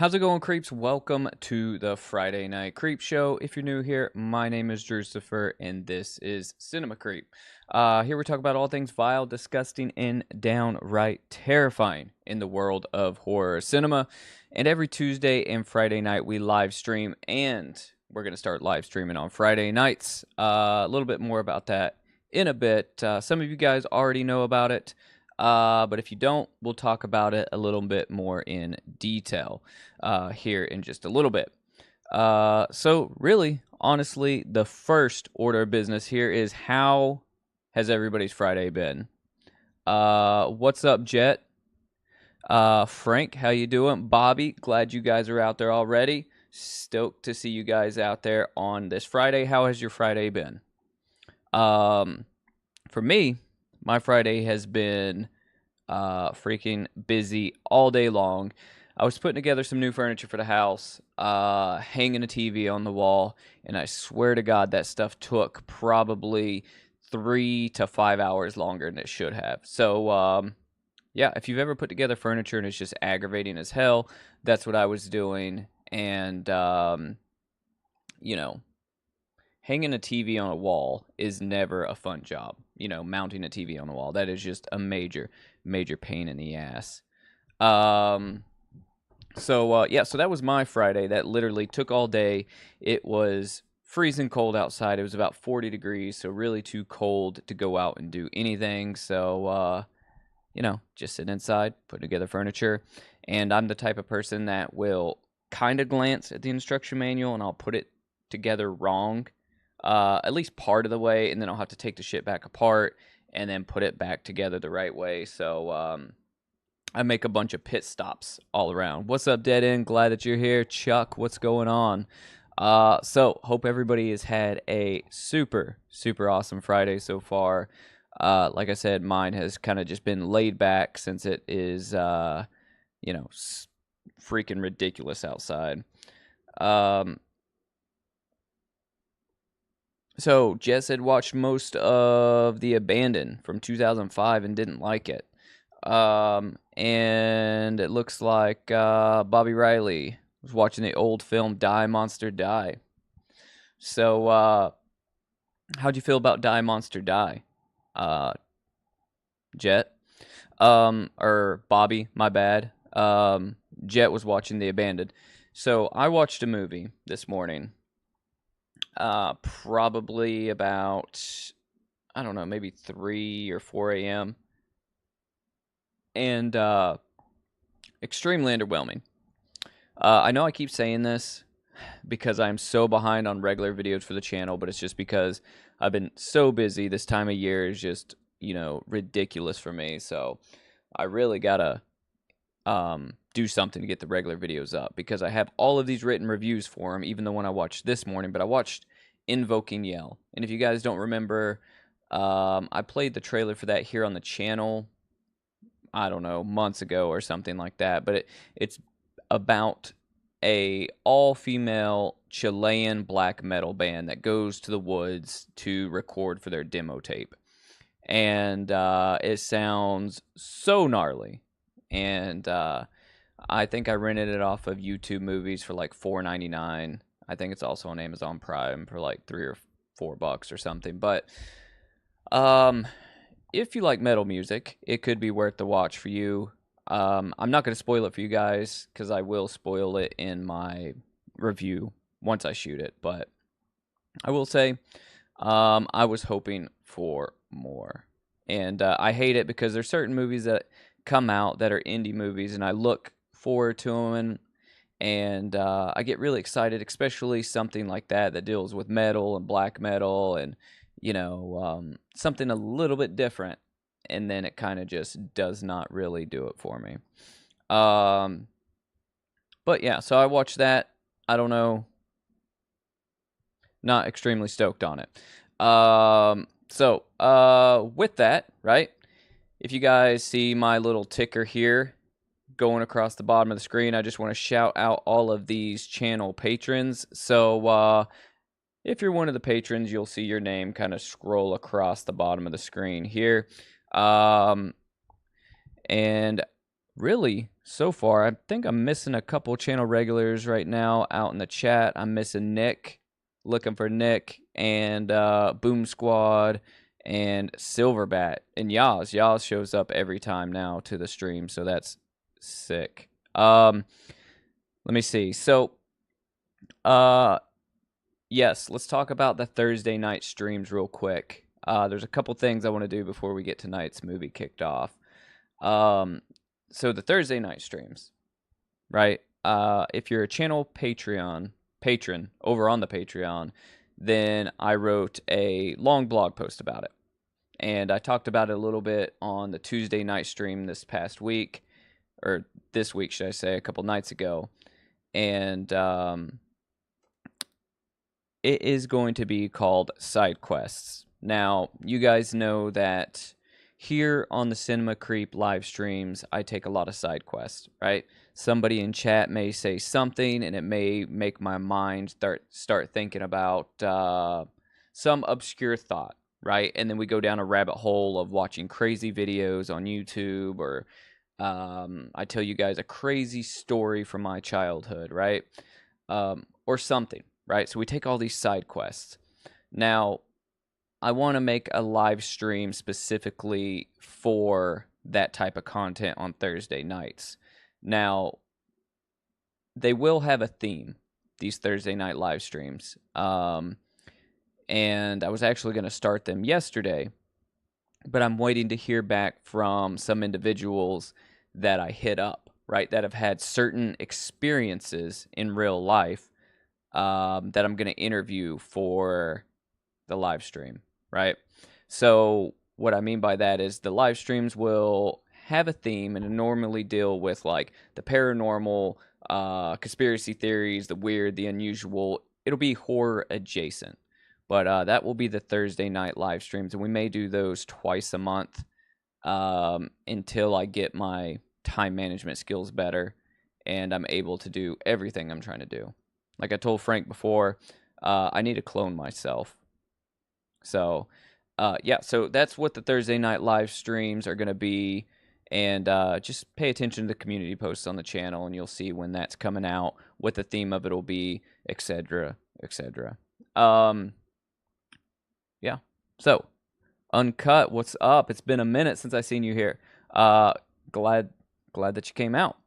How's it going, creeps? Welcome to the Friday Night Creep Show. If you're new here, my name is Drucifer, and this is Cinema Creep. Here we talk about all things vile, disgusting, and downright terrifying in the world of horror cinema. And every Tuesday and Friday night, we live stream, and we're going to start live streaming on Friday nights. A little bit more about that in a bit. Some of you guys already know about it. But if you don't, we'll talk about it a little bit more in detail here in just a little bit. So really, honestly, the first order of business here is how has everybody's Friday been? What's up, Jet? Frank, how you doing? Bobby, glad you guys are out there already. Stoked to see you guys out there on this Friday. How has your Friday been? For me, my Friday has been freaking busy all day long. I was putting together some new furniture for the house, hanging a TV on the wall, and I swear to God that stuff took probably 3 to 5 hours longer than it should have. So, yeah, if you've ever put together furniture and it's just aggravating as hell, that's what I was doing. And, you know, hanging a TV on a wall is never a fun job. Mounting a TV on a wall, that is just a major pain in the ass. So that was my Friday. That literally took all day. It was freezing cold outside. It was about 40 degrees, so really too cold to go out and do anything. So, just sitting inside, putting together furniture. And I'm the type of person that will kind of glance at the instruction manual, and I'll put it together wrong, at least part of the way, and then I'll have to take the shit back apart and then put it back together the right way. So, I make a bunch of pit stops all around. What's up, Dead End? Glad that you're here. Chuck, what's going on? So hope everybody has had a super awesome Friday so far. Like I said, mine has kind of just been laid back since it is, freaking ridiculous outside. So Jess had watched most of The Abandoned from 2005 and didn't like it. And it looks like Bobby Riley was watching the old film Die Monster Die. So how'd you feel about Die Monster Die? Jet? Or Bobby, my bad. Jet was watching The Abandoned. So I watched a movie this morning. Probably about, I don't know, maybe 3 or 4 a.m. And extremely underwhelming. I know I keep saying this because I'm so behind on regular videos for the channel, but it's just because I've been so busy. This time of year is just, ridiculous for me. So I really gotta do something to get the regular videos up, because I have all of these written reviews for them, even the one I watched this morning. But I watched Invoking Yell, and if you guys don't remember, I played the trailer for that here on the channel, I don't know, months ago or something like that. But it's about a all-female Chilean black metal band that goes to the woods to record for their demo tape. And it sounds so gnarly. And I think I rented it off of YouTube Movies for like $4.99. I think it's also on Amazon Prime for like $3 or $4 or something. But if you like metal music, it could be worth the watch for you. I'm not going to spoil it for you guys, because I will spoil it in my review once I shoot it. But I will say, I was hoping for more. And I hate it because there's certain movies that come out that are indie movies, and I look forward to them, and I get really excited, especially something like that deals with metal and black metal and, something a little bit different. And then it kind of just does not really do it for me. But yeah, so I watched that. I don't know. Not extremely stoked on it. So with that, right? If you guys see my little ticker here going across the bottom of the screen, I just want to shout out all of these channel patrons. So if you're one of the patrons, you'll see your name kind of scroll across the bottom of the screen here. And really, so far, I think I'm missing a couple channel regulars right now out in the chat. I'm missing Nick, looking for Nick, and Boom Squad, and Silverbat, and Yaz. Yaz shows up every time now to the stream, so that's sick. Let me see. So, yes, let's talk about the Thursday night streams real quick. There's a couple things I want to do before we get tonight's movie kicked off. So the Thursday night streams, right? If you're a channel patron over on the Patreon, then I wrote a long blog post about it. And I talked about it a little bit on the Tuesday night stream this past week, or this week, should I say, a couple nights ago. And it is going to be called Side Quests. Now, you guys know that here on the Cinema Creep live streams, I take a lot of side quests, right? Somebody in chat may say something, and it may make my mind start thinking about some obscure thought, right? And then we go down a rabbit hole of watching crazy videos on YouTube, or I tell you guys a crazy story from my childhood, right? Or something, right? So we take all these side quests. Now, I want to make a live stream specifically for that type of content on Thursday nights. Now, they will have a theme, these Thursday night live streams. And I was actually going to start them yesterday, but I'm waiting to hear back from some individuals that I hit up, right, that have had certain experiences in real life that I'm going to interview for the live stream, right? So what I mean by that is the live streams will have a theme and normally deal with like the paranormal, conspiracy theories, the weird, the unusual. It'll be horror adjacent, but that will be the Thursday night live streams, and we may do those twice a month until I get my time management skills better and I'm able to do everything I'm trying to do. Like I told Frank before, I need to clone myself. So, yeah, so that's what the Thursday night live streams are going to be. And just pay attention to the community posts on the channel, and you'll see when that's coming out, what the theme of it will be, etc., etc. Yeah. So, Uncut, what's up? It's been a minute since I seen you here. Glad that you came out.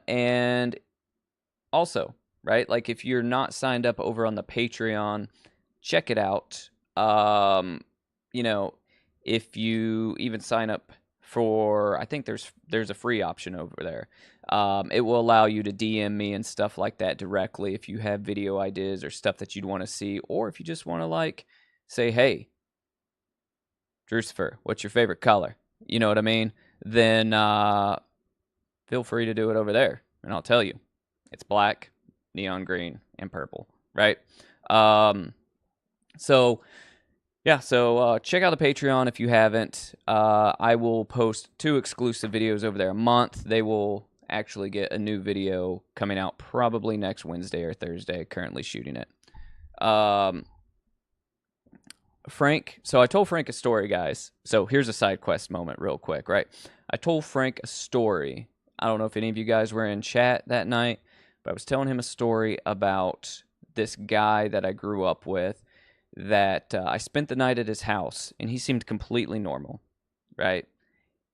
And also, right, like if you're not signed up over on the Patreon, check it out. You know, if you even sign up for, I think there's a free option over there. It will allow you to DM me and stuff like that directly if you have video ideas or stuff that you'd want to see, or if you just want to like say, hey, Drucifer, what's your favorite color? You know what I mean? Then feel free to do it over there, and I'll tell you. It's black, neon green, and purple, right? So check out the Patreon if you haven't. I will post 2 exclusive videos over there a month. They will actually get a new video coming out probably next Wednesday or Thursday. Currently shooting it. Frank, so I told Frank a story, guys. So here's a side quest moment real quick, right? I told Frank a story. I don't know if any of you guys were in chat that night, but I was telling him a story about this guy that I grew up with that I spent the night at his house, and he seemed completely normal, right?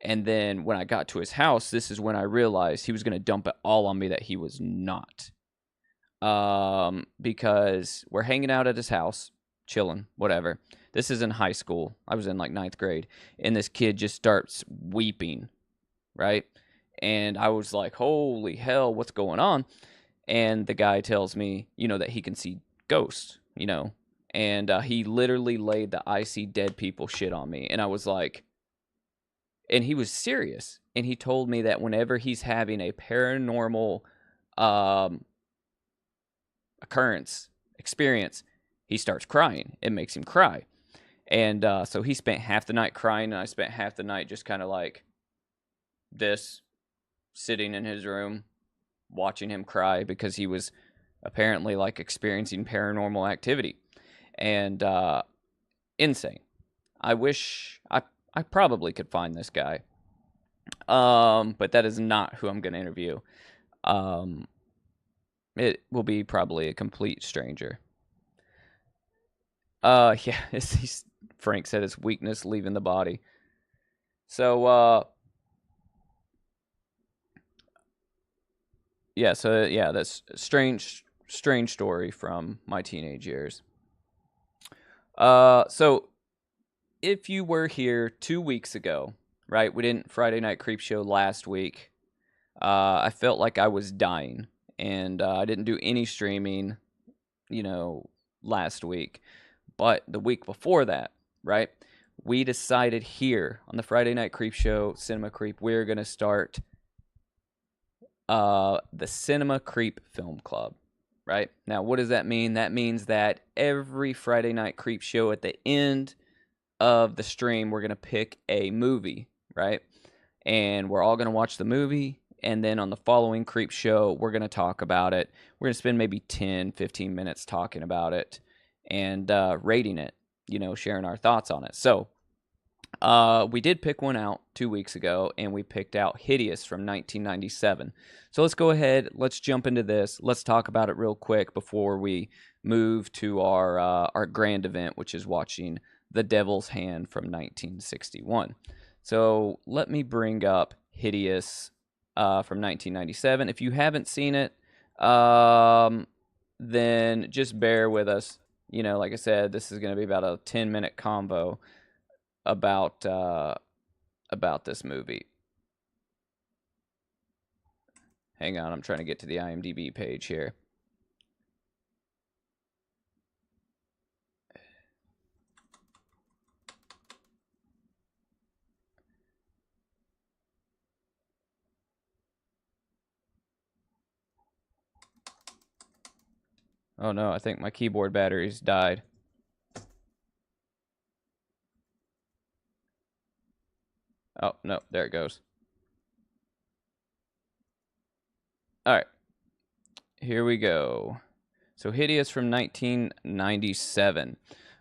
And then when I got to his house, this is when I realized he was going to dump it all on me that he was not. Because we're hanging out at his house, chilling, whatever. This is in high school. I was in like 9th grade, and this kid just starts weeping, right? And I was like, holy hell, what's going on? And the guy tells me, that he can see ghosts, and he literally laid the I see dead people shit on me. And I was like, and he was serious. And he told me that whenever he's having a paranormal experience, he starts crying. It makes him cry. And so he spent half the night crying, and I spent half the night just kind of like this, sitting in his room, watching him cry because he was apparently like experiencing paranormal activity. And insane. I wish I probably could find this guy. But that is not who I'm going to interview. It will be probably a complete stranger. Yeah, Frank said it's weakness leaving the body. So, yeah, that's a strange story from my teenage years. So if you were here 2 weeks ago, right? We didn't Friday Night Creepshow last week. I felt like I was dying, and I didn't do any streaming, last week. But the week before that, right? We decided here on the Friday Night Creepshow, Cinema Creep, we're going to start the Cinema Creep Film Club, right? Now, what does that mean? That means that every Friday Night Creepshow at the end of the stream, we're going to pick a movie, right? And we're all going to watch the movie. And then on the following Creep Show, we're going to talk about it. We're going to spend maybe 10, 15 minutes talking about it and rating it, sharing our thoughts on it. So we did pick one out 2 weeks ago, and we picked out Hideous from 1997. So let's go ahead. Let's jump into this. Let's talk about it real quick before we move to our grand event, which is watching The Devil's Hand from 1961. So let me bring up Hideous from 1997. If you haven't seen it, then just bear with us. Like I said, this is going to be about a 10-minute convo about this movie. Hang on, I'm trying to get to the IMDb page here. Oh no, I think my keyboard batteries died. Oh, no, there it goes. All right, here we go. So Hideous from 1997.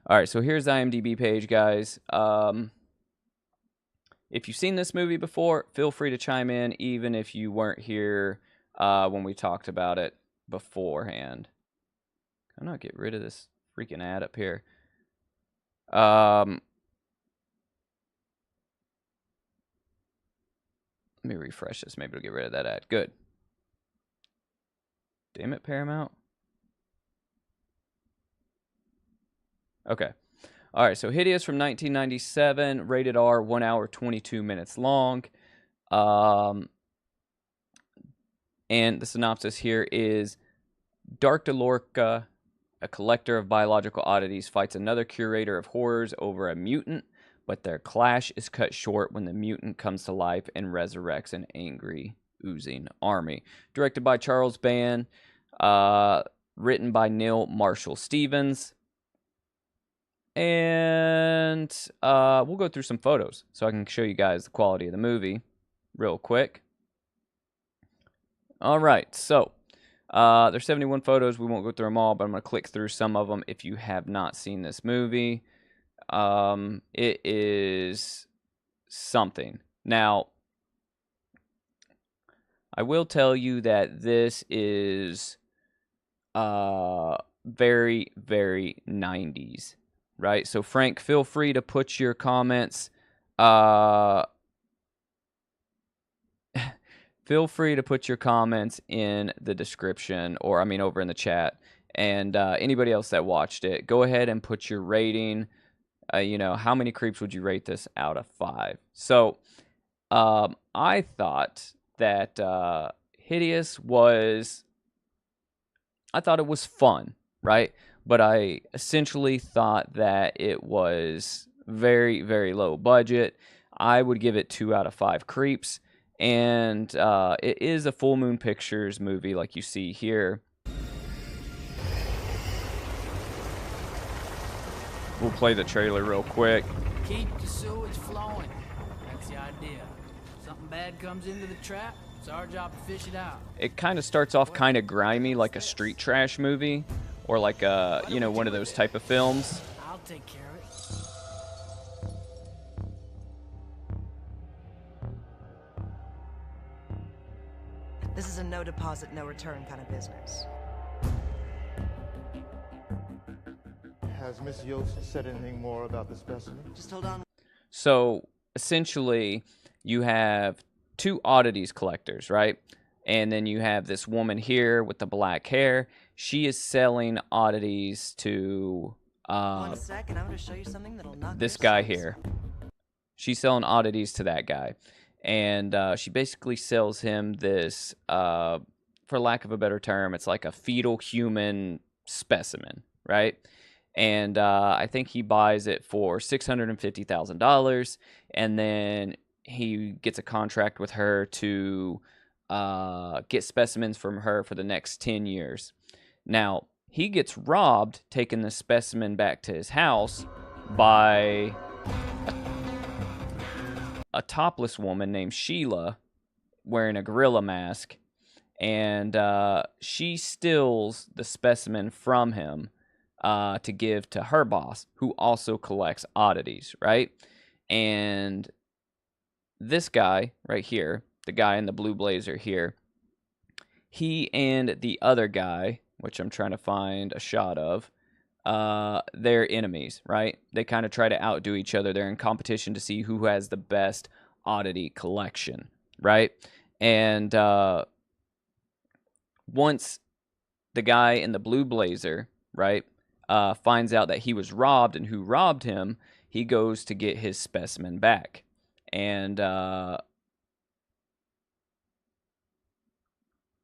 All right, so here's the IMDb page, guys. If you've seen this movie before, feel free to chime in, even if you weren't here when we talked about it beforehand. I'm not get rid of this freaking ad up here. Let me refresh this. Maybe it'll get rid of that ad. Good. Damn it, Paramount. Okay. All right, so Hideous from 1997, rated R, 1 hour, 22 minutes long. And the synopsis here is Dark DeLorca, a collector of biological oddities, fights another curator of horrors over a mutant, but their clash is cut short when the mutant comes to life and resurrects an angry, oozing army. Directed by Charles Band, written by Neil Marshall Stevens. And we'll go through some photos so I can show you guys the quality of the movie real quick. All right, so there's 71 photos. We won't go through them all, but I'm going to click through some of them if you have not seen this movie. It is something. Now, I will tell you that this is very, very 90s, right? So, Frank, feel free to put your comments feel free to put your comments in the description, or over in the chat. And anybody else that watched it, go ahead and put your rating. How many creeps would you rate this out of 5? So I thought that Hideous was, I thought it was fun, right? But I essentially thought that it was very, very low budget. I would give it 2 out of 5 creeps. And it is a Full Moon Pictures movie like you see here. We'll play the trailer real quick. Keep the sewage flowing. That's the idea. Something bad comes into the trap, it's our job to fish it out. It kind of starts off kind of grimy, like a street trash movie, or like a, one of those type of films. I'll take care of it. This is a no deposit, no return kind of business. Has Miss Yost said anything more about the specimen? Just hold on. So essentially, you have two oddities collectors, right? And then you have this woman here with the black hair. She is selling oddities to 1 second, I'm gonna show you something that'll knock this your guy socks here. off. She's selling oddities to that guy. And she basically sells him this, for lack of a better term, it's like a fetal human specimen, right? And I think he buys it for $650,000, and then he gets a contract with her to get specimens from her for the next 10 years. Now, he gets robbed taking the specimen back to his house by a topless woman named Sheila wearing a gorilla mask, and she steals the specimen from him to give to her boss, who also collects oddities, right? And this guy right here, the guy in the blue blazer here, he and the other guy, which I'm trying to find a shot of, they're enemies, right? They kind of try to outdo each other. They're in competition to see who has the best oddity collection, right? And once the guy in the blue blazer, right, finds out that he was robbed and who robbed him, he goes to get his specimen back. And let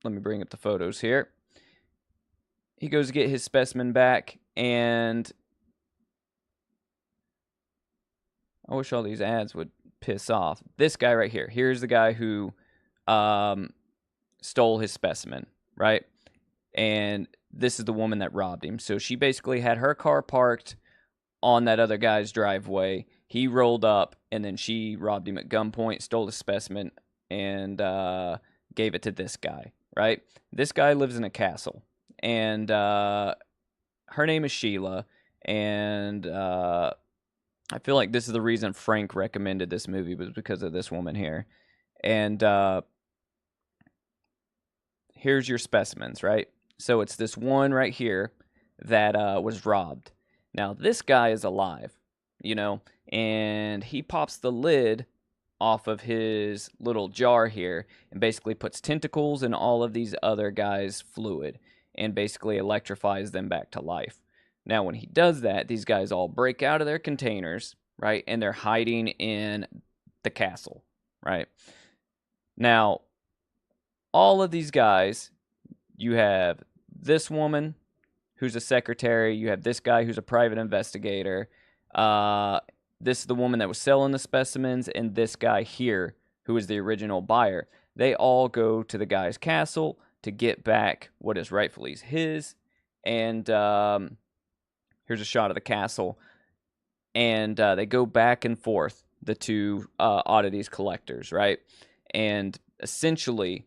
me bring up the photos here. He goes to get his specimen back, and I wish all these ads would piss off. This guy right here. Here's the guy who stole his specimen, right? And this is the woman that robbed him. So she basically had her car parked on that other guy's driveway. He rolled up, and then she robbed him at gunpoint, stole the specimen, and gave it to this guy, right? This guy lives in a castle, and her name is Sheila, and I feel like this is the reason Frank recommended this movie, was because of this woman here. And here's your specimens, right? So it's this one right here that was robbed. Now, this guy is alive, you know, and he pops the lid off of his little jar here and basically puts tentacles in all of these other guys' fluid and basically electrifies them back to life. Now, when he does that, these guys all break out of their containers, right? And they're hiding in the castle, right? Now, all of these guys, you have this woman who's a secretary. You have this guy who's a private investigator. This is the woman that was selling the specimens, and this guy here who is the original buyer. They all go to the guy's castle to get back what is rightfully his. And here's a shot of the castle. And they go back and forth, the two oddities collectors, right? And essentially,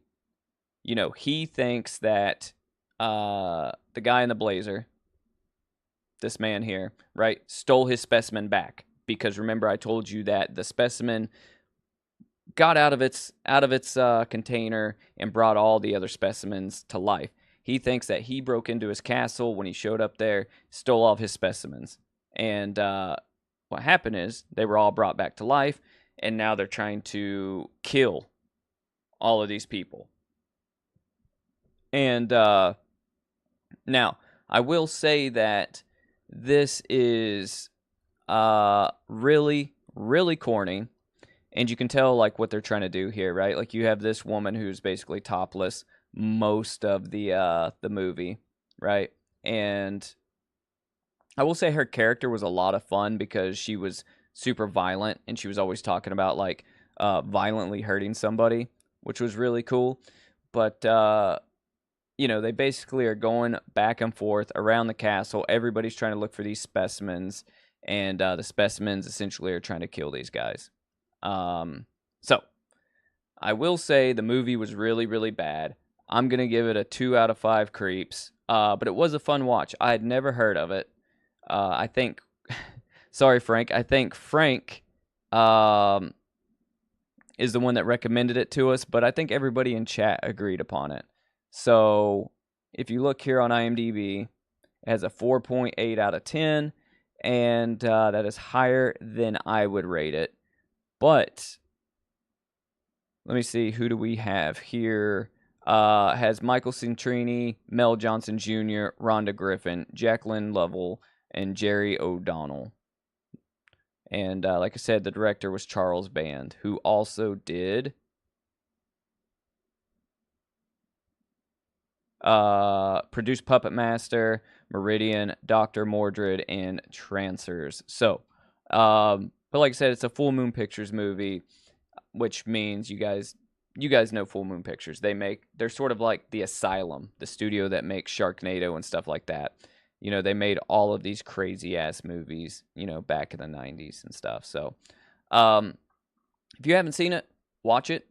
you know, he thinks that the guy in the blazer, this man here, right, stole his specimen back. Because remember, I told you that the specimen got out of its container and brought all the other specimens to life. He thinks that he broke into his castle when he showed up there, stole all of his specimens. And what happened is they were all brought back to life, and now they're trying to kill all of these people. And now, I will say that this is really, really corny. And you can tell, like, what they're trying to do here, right? Like, you have this woman who's basically topless most of the movie, right? And I will say her character was a lot of fun because she was super violent, and she was always talking about, like, violently hurting somebody, which was really cool. But, you know, they basically are going back and forth around the castle. Everybody's trying to look for these specimens, and the specimens essentially are trying to kill these guys. So, I will say the movie was really, really bad. I'm going to give it a 2 out of 5 creeps. But it was a fun watch. I had never heard of it. I think, sorry, Frank. I think Frank is the one that recommended it to us, but I think everybody in chat agreed upon it. So if you look here on IMDb, it has a 4.8 out of 10, and that is higher than I would rate it. But let me see, who do we have here? Has Michael Centrini, Mel Johnson Jr., Rhonda Griffin, Jacqueline Lovell, and Jerry O'Donnell. And like I said, the director was Charles Band, who also did produced Puppet Master, Meridian, Dr. Mordred, and Trancers. So, but like I said, it's a Full Moon Pictures movie, which means you guys know Full Moon Pictures. They're sort of like the Asylum, the studio that makes Sharknado and stuff like that. You know, they made all of these crazy ass movies, you know, back in the 90s and stuff. So, if you haven't seen it, watch it.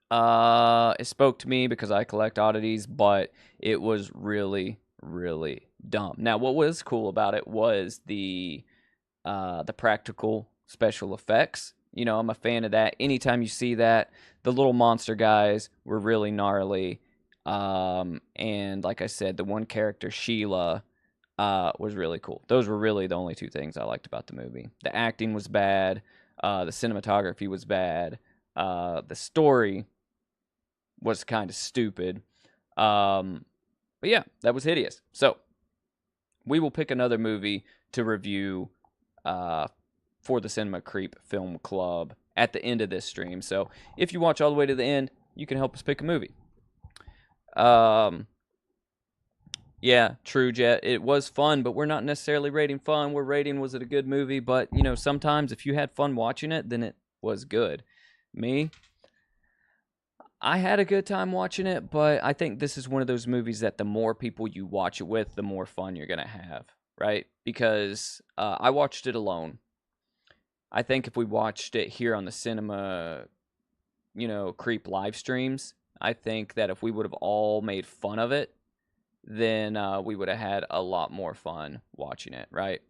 It spoke to me because I collect oddities, but it was really, really dumb. Now, what was cool about it was the practical special effects. You know, I'm a fan of that. Anytime you see that, the little monster guys were really gnarly. And like I said, the one character, Sheila, was really cool. Those were really the only two things I liked about the movie. The acting was bad. The cinematography was bad. The story was kind of stupid. But yeah, that was Hideous. So, we will pick another movie to review for the Cinema Creep Film Club at the end of this stream. So, if you watch all the way to the end, you can help us pick a movie. Yeah, true, Jet. It was fun, but we're not necessarily rating fun. We're rating, was it a good movie? But, you know, sometimes if you had fun watching it, then it was good. Me, I had a good time watching it, but I think this is one of those movies that the more people you watch it with, the more fun you're going to have, right? Because I watched it alone. I think if we watched it here on the Cinema, you know, Creep live streams, I think that if we would have all made fun of it, then we would have had a lot more fun watching it, right?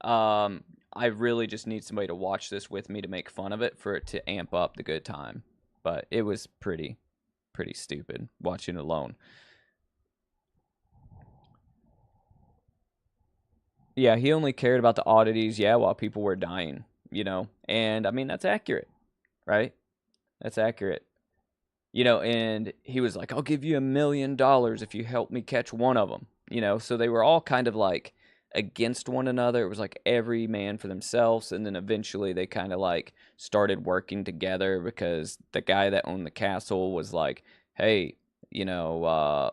I really just need somebody to watch this with me to make fun of it for it to amp up the good time. But it was pretty stupid watching it alone. Yeah, he only cared about the oddities, while people were dying, you know? And, I mean, that's accurate, right? That's accurate. You know, and he was like, I'll give you $1 million if you help me catch one of them. You know, so they were all kind of like against one another. It was like every man for themselves. And then eventually they kind of like started working together because the guy that owned the castle was like, hey, you know,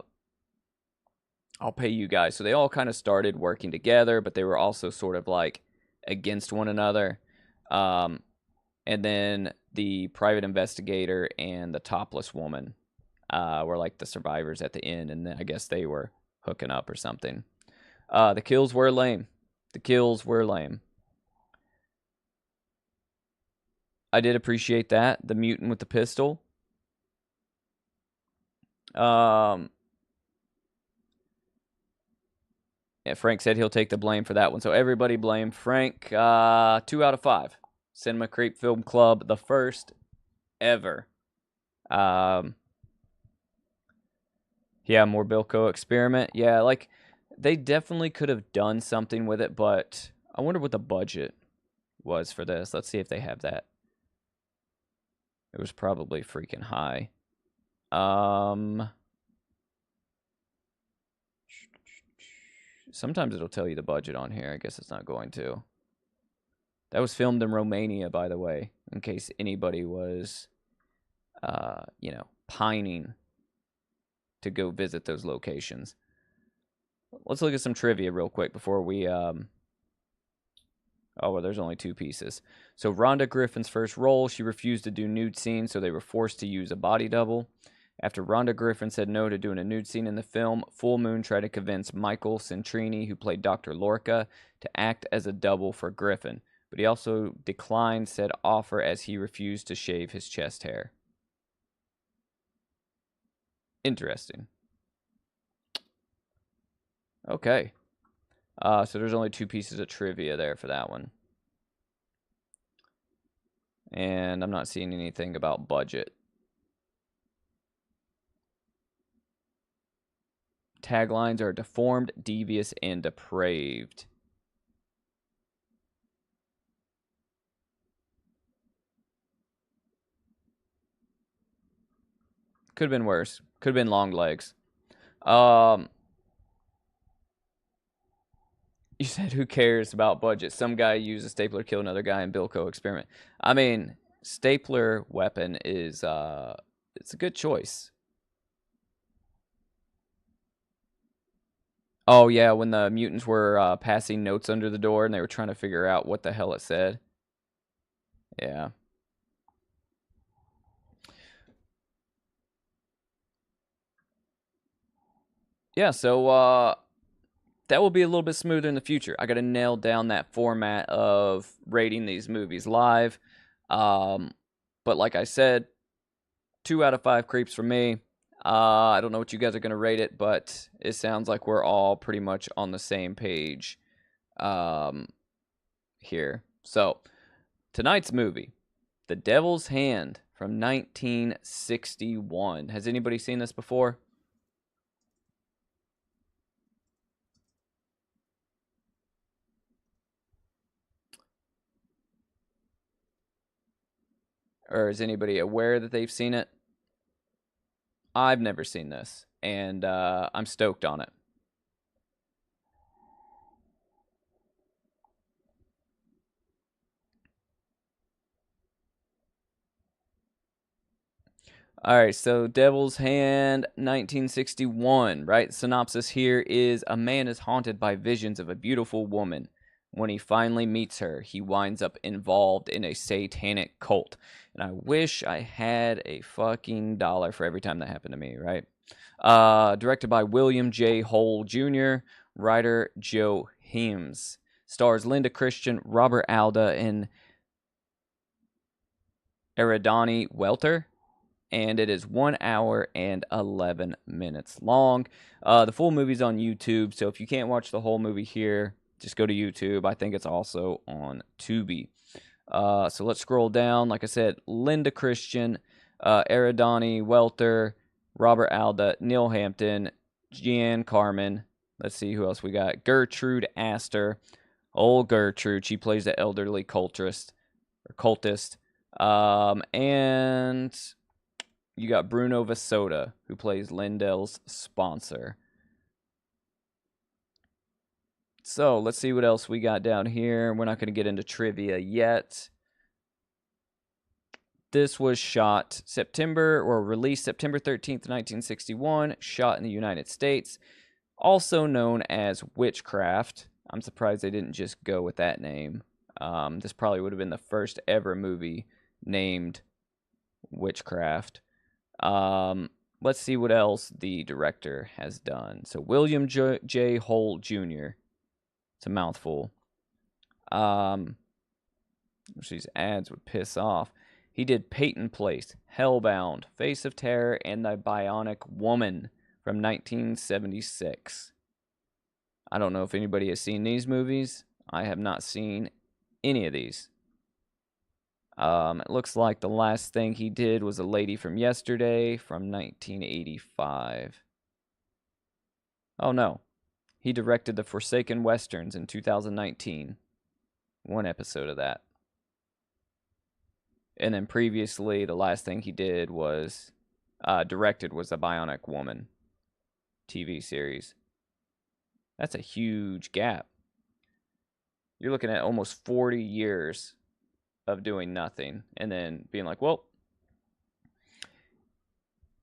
I'll pay you guys. So they all kind of started working together, but they were also sort of like against one another. And then the private investigator and the topless woman were like the survivors at the end, and I guess they were hooking up or something. The kills were lame. I did appreciate that. The mutant with the pistol. Yeah, Frank said he'll take the blame for that one. So everybody blame Frank. 2 out of 5. Cinema Creep Film Club, the first ever. Yeah, more Bilko experiment. Yeah, like they definitely could have done something with it, but I wonder what the budget was for this. Let's see if they have that. It was probably freaking high. Sometimes it'll tell you the budget on here. I guess it's not going to. That was filmed in Romania, by the way, in case anybody was, you know, pining to go visit those locations. Let's look at some trivia real quick before we, oh, well, there's only 2 pieces. So Rhonda Griffin's first role, she refused to do nude scenes, so they were forced to use a body double. After Rhonda Griffin said no to doing a nude scene in the film, Full Moon tried to convince Michael Centrini, who played Dr. Lorca, to act as a double for Griffin. But he also declined said offer as he refused to shave his chest hair. Interesting. Okay. So there's only 2 pieces of trivia there for that one. And I'm not seeing anything about budget. Taglines are deformed, devious, and depraved. Could have been worse. Could have been long legs. You said, who cares about budget? Some guy used a stapler, kill another guy in Bilko experiment. I mean, stapler weapon is, it's a good choice. Oh, yeah, when the mutants were passing notes under the door and they were trying to figure out what the hell it said. Yeah. Yeah, so, that will be a little bit smoother in the future. I got to nail down that format of rating these movies live. But like I said, 2 out of 5 creeps for me. I don't know what you guys are going to rate it, but it sounds like we're all pretty much on the same page here. So, tonight's movie, The Devil's Hand from 1961. Has anybody seen this before? Or is anybody aware that they've seen it? I've never seen this, and I'm stoked on it. All right, so Devil's Hand, 1961, right? Synopsis here is a man is haunted by visions of a beautiful woman. When he finally meets her, he winds up involved in a satanic cult. And I wish I had a fucking dollar for every time that happened to me, right? Directed by William J. Hole Jr., writer Joe Himes. Stars Linda Christian, Robert Alda, and Eridani Welter. And it is 1 hour and 11 minutes long. The full movie's on YouTube, so if you can't watch the whole movie here, just go to YouTube. I think it's also on Tubi. So let's scroll down. Like I said, Linda Christian, Eridani Welter, Robert Alda, Neil Hampton, Jeanne Carmen. Let's see who else we got. Gertrude Astor. Old Gertrude. She plays the elderly cultist. And you got Bruno Vasoda, who plays Lindell's sponsor. So, let's see what else we got down here. We're not going to get into trivia yet. This was released September 13th, 1961, shot in the United States, also known as Witchcraft. I'm surprised they didn't just go with that name. This probably would have been the first ever movie named Witchcraft. Let's see what else the director has done. So William J. Hole Jr. It's a mouthful. These ads would piss off. He did Peyton Place, Hellbound, Face of Terror, and The Bionic Woman from 1976. I don't know if anybody has seen these movies. I have not seen any of these. It looks like the last thing he did was A Lady from Yesterday from 1985. Oh, no. He directed The Forsaken Westerns in 2019. One episode of that. And then previously, the last thing he did was, directed was The Bionic Woman TV series. That's a huge gap. You're looking at almost 40 years of doing nothing and then being like, well,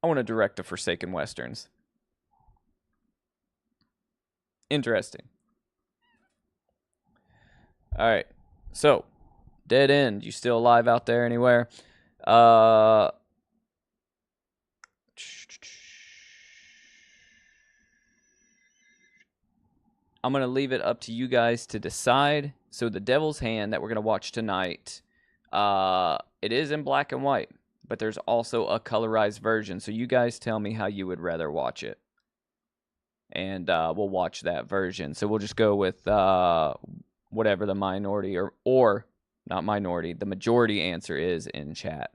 I want to direct The Forsaken Westerns. Interesting. All right. So, Dead End, you still alive out there anywhere? I'm going to leave it up to you guys to decide. So The Devil's Hand that we're going to watch tonight, it is in black and white, but there's also a colorized version. So you guys tell me how you would rather watch it. And we'll watch that version. So we'll just go with whatever the minority or not minority. The majority answer is in chat.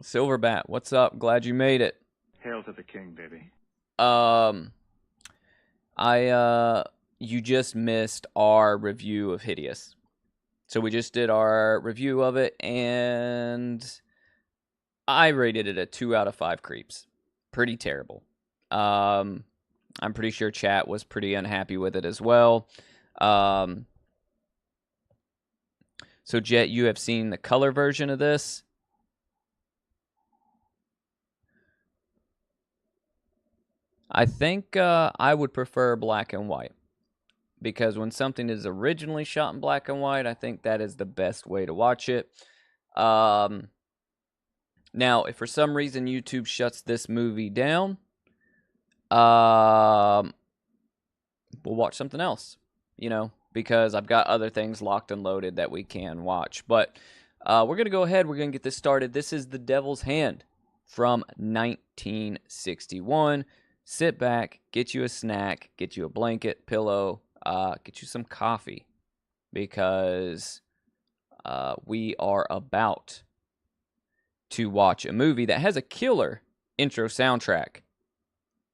Silverbat, what's up? Glad you made it. Hail to the king, baby. You just missed our review of Hideous. So we just did our review of it, and I rated it a 2 out of 5 creeps. Pretty terrible. I'm pretty sure chat was pretty unhappy with it as well. So Jet, you have seen the color version of this. I think I would prefer black and white, because when something is originally shot in black and white, I think that is the best way to watch it. Now, if for some reason YouTube shuts this movie down, we'll watch something else, because I've got other things locked and loaded that we can watch. But we're going to go ahead. We're going to get this started. This is The Devil's Hand from 1961. Sit back, get you a snack, get you a blanket, pillow, get you some coffee, because we are about to watch a movie that has a killer intro soundtrack.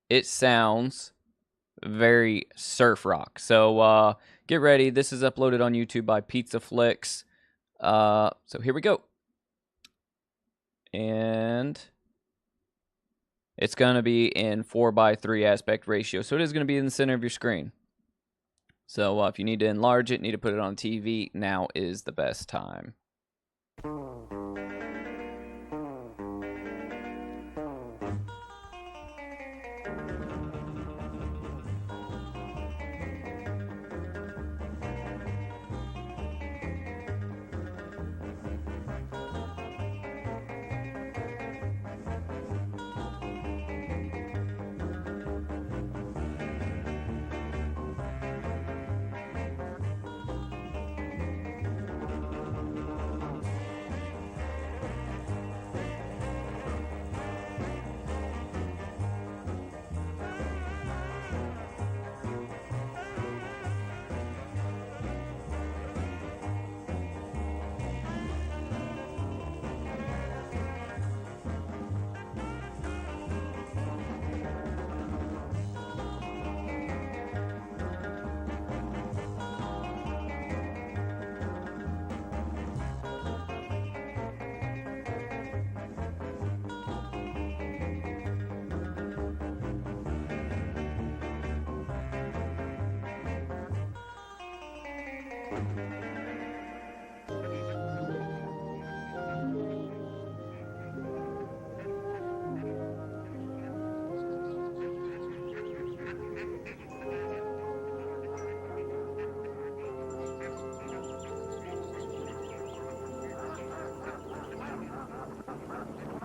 It sounds very surf rock. So get ready. This is uploaded on YouTube by Pizza Flicks. So here we go. And it's going to be in 4:3 aspect ratio. So it is going to be in the center of your screen. So if you need to enlarge it, need to put it on TV, now is the best time.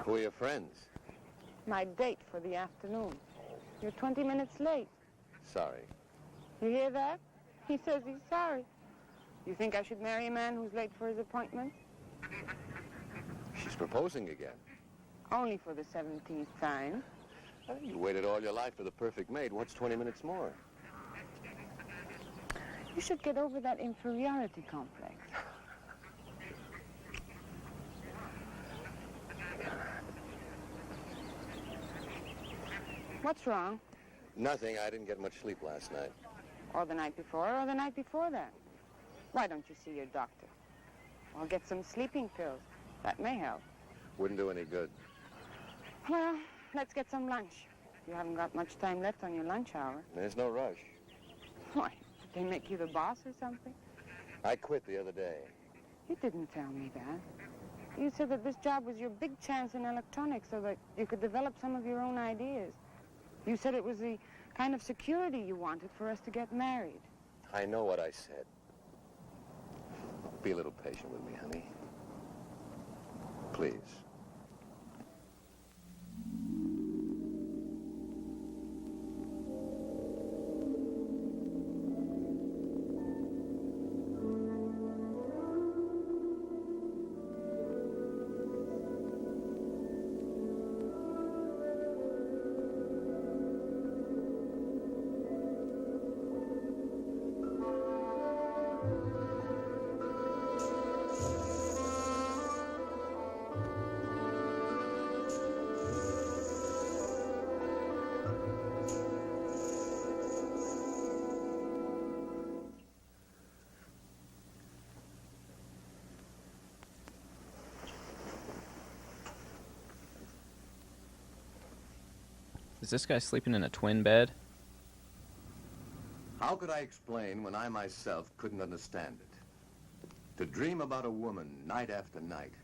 Who are your friends? My date for the afternoon. You're 20 minutes late. Sorry. You hear that? He says he's sorry. You think I should marry a man who's late for his appointment? She's proposing again. Only for the 17th time. You waited all your life for the perfect mate. What's 20 minutes more? You should get over that inferiority complex. What's wrong? Nothing. I didn't get much sleep last night. Or the night before, or the night before that. Why don't you see your doctor? Or get some sleeping pills. That may help. Wouldn't do any good. Well, let's get some lunch. You haven't got much time left on your lunch hour. There's no rush. Why, did they make you the boss or something? I quit the other day. You didn't tell me that. You said that this job was your big chance in electronics so that you could develop some of your own ideas. You said it was the kind of security you wanted for us to get married. I know what I said. Be a little patient with me, honey. Please. Is this guy sleeping in a twin bed? How could I explain when I myself couldn't understand it? To dream about a woman night after night,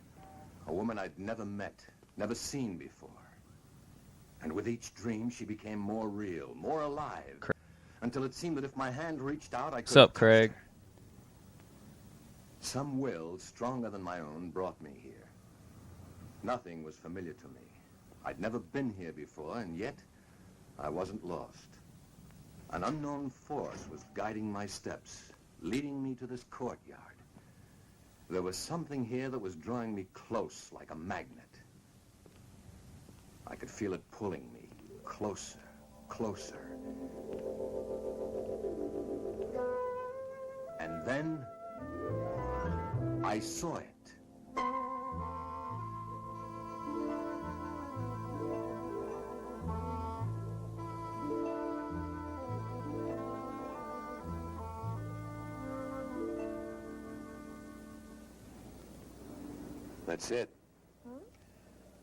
a woman I'd never met, never seen before. And with each dream, she became more real, more alive, until it seemed that if my hand reached out, I could. What's up, Craig? Her. Some will stronger than my own brought me here. Nothing was familiar to me. I'd never been here before, and yet I wasn't lost. An unknown force was guiding my steps, leading me to this courtyard. There was something here that was drawing me close like a magnet. I could feel it pulling me closer, closer. And then I saw it. That's it.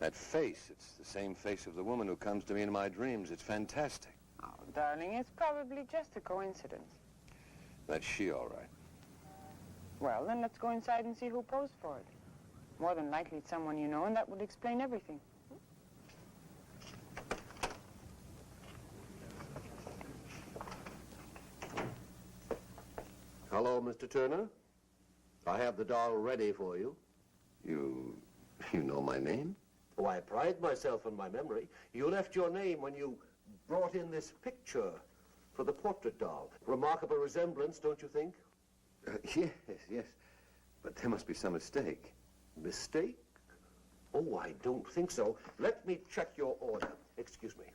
That face, it's the same face of the woman who comes to me in my dreams. It's fantastic. Oh, darling, it's probably just a coincidence. That's she, all right. Well, then let's go inside and see who posed for it. More than likely it's someone you know, and that would explain everything. Hello, Mr. Turner. I have the doll ready for you. You know my name? Oh, I pride myself on my memory. You left your name when you brought in this picture for the portrait doll. Remarkable resemblance, don't you think? Yes. But there must be some mistake. Mistake? Oh, I don't think so. Let me check your order. Excuse me.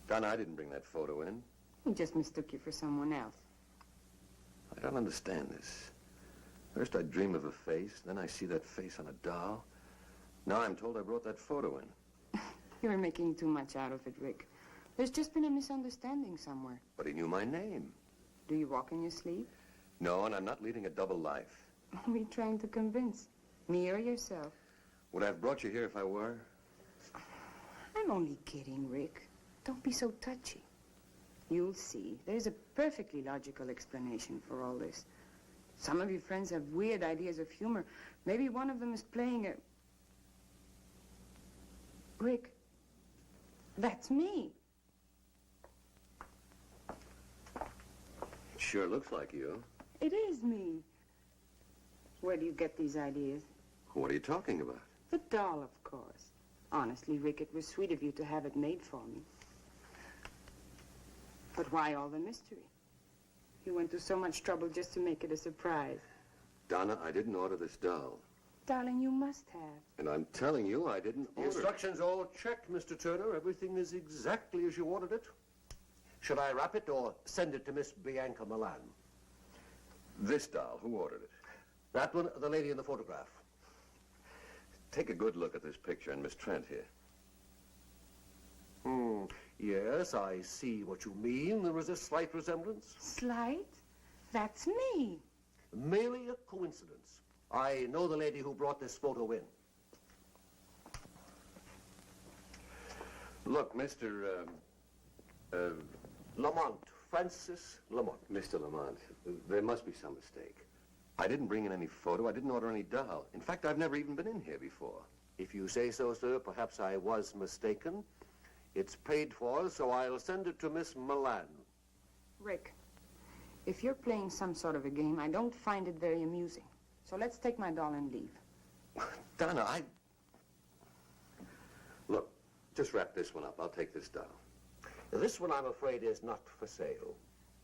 Donna, I didn't bring that photo in. He just mistook you for someone else. I don't understand this. First I dream of a face, then I see that face on a doll. Now I'm told I brought that photo in. You're making too much out of it, Rick. There's just been a misunderstanding somewhere. But he knew my name. Do you walk in your sleep? No, and I'm not leading a double life. Who are you trying to convince? Me or yourself? Would I have brought you here if I were? I'm only kidding, Rick. Don't be so touchy. You'll see. There's a perfectly logical explanation for all this. Some of your friends have weird ideas of humor. Maybe one of them is playing a... Rick, that's me. It sure looks like you. It is me. Where do you get these ideas? What are you talking about? The doll, of course. Honestly, Rick, it was sweet of you to have it made for me. But why all the mystery? You went to so much trouble just to make it a surprise. Donna, I didn't order this doll. Darling, you must have. And I'm telling you, I didn't The order it. instructions all checked, Mr. Turner. Everything is exactly as you ordered it. Should I wrap it or send it to Miss Bianca Milan? This doll, who ordered it? That one, the lady in the photograph. Take a good look at this picture and Miss Trent here. Yes, I see what you mean. There is a slight resemblance. Slight? That's me. Merely a coincidence. I know the lady who brought this photo in. Look, Mr. Lamont, Francis Lamont. Mr. Lamont, there must be some mistake. I didn't bring in any photo. I didn't order any doll. In fact, I've never even been in here before. If you say so, sir, perhaps I was mistaken. It's paid for, so I'll send it to Miss Milan. Rick, if you're playing some sort of a game, I don't find it very amusing. So let's take my doll and leave. Donna, Look, just wrap this one up. I'll take this doll. This one, I'm afraid, is not for sale.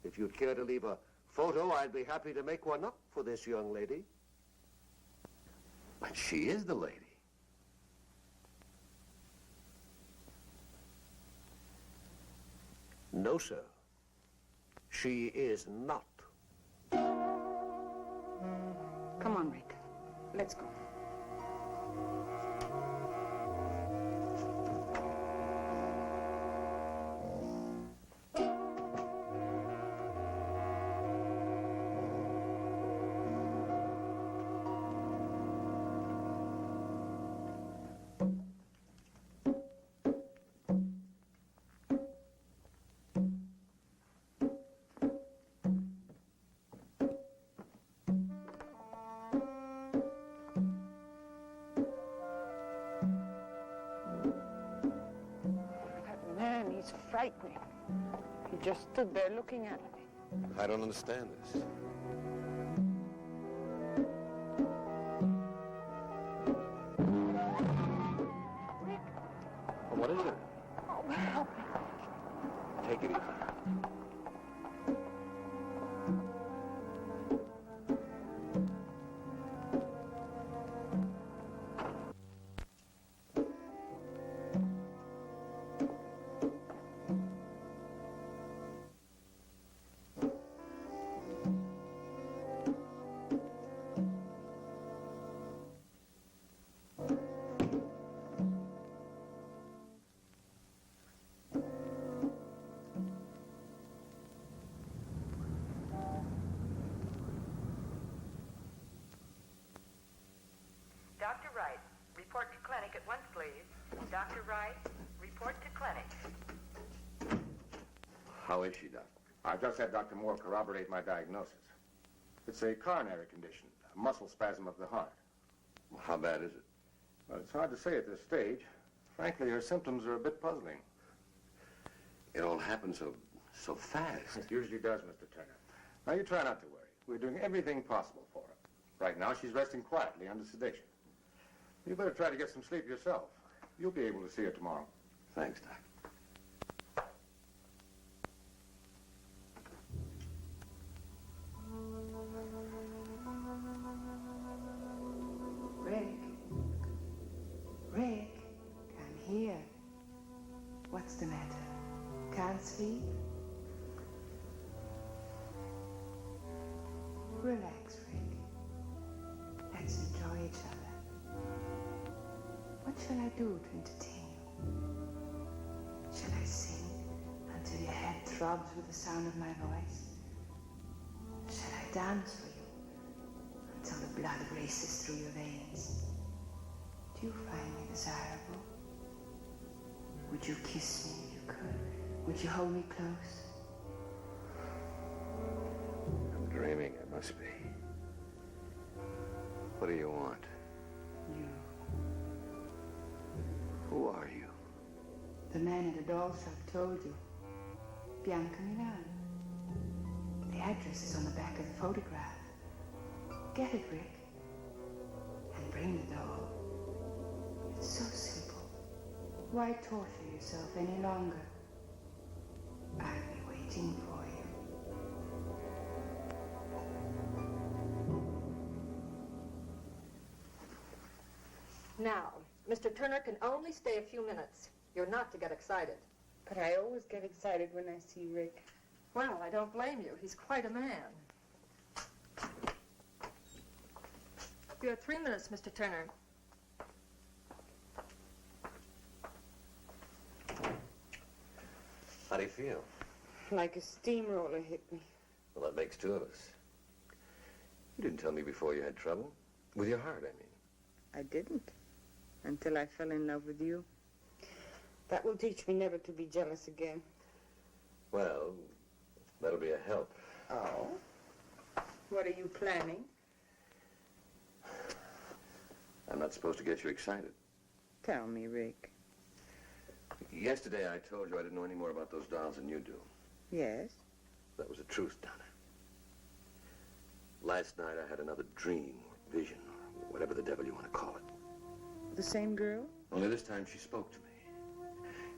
If you'd care to leave a photo, I'd be happy to make one up for this young lady. But she is the lady. No, sir. She is not. Come on, Rick. Let's go. frightening. He just stood there looking at me. I don't understand this. What is it? Oh, help me. Take it easy. Dr. Wright, report to clinic at once, please. Dr. Wright, report to clinic. How is she, Doc? I've just had Dr. Moore corroborate my diagnosis. It's a coronary condition, a muscle spasm of the heart. How bad is it? Well, it's hard to say at this stage. Frankly, her symptoms are a bit puzzling. It all happened so fast. It usually does, Mr. Turner. Now, you try not to worry. We're doing everything possible for her. Right now, she's resting quietly under sedation. You better try to get some sleep yourself. You'll be able to see her tomorrow. Thanks, Doc. Rick. Rick, come here. What's the matter? Can't sleep? Relax, Rick. Let's enjoy each other. What shall I do to entertain you? Shall I sing until your head throbs with the sound of my voice? Shall I dance for you until the blood races through your veins? Do you find me desirable? Would you kiss me if you could? Would you hold me close? I'm dreaming, it must be. What do you want? You. Who are you? The man at the doll shop told you. Bianca Milan. The address is on the back of the photograph. Get it, Rick. And bring the doll. It's so simple. Why torture yourself any longer? I'll be waiting for you. Now, Mr. Turner can only stay a few minutes. You're not to get excited. But I always get excited when I see Rick. Well, I don't blame you. He's quite a man. You have 3 minutes, Mr. Turner. How do you feel? Like a steamroller hit me. Well, that makes 2 of us. You didn't tell me before you had trouble. With your heart, I mean. I didn't. Until I fell in love with you. That will teach me never to be jealous again. Well, that'll be a help. Oh? What are you planning? I'm not supposed to get you excited. Tell me, Rick. Yesterday I told you I didn't know any more about those dolls than you do. Yes? That was the truth, Donna. Last night I had another dream, or vision, or whatever the devil you want to call it. The same girl? Only this time she spoke to me.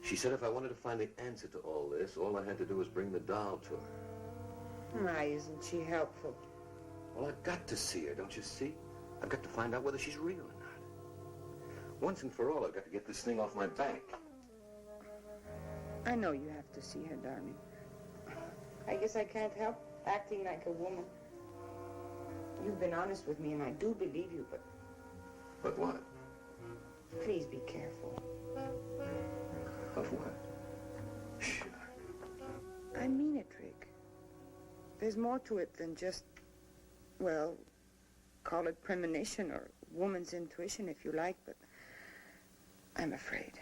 She said if I wanted to find the answer to all this, all I had to do was bring the doll to her. Why isn't she helpful? Well, I've got to see her, don't you see? I've got to find out whether she's real or not. Once and for all, I've got to get this thing off my back. I know you have to see her, darling. I guess I can't help acting like a woman. You've been honest with me, and I do believe you, but... But what? Please be careful. Of what? Sure. I mean it, Rick. There's more to it than just, well, call it premonition or woman's intuition if you like, but I'm afraid.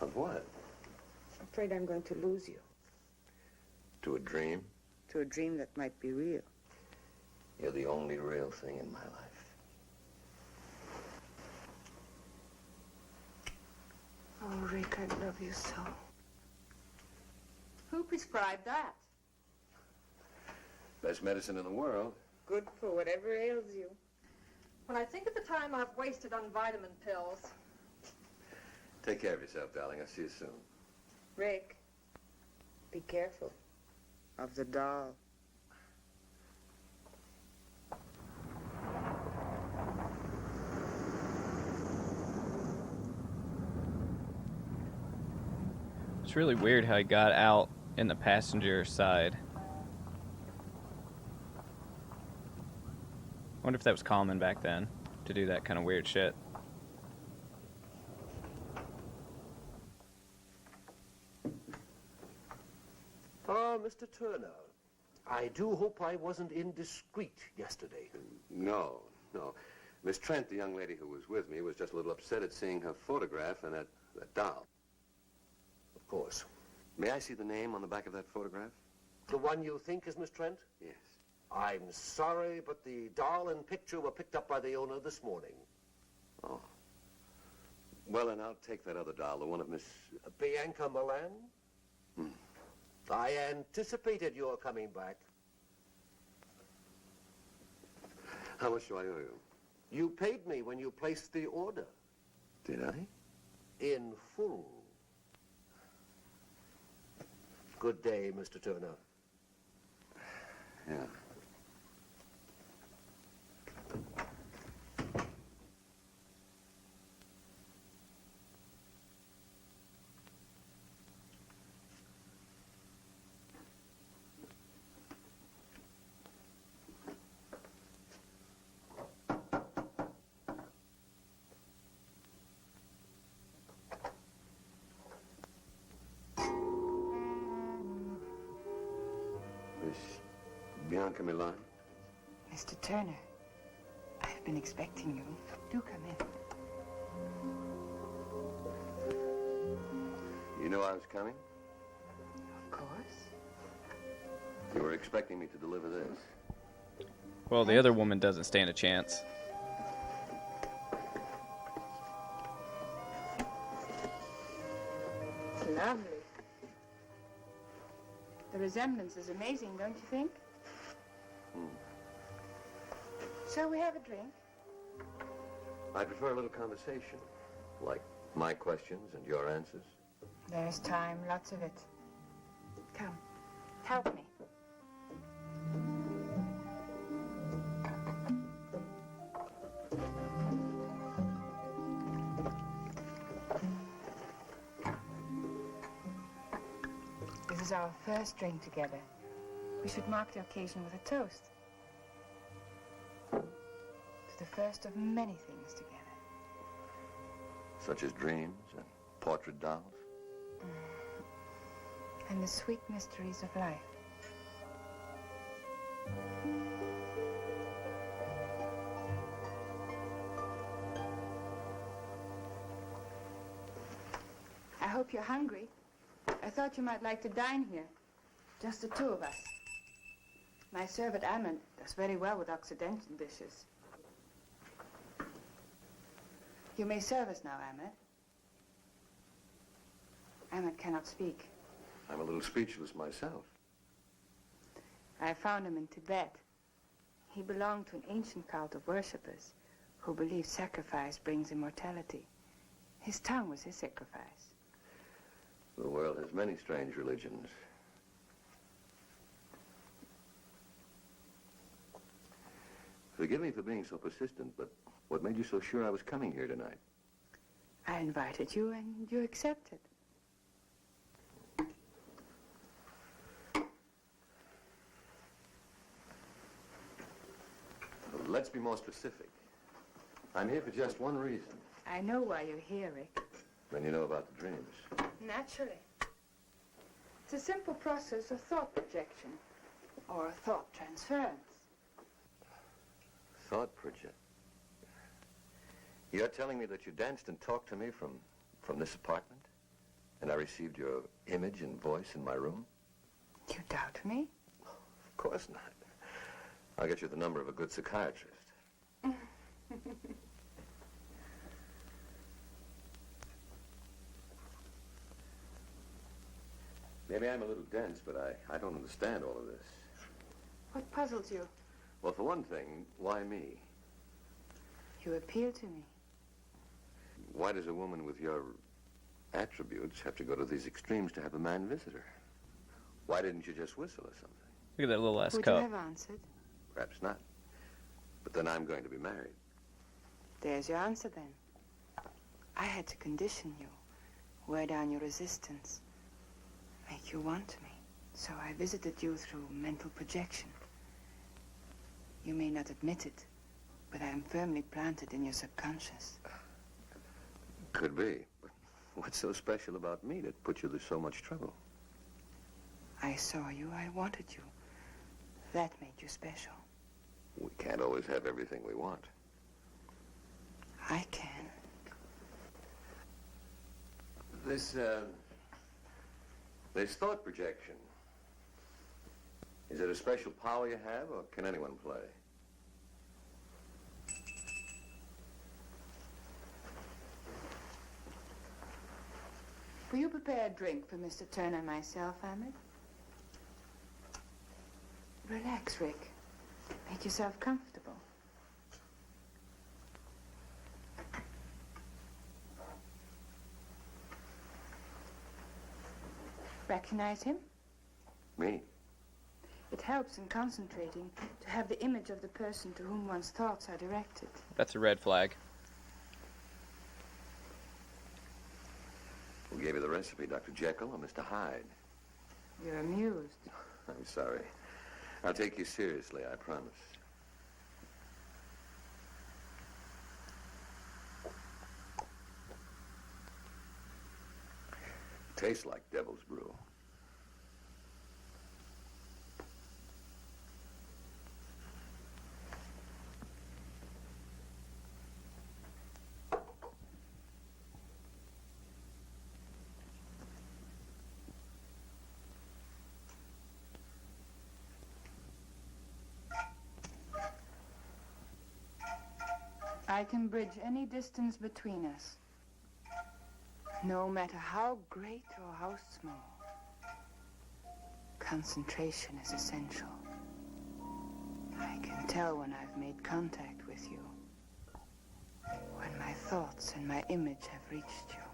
Of what? I'm afraid I'm going to lose you. To a dream? To a dream that might be real. You're the only real thing in my life. Oh, Rick, I love you so. prescribed that? Best medicine in the world. Good for whatever ails you. When I think of the time I've wasted on vitamin pills. Take care of yourself, darling. I'll see you soon. Rick, be careful of the doll. It's really weird how he got out in the passenger side. I wonder if that was common back then to do that kind of weird shit. Ah, Mr. Turner, I do hope I wasn't indiscreet yesterday. No. Miss Trent, the young lady who was with me, was just a little upset at seeing her photograph and that doll. Of course. May I see the name on the back of that photograph? The one you think is Miss Trent? Yes. I'm sorry, but the doll and picture were picked up by the owner this morning. Oh. Well, then I'll take that other doll, the one of Miss... Bianca Milan? I anticipated your coming back. How much do I owe you? You paid me when you placed the order. Did I? In full. Good day, Mr. Turner. Yeah. Miss Bianca Milan? Mr. Turner, I've been expecting you. Do come in. You knew I was coming? Of course. You were expecting me to deliver this? Well, the other woman doesn't stand a chance. It's lovely. The resemblance is amazing, don't you think? Shall we have a drink? I prefer a little conversation, like my questions and your answers. There's time, lots of it. Come, help me. This is our first drink together. We should mark the occasion with a toast. To the first of many things together. Such as dreams and portrait dolls? And the sweet mysteries of life. I hope you're hungry. I thought you might like to dine here. Just the two of us. My servant, Ammon, does very well with Occidental dishes. You may serve us now, Ammon. Ammon cannot speak. I'm a little speechless myself. I found him in Tibet. He belonged to an ancient cult of worshippers who believed sacrifice brings immortality. His tongue was his sacrifice. The world has many strange religions. Forgive me for being so persistent, but what made you so sure I was coming here tonight? I invited you and you accepted. Let's be more specific. I'm here for just one reason. I know why you're here, Rick. Then you know about the dreams. Naturally. It's a simple process of thought projection, or thought transference. Thought project. You're telling me that you danced and talked to me from this apartment? And I received your image and voice in my room? You doubt me? Of course not. I'll get you the number of a good psychiatrist. Maybe I'm a little dense, but I don't understand all of this. What puzzles you? Well, for one thing, why me? You appeal to me. Why does a woman with your attributes have to go to these extremes to have a man visit her? Why didn't you just whistle or something? Look at that little ass Would cup. you have answered? Perhaps not. But then I'm going to be married. There's your answer then. I had to condition you, wear down your resistance, make you want me. So I visited you through mental projection. You may not admit it, but I am firmly planted in your subconscious. Could be. But what's so special about me that put you to so much trouble? I saw you, I wanted you. That made you special. We can't always have everything we want. I can. This thought projection, is it a special power you have, or can anyone play? Will you prepare a drink for Mr. Turner and myself, Ahmed? Relax, Rick. Make yourself comfortable. Recognize him? Me? It helps in concentrating to have the image of the person to whom one's thoughts are directed. That's a red flag. Who gave you the recipe, Dr. Jekyll or Mr. Hyde? You're amused. I'm sorry. I'll take you seriously, I promise. Tastes like devil's brew. I can bridge any distance between us, no matter how great or how small. Concentration is essential. I can tell when I've made contact with you, when my thoughts and my image have reached you.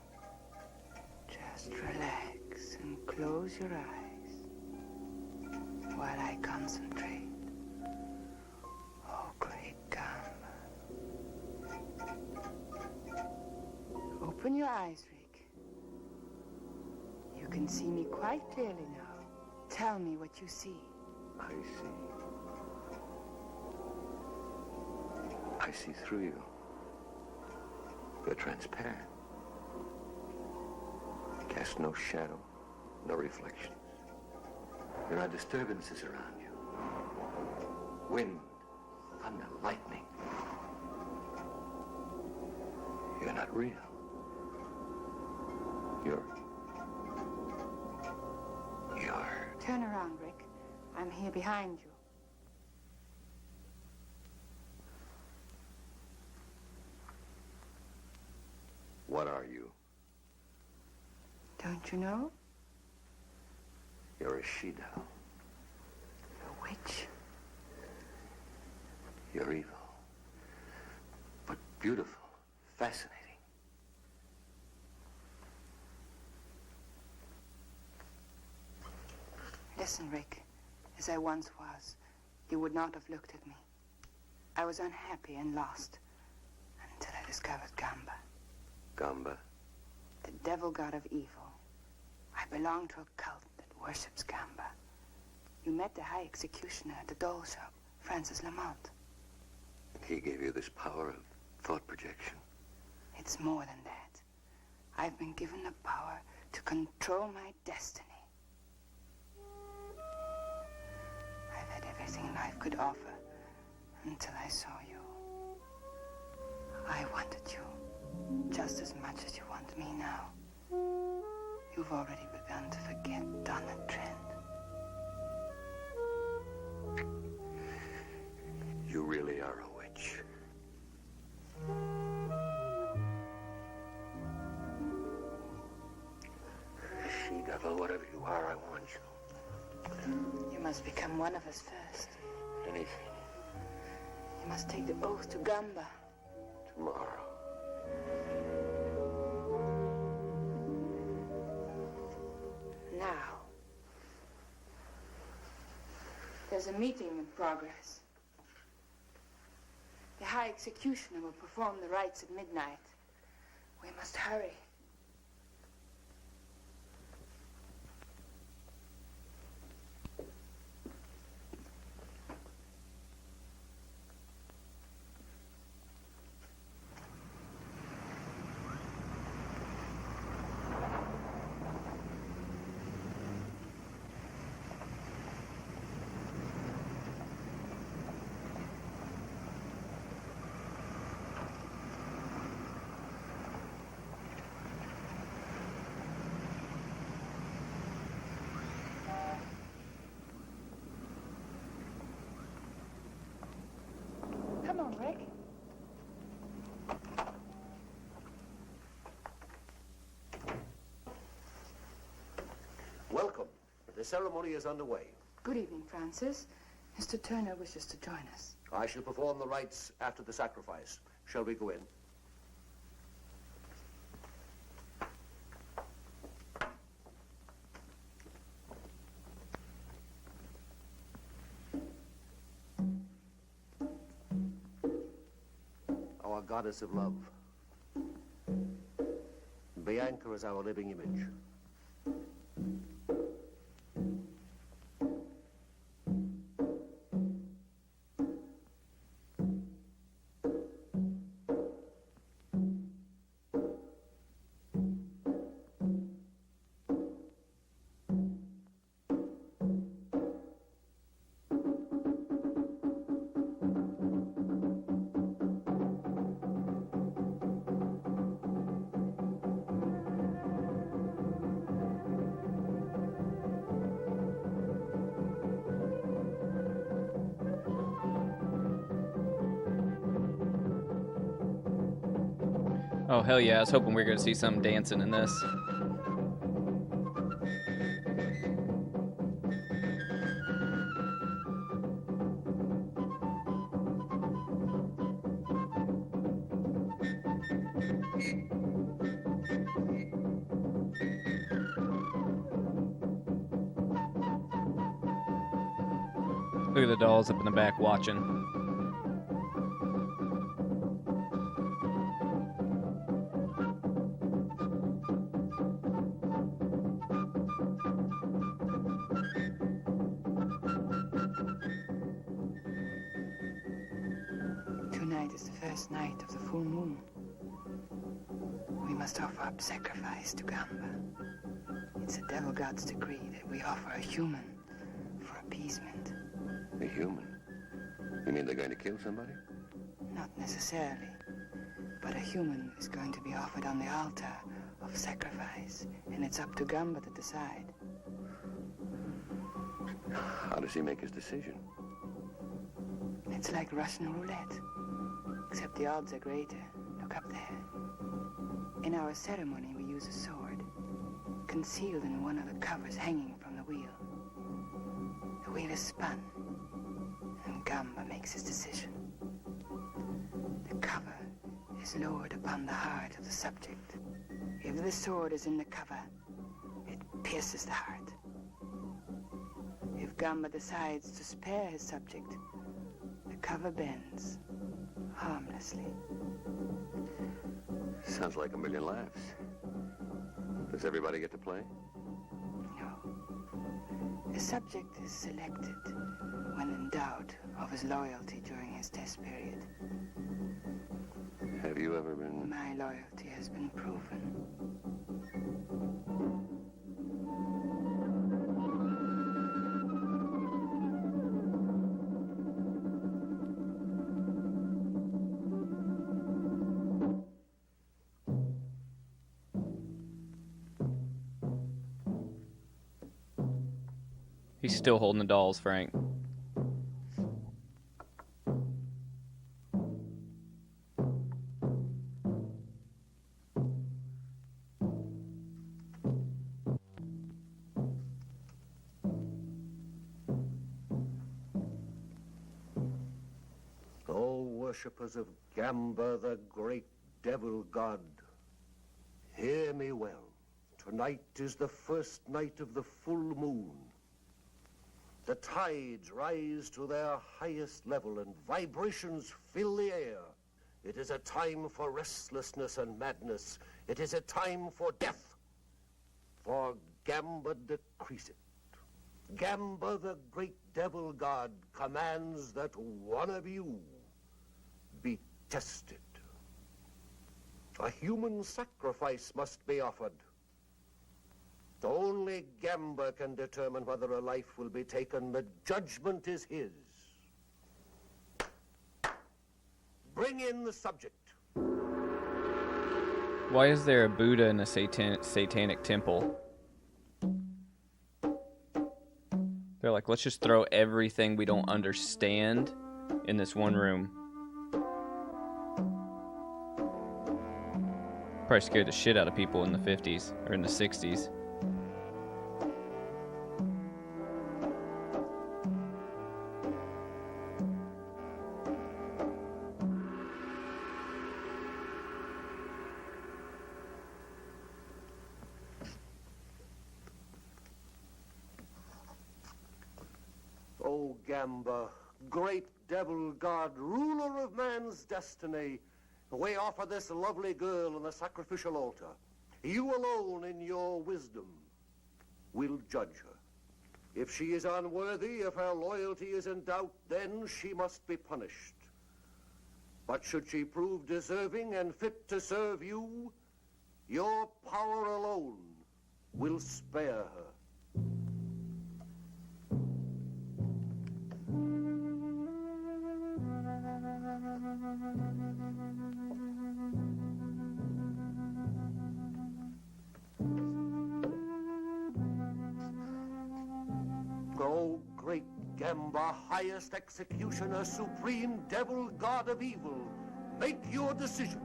Just relax and close your eyes while I concentrate. Oh, great Gamba. Open your eyes, Rick. You can see me quite clearly now. Tell me what you see. I see. I see through you. You're transparent. Cast no shadow, no reflections. There are disturbances around you. Wind, thunder, lightning. You're not real. You're... Turn around, Rick. I'm here behind you. What are you? Don't you know? You're a she-doll. A witch. You're evil. But beautiful, fascinating. Listen, Rick. As I once was, you would not have looked at me. I was unhappy and lost until I discovered Gamba. Gamba? The devil god of evil. I belong to a cult that worships Gamba. You met the high executioner at the doll shop, Francis Lamont. He gave you this power of thought projection. It's more than that. I've been given the power to control my destiny. I've had everything life could offer until I saw you. I wanted you just as much as you want me now. You've already begun to forget Donna Trent. You really are a witch. She-devil, whatever you are, I won't must become one of us first. Anything. You must take the oath to Gamba. Tomorrow. Now. There's a meeting in progress. The High Executioner will perform the rites at midnight. We must hurry. Come on, Rick. Welcome. The ceremony is underway. Good evening, Francis. Mr. Turner wishes to join us. I shall perform the rites after the sacrifice. Shall we go in? Our goddess of love. Bianca is our living image. Oh, hell yeah. I was hoping we were going to see some dancing in this. Look at the dolls up in the back watching. Tonight is the first night of the full moon. We must offer up sacrifice to Gamba. It's the devil god's decree that we offer a human for appeasement. A human? You mean they're going to kill somebody? Not necessarily, but a human is going to be offered on the altar of sacrifice, and it's up to Gamba to decide. How does he make his decision? It's like Russian roulette, except the odds are greater. Look up there. In our ceremony, we use a sword, concealed in one of the covers hanging from the wheel. The wheel is spun, and Gamba makes his decision. The cover is lowered upon the heart of the subject. If the sword is in the cover, it pierces the heart. If Gamba decides to spare his subject, the cover bends harmlessly. Sounds like a million laughs. Does everybody get to play? No. The subject is selected when in doubt of his loyalty during his test period. Have you ever been... My loyalty has been proven. He's still holding the dolls, Frank. worshippers of Gamba, the great devil god. Hear me well. Tonight is the first night of the full moon. The tides rise to their highest level and vibrations fill the air. It is a time for restlessness and madness. It is a time for death. For Gamba decrees it. Gamba, the great devil god, commands that one of you be tested. A human sacrifice must be offered. Only Gamba can determine whether a life will be taken. The judgment is his. Bring in the subject. Why is there a Buddha in a satanic temple? They're like, let's just throw everything we don't understand in this one room. Probably scared the shit out of people in the 50s or in the 60s. O Gamba, great devil god, ruler of man's destiny, we offer this lovely girl on the sacrificial altar. You alone in your wisdom will judge her. If she is unworthy, if her loyalty is in doubt, then she must be punished. But should she prove deserving and fit to serve you, your power alone will spare her. O great Gamba, highest executioner, supreme devil, god of evil, make your decision.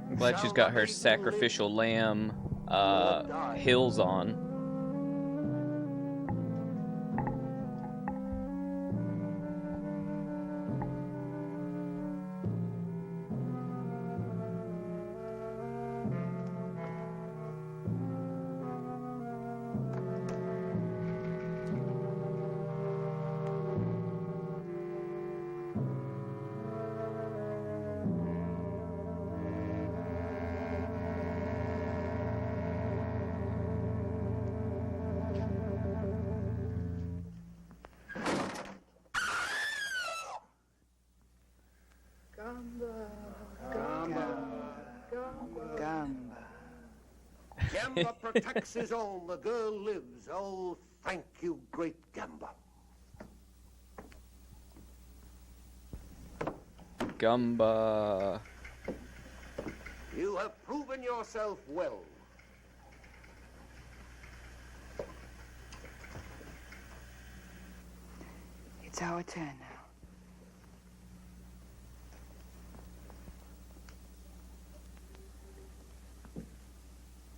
I'm glad she's got her sacrificial lamb hills on. Gamba protects his own. The girl lives. Oh, thank you, great Gamba. Gamba. You have proven yourself well. It's our turn now.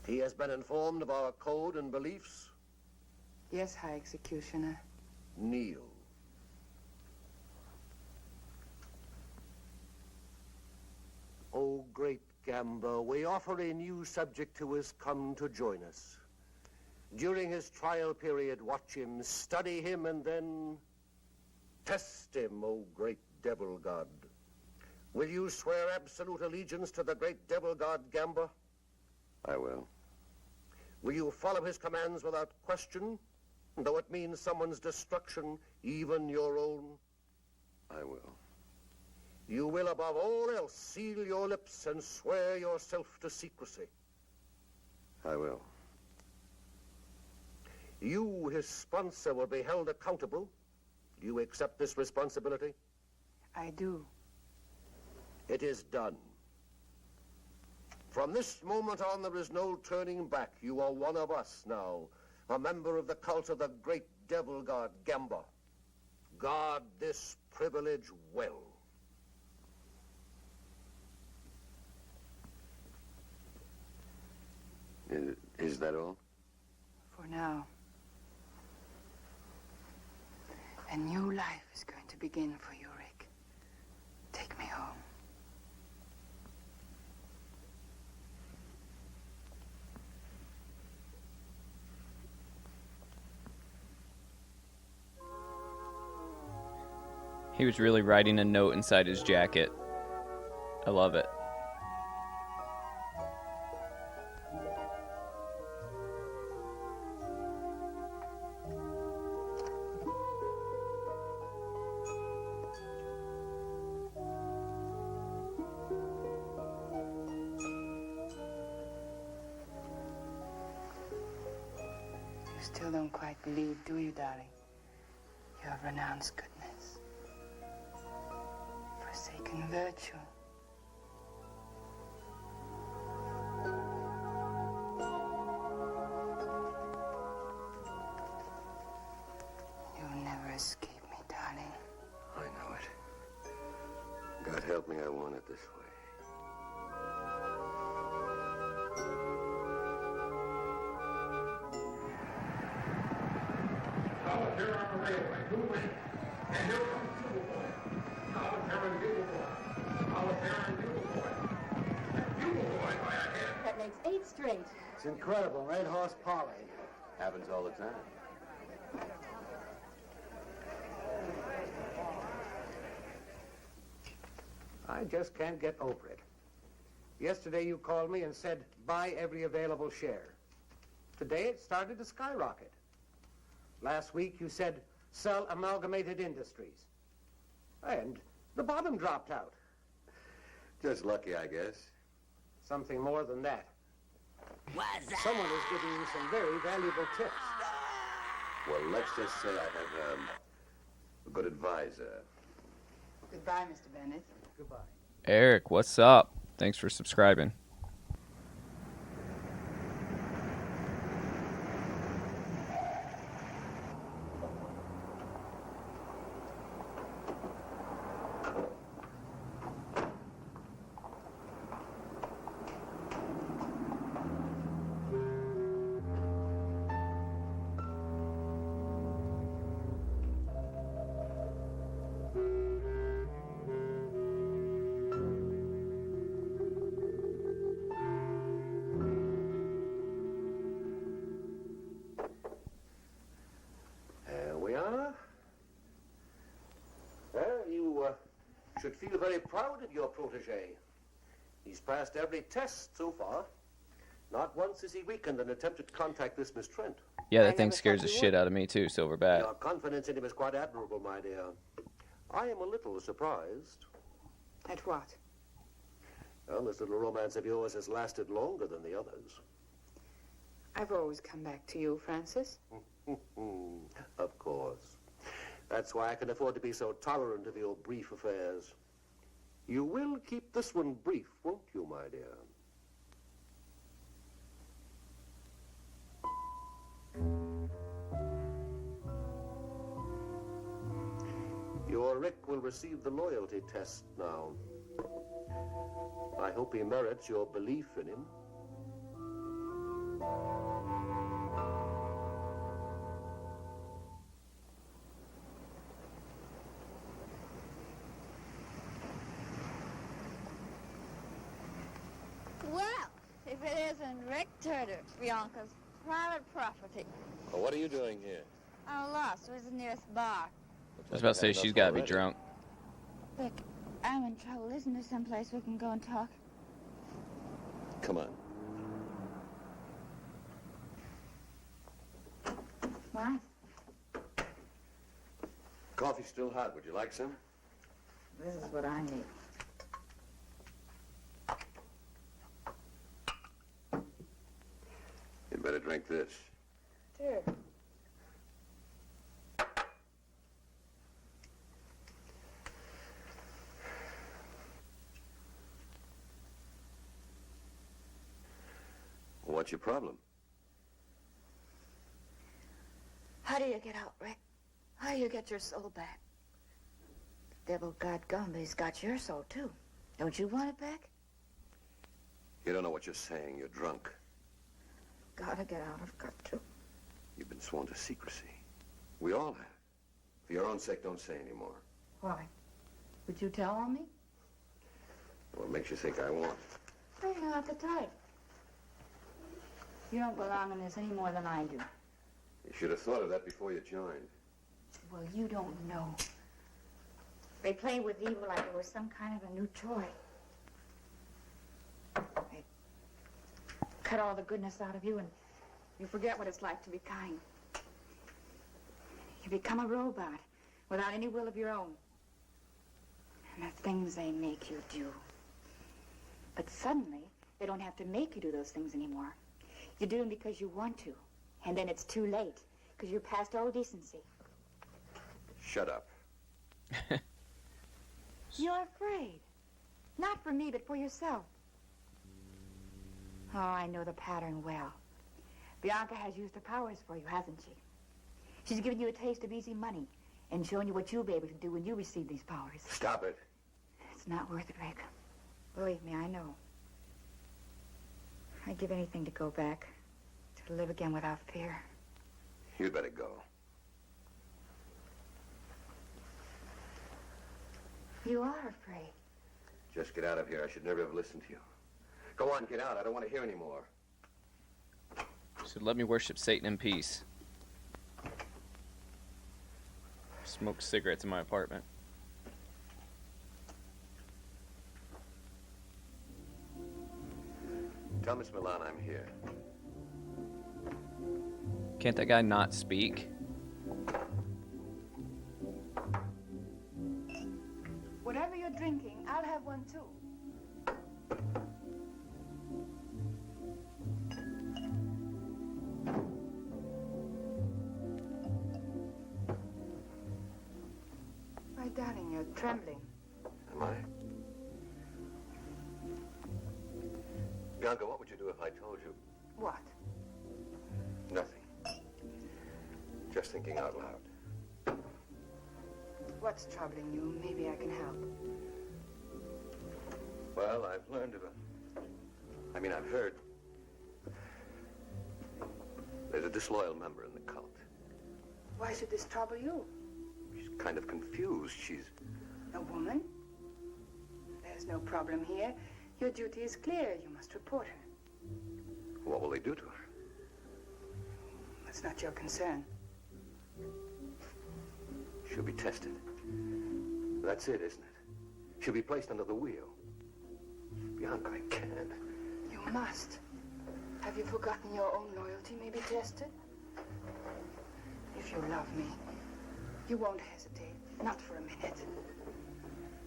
He has been informed of our code and beliefs. Yes, High Executioner. Kneel. O great Gamba, we offer a new subject who has come to join us. During his trial period, watch him, study him, and then test him, O great devil god. Will you swear absolute allegiance to the great devil god Gamba? I will. Will you follow his commands without question, though it means someone's destruction, even your own? I will. You will, above all else, seal your lips and swear yourself to secrecy. I will. You, his sponsor, will be held accountable. Do you accept this responsibility? I do. It is done. From this moment on, there is no turning back. You are one of us now, a member of the cult of the great devil god, Gamba. Guard this privilege well. Is that all? For now. A new life is going to begin for you, Rick. Take me home. He was really writing a note inside his jacket. I love it. You still don't quite believe, do you, darling? You have renounced goodness, forsaken virtue. You'll never escape me, darling. I know it. God help me, I want it this way. Here on the railway, moving. And here comes Bugle Boy. Solitaire and Bugle Boy. Solitaire and Bugle Boy. And Bugle Boy by a head. That makes 8 straight. It's incredible. Red Horse Polly. Happens all the time. I just can't get over it. Yesterday you called me and said, buy every available share. Today it started to skyrocket. Last week you said, sell Amalgamated Industries. And the bottom dropped out. Just lucky, I guess. Something more than that. Someone is giving you some very valuable tips. Well, let's just say I have a good advisor. Goodbye, Mr. Bennett. Goodbye. Eric, what's up? Thanks for subscribing. There we are. Well, you should feel very proud of your protege. He's passed every test so far. Not once has he weakened an attempt to contact this Miss Trent. Yeah, that thing scares the shit out of me too, Silverbat. Your confidence in him is quite admirable, my dear. I am a little surprised. At what? Well, this little romance of yours has lasted longer than the others. I've always come back to you, Francis. Of course. That's why I can afford to be so tolerant of your brief affairs. You will keep this one brief, won't you, my dear? Your Rick will receive the loyalty test now. I hope he merits your belief in him. Well, if it isn't Rick Turner, Bianca's private property. Well, what are you doing here? I'm lost. Where's the nearest bar? I was about to say she's got to be drunk. Rick, I'm in trouble. Isn't there some place we can go and talk? Come on. What? Coffee's still hot. Would you like some? This is what I need. You'd better drink this. Sure. What's your problem? How do you get out, Rick? How do you get your soul back? The devil got gone, but he's got your soul, too. Don't you want it back? You don't know what you're saying. You're drunk. Gotta get out. I've got to. You've been sworn to secrecy. We all have. For your own sake, don't say any more. Why? Would you tell on me? What makes you think I won't? You're not the type. You don't belong in this any more than I do. You should have thought of that before you joined. Well, you don't know. They play with evil like it was some kind of a new toy. They cut all the goodness out of you and you forget what it's like to be kind. You become a robot without any will of your own. And the things they make you do. But suddenly, they don't have to make you do those things anymore. You do them because you want to. And then it's too late, because you're past all decency. Shut up. You're afraid. Not for me, but for yourself. Oh, I know the pattern well. Bianca has used her powers for you, hasn't she? She's given you a taste of easy money and shown you what you'll be able to do when you receive these powers. Stop it. It's not worth it, Rick. Believe me, I know. I'd give anything to go back, to live again without fear. You'd better go. You are afraid. Just get out of here. I should never have listened to you. Go on, get out. I don't want to hear any more. So let me worship Satan in peace. Smoke cigarettes in my apartment. Tell Miss Milan I'm here. Can't that guy not speak? Whatever you're drinking, I'll have one too. My darling, you're trembling. Am I? Bianca, what would you do if I told you? What? Nothing. Just thinking out loud. What's troubling you? Maybe I can help. Well, I've learned I've heard there's a disloyal member in the cult. Why should this trouble you? She's kind of confused. She's... A woman? There's no problem here. Your duty is clear. You must report her. What will they do to her? That's not your concern. She'll be tested. That's it, isn't it? She'll be placed under the wheel. Bianca, I can't. You must. Have you forgotten your own loyalty may be tested? If you love me, you won't hesitate. Not for a minute.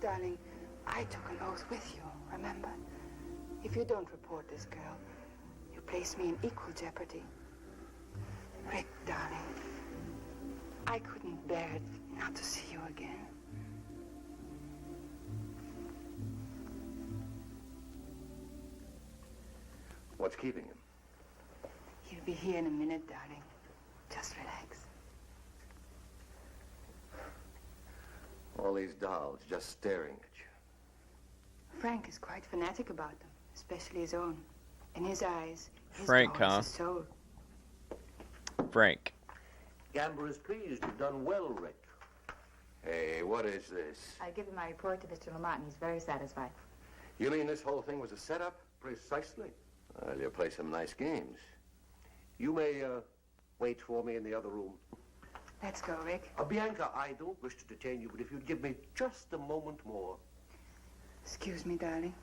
Darling, I took an oath with you, remember? If you don't report this girl, you place me in equal jeopardy. Rick, darling, I couldn't bear it not to see you again. What's keeping him? He'll be here in a minute, darling. Just relax. All these dolls just staring at you. Frank is quite fanatic about them, especially his own. In his eyes, his Frank, doll huh? is his soul. Frank. Gamber is pleased. You've done well, Rick. Hey, what is this? I give him my report to Mr. Lamont, and he's very satisfied. You mean this whole thing was a setup? Precisely. Well, you play some nice games. You may wait for me in the other room. Let's go, Rick. Bianca, I don't wish to detain you, but if you'd give me just a moment more. Excuse me, darling.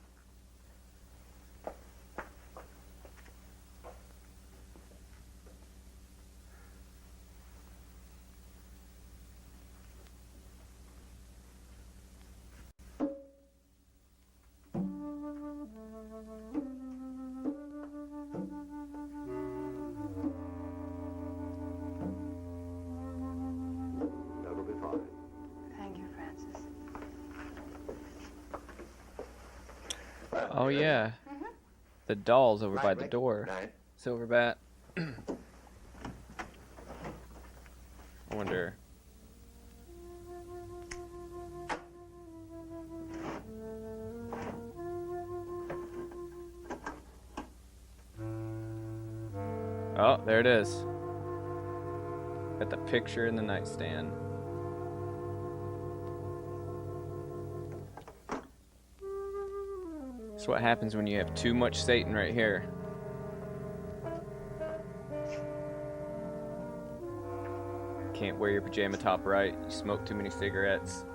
That'll be fine. Thank you, Francis. Oh yeah. The doll's over Night, by the Rick. door. Night. Silverbat. I wonder. Oh, there it is. Got the picture in the nightstand. That's what happens when you have too much Satan right here. Can't wear your pajama top right. You smoke too many cigarettes.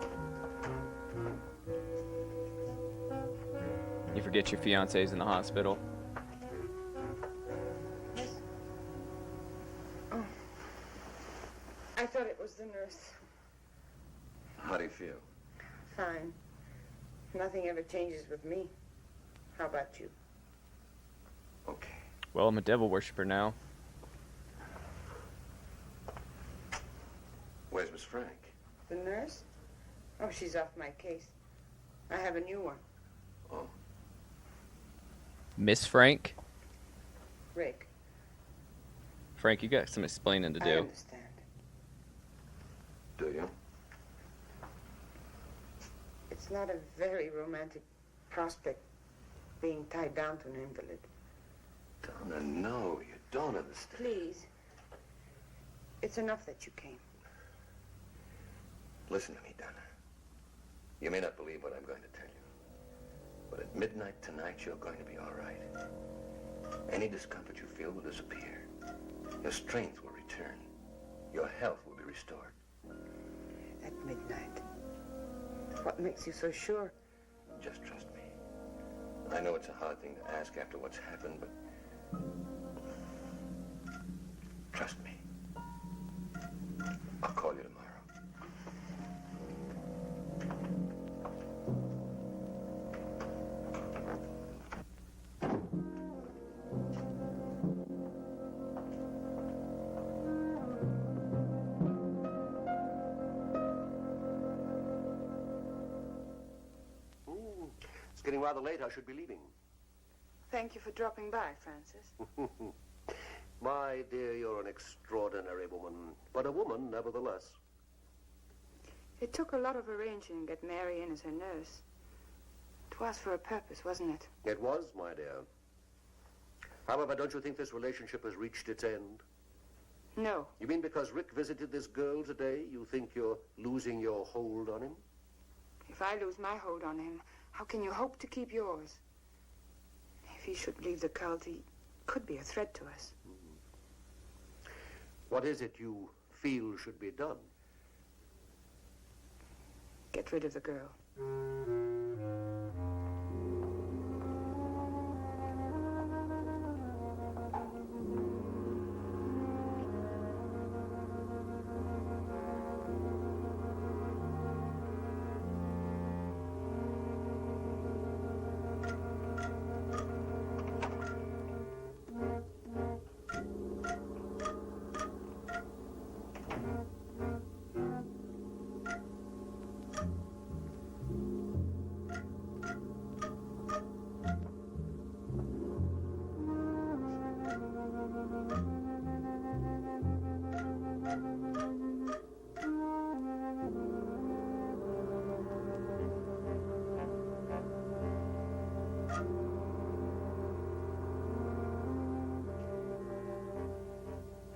You forget your fiance's in the hospital. Oh. I thought it was the nurse. How do you feel? Fine. Nothing ever changes with me. How about you? Okay. Well, I'm a devil worshiper now. Where's Miss Frank? The nurse? Oh, she's off my case. I have a new one. Oh. Miss Frank? Rick. Frank, you got some explaining to do. I understand. Do you? It's not a very romantic prospect being tied down to an invalid. Donna, no, you don't understand. Please. It's enough that you came. Listen to me, Donna. You may not believe what I'm going to tell you, but at midnight tonight, you're going to be all right. Any discomfort you feel will disappear. Your strength will return. Your health will be restored. At midnight. What makes you so sure? Just trust me. I know it's a hard thing to ask after what's happened, but trust me. I'll call you tomorrow. It's getting rather late. I should be leaving. Thank you for dropping by, Francis. My dear, you're an extraordinary woman, but a woman nevertheless. It took a lot of arranging to get Mary in as her nurse. It was for a purpose, wasn't it? It was, my dear. However, don't you think this relationship has reached its end? No. You mean because Rick visited this girl today, you think you're losing your hold on him? If I lose my hold on him, how can you hope to keep yours? If he should leave the cult, he could be a threat to us. What is it you feel should be done? Get rid of the girl.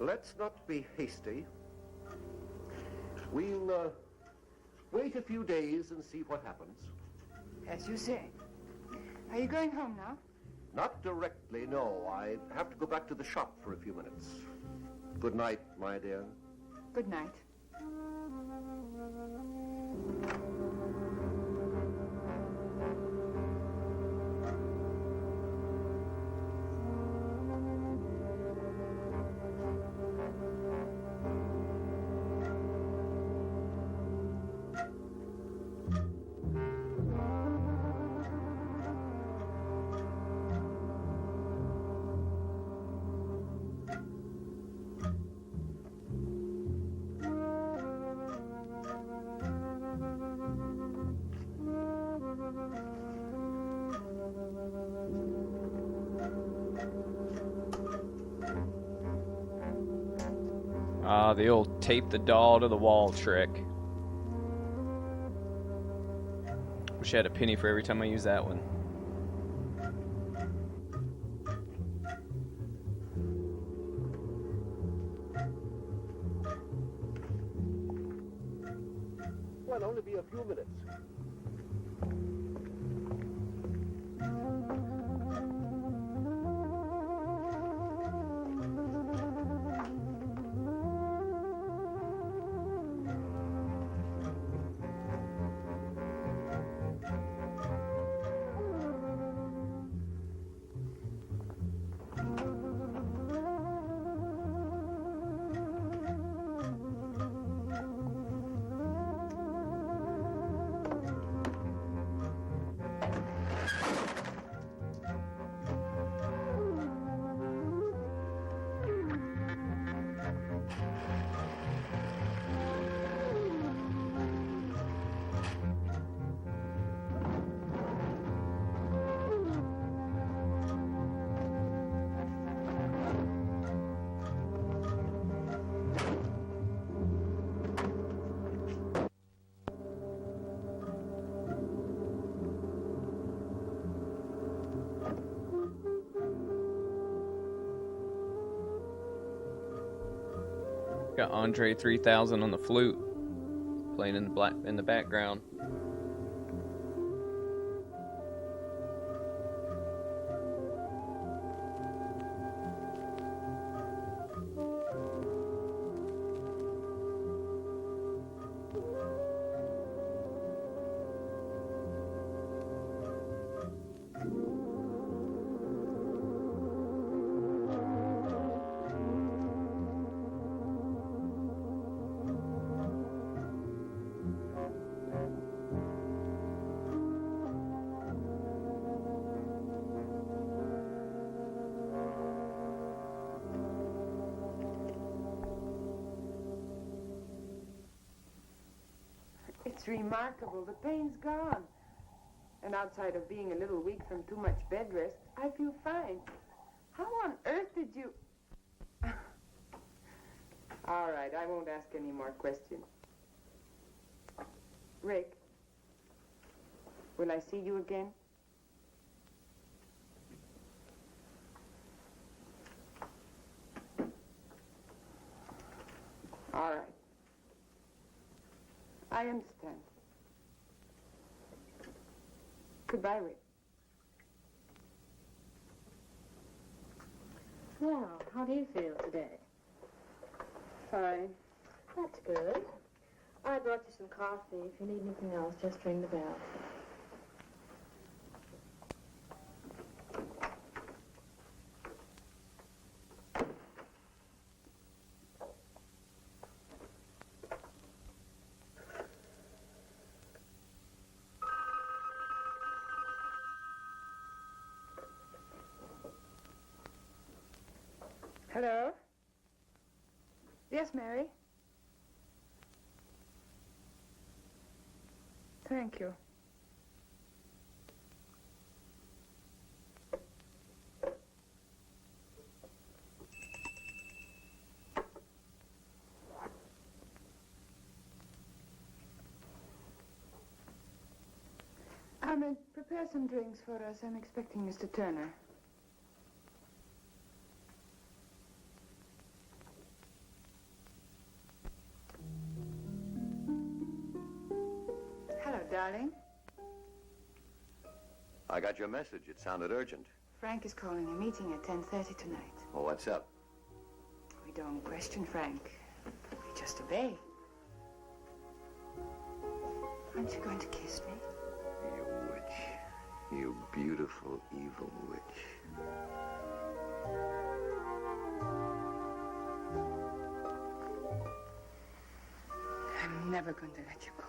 Let's not be hasty. We'll wait a few days and see what happens. As you say. Are you going home now? Not directly, no. I have to go back to the shop for a few minutes. Good night, my dear. Good night. Ah, the old tape the doll to the wall trick. Wish I had a penny for every time I use that one. Well, only be a few minutes. Got Andre 3000 on the flute playing in the background. It's remarkable. The pain's gone. And outside of being a little weak from too much bed rest, I feel fine. How on earth did you... All right, I won't ask any more questions. Rick, will I see you again? All right. I understand. Goodbye, Rick. Well, how do you feel today? Fine. That's good. I brought you some coffee. If you need anything else, just ring the bell. Hello? Yes, Mary? Thank you. Prepare some drinks for us. I'm expecting Mr. Turner. Hello, darling. I got your message. It sounded urgent. Frank is calling a meeting at 10:30 tonight. Well, what's up? We don't question Frank. We just obey. Aren't you going to kiss me? You witch. You beautiful, evil witch. I'm never going to let you go.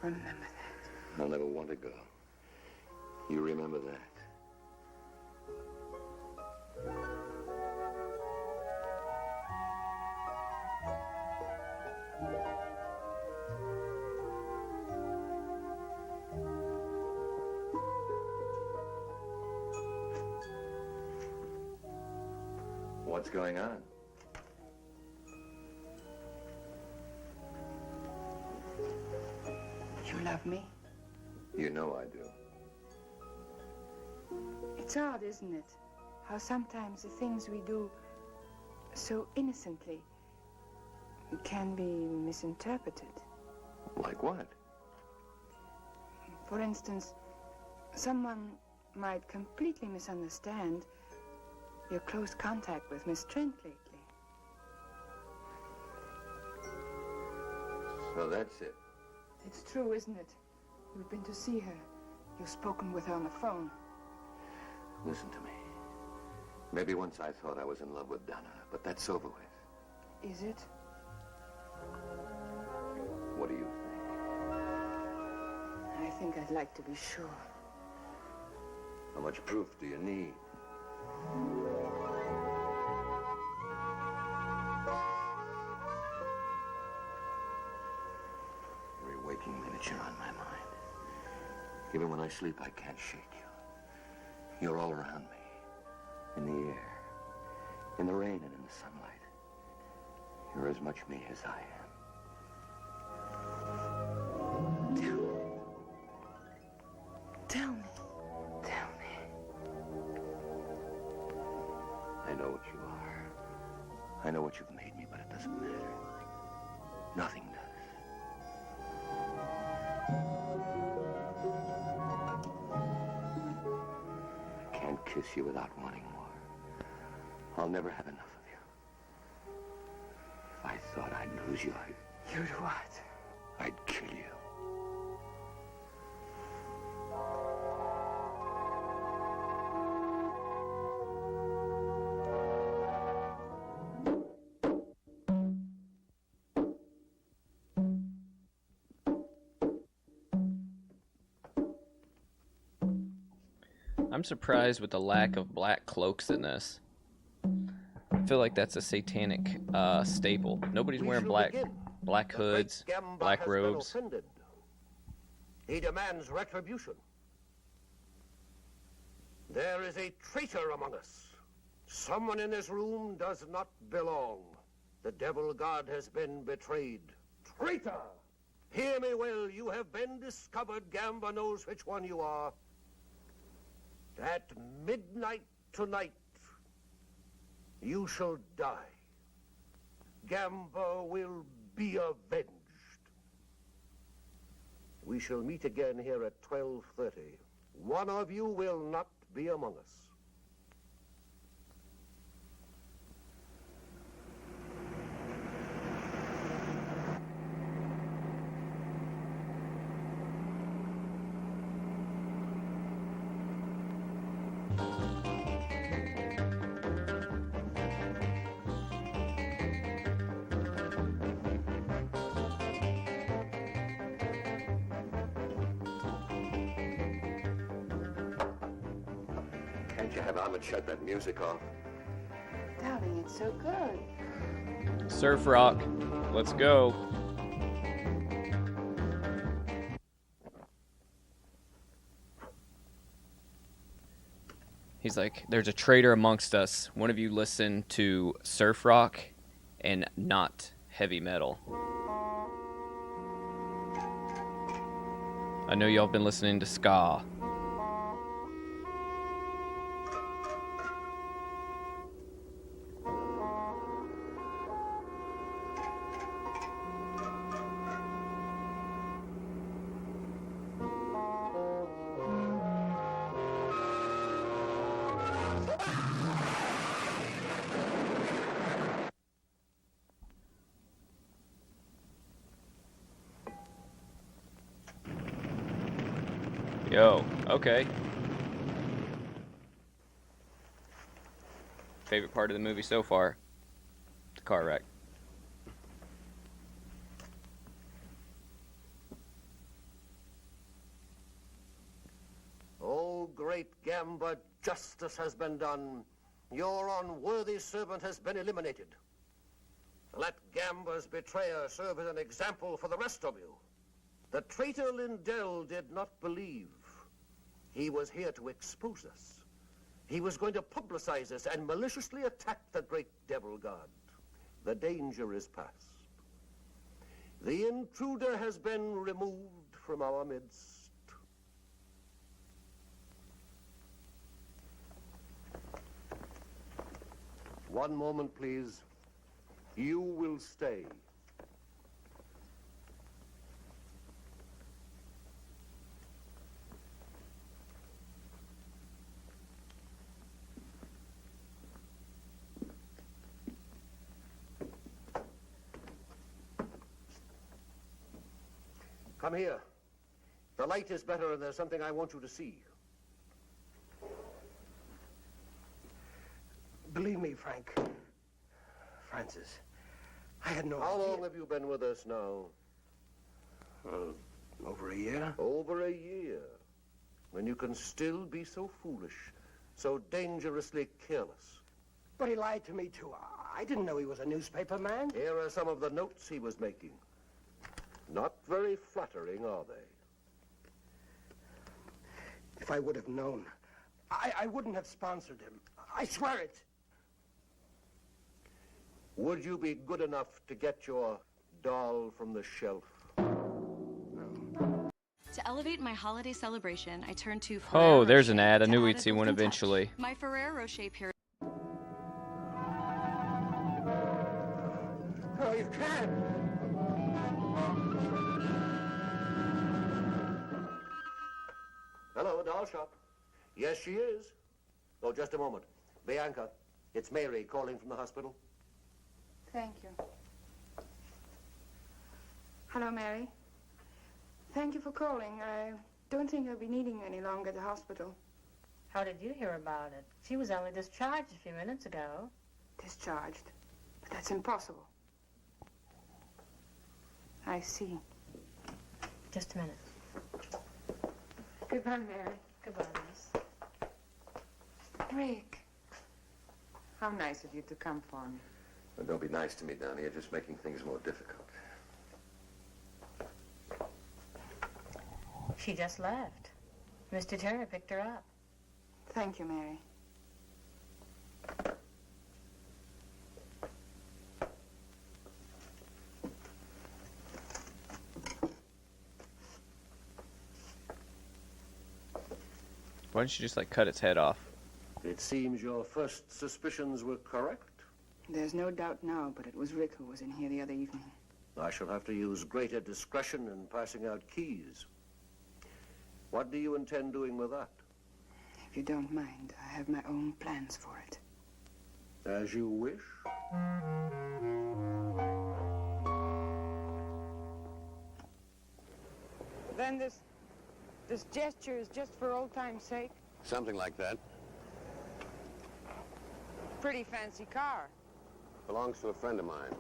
Remember that. I'll never want to go. You remember that. What's going on? You love me? You know I do. It's odd, isn't it? How sometimes the things we do so innocently can be misinterpreted. Like what? For instance, someone might completely misunderstand your close contact with Miss Trent lately. So that's it. It's true, isn't it? You've been to see her. You've spoken with her on the phone. Listen to me. Maybe once I thought I was in love with Donna, but that's over with. Is it? What do you think? I think I'd like to be sure. How much proof do you need? Every waking minute you're on my mind. Even when I sleep, I can't shake you. You're all around me. In the air. In the rain and in the sunlight. You're as much me as I am. Tell me. Tell me. I know what you are. I know what you've made me, but it doesn't matter. Nothing does. I can't kiss you without wanting more. I'll never have enough of you. If I thought I'd lose you, You'd what? I'd kill you. I'm surprised with the lack of black cloaks in this. I feel like that's a satanic staple. Nobody's wearing black hoods, black robes. He demands retribution. There is a traitor among us. Someone in this room does not belong. The devil god has been betrayed. Traitor! Hear me well, you have been discovered. Gamba knows which one you are. At midnight tonight, you shall die. Gamba will be avenged. We shall meet again here at 12:30. One of you will not be among us. Can't you have Ahmed shut that music off? Darling, it's so good. Surf rock. Let's go. He's like, there's a traitor amongst us. One of you listen to surf rock and not heavy metal. I know y'all been listening to ska. Yo, okay. Favorite part of the movie so far? The car wreck. Oh, great Gamba, justice has been done. Your unworthy servant has been eliminated. Let Gamba's betrayer serve as an example for the rest of you. The traitor Lindell did not believe. He was here to expose us. He was going to publicize us and maliciously attack the great devil god. The danger is past. The intruder has been removed from our midst. One moment, please. You will stay. Come here. The light is better and there's something I want you to see. Believe me, Frank. Francis, I had no How idea. long have you been with us now? Over a year. Over a year. When you can still be so foolish, so dangerously careless. But he lied to me, too. I didn't know he was a newspaper man. Here are some of the notes he was making. Not very flattering, are they? If I would have known, I wouldn't have sponsored him. I swear it. Would you be good enough to get your doll from the shelf? To elevate my holiday celebration, I turned to Oh, there's an ad. I knew we'd see one eventually. my Ferrero Rocher period. Oh, you can't. Hello, doll shop. Yes, she is. Oh, just a moment. Bianca, it's Mary calling from the hospital. Thank you. Hello, Mary. Thank you for calling. I don't think I'll be needing you any longer at the hospital. How did you hear about it? She was only discharged a few minutes ago. Discharged? But that's impossible. I see. Just a minute. Goodbye, Mary. Goodbye, Miss. Rick. How nice of you to come for me. Well, don't be nice to me, Donnie. You're just making things more difficult. She just left. Mr. Turner picked her up. Thank you, Mary. Why don't you just, like, cut its head off? It seems your first suspicions were correct. There's no doubt now, but it was Rick who was in here the other evening. I shall have to use greater discretion in passing out keys. What do you intend doing with that? If you don't mind, I have my own plans for it. As you wish. Then this gesture is just for old time's sake? Something like that. Pretty fancy car. Belongs to a friend of mine.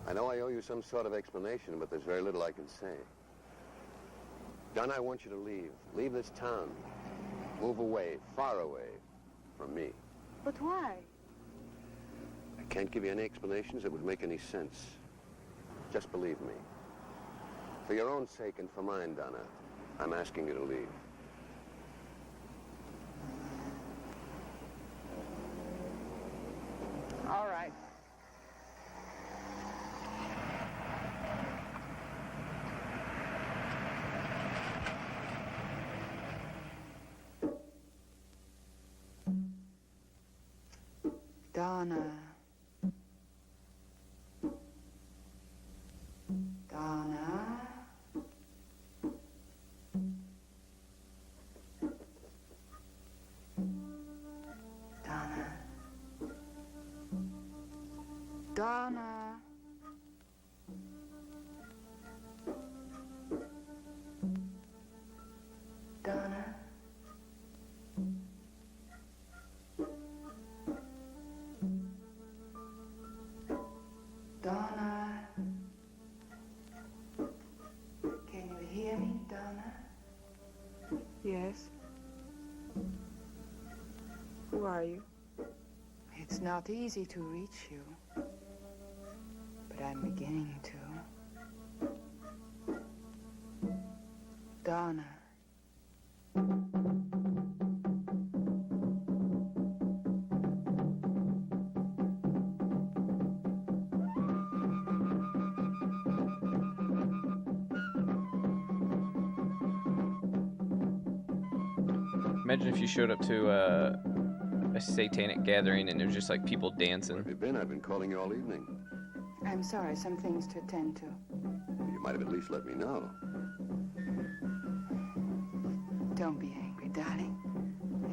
I know I owe you some sort of explanation, but there's very little I can say. Dunn, I want you to leave. Leave this town. Move away, far away from me. But why? I can't give you any explanations that would make any sense. Just believe me. For your own sake and for mine, Donna, I'm asking you to leave. All right. Donna. Donna. Donna. Donna. Donna. Donna. Can you hear me, Donna? Yes. Who are you? It's not easy to reach you, but I'm beginning to. Donna. Imagine if you showed up to a satanic gathering and there was just like people dancing. Where have you been? I've been calling you all evening. I'm sorry, some things to attend to. You might have at least let me know. Don't be angry, darling.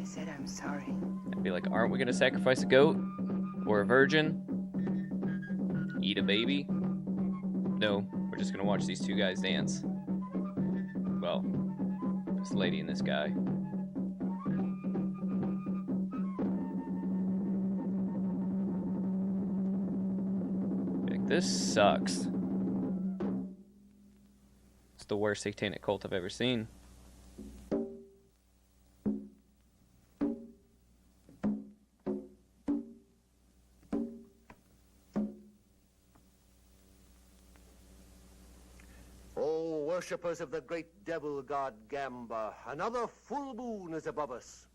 I said I'm sorry. I'd be like, aren't we gonna sacrifice a goat? Or a virgin? Eat a baby? No, we're just gonna watch these two guys dance. Well, this lady and this guy. Like, this sucks. It's the worst satanic cult I've ever seen. Worshippers of the great devil god Gamba, another full moon is above us.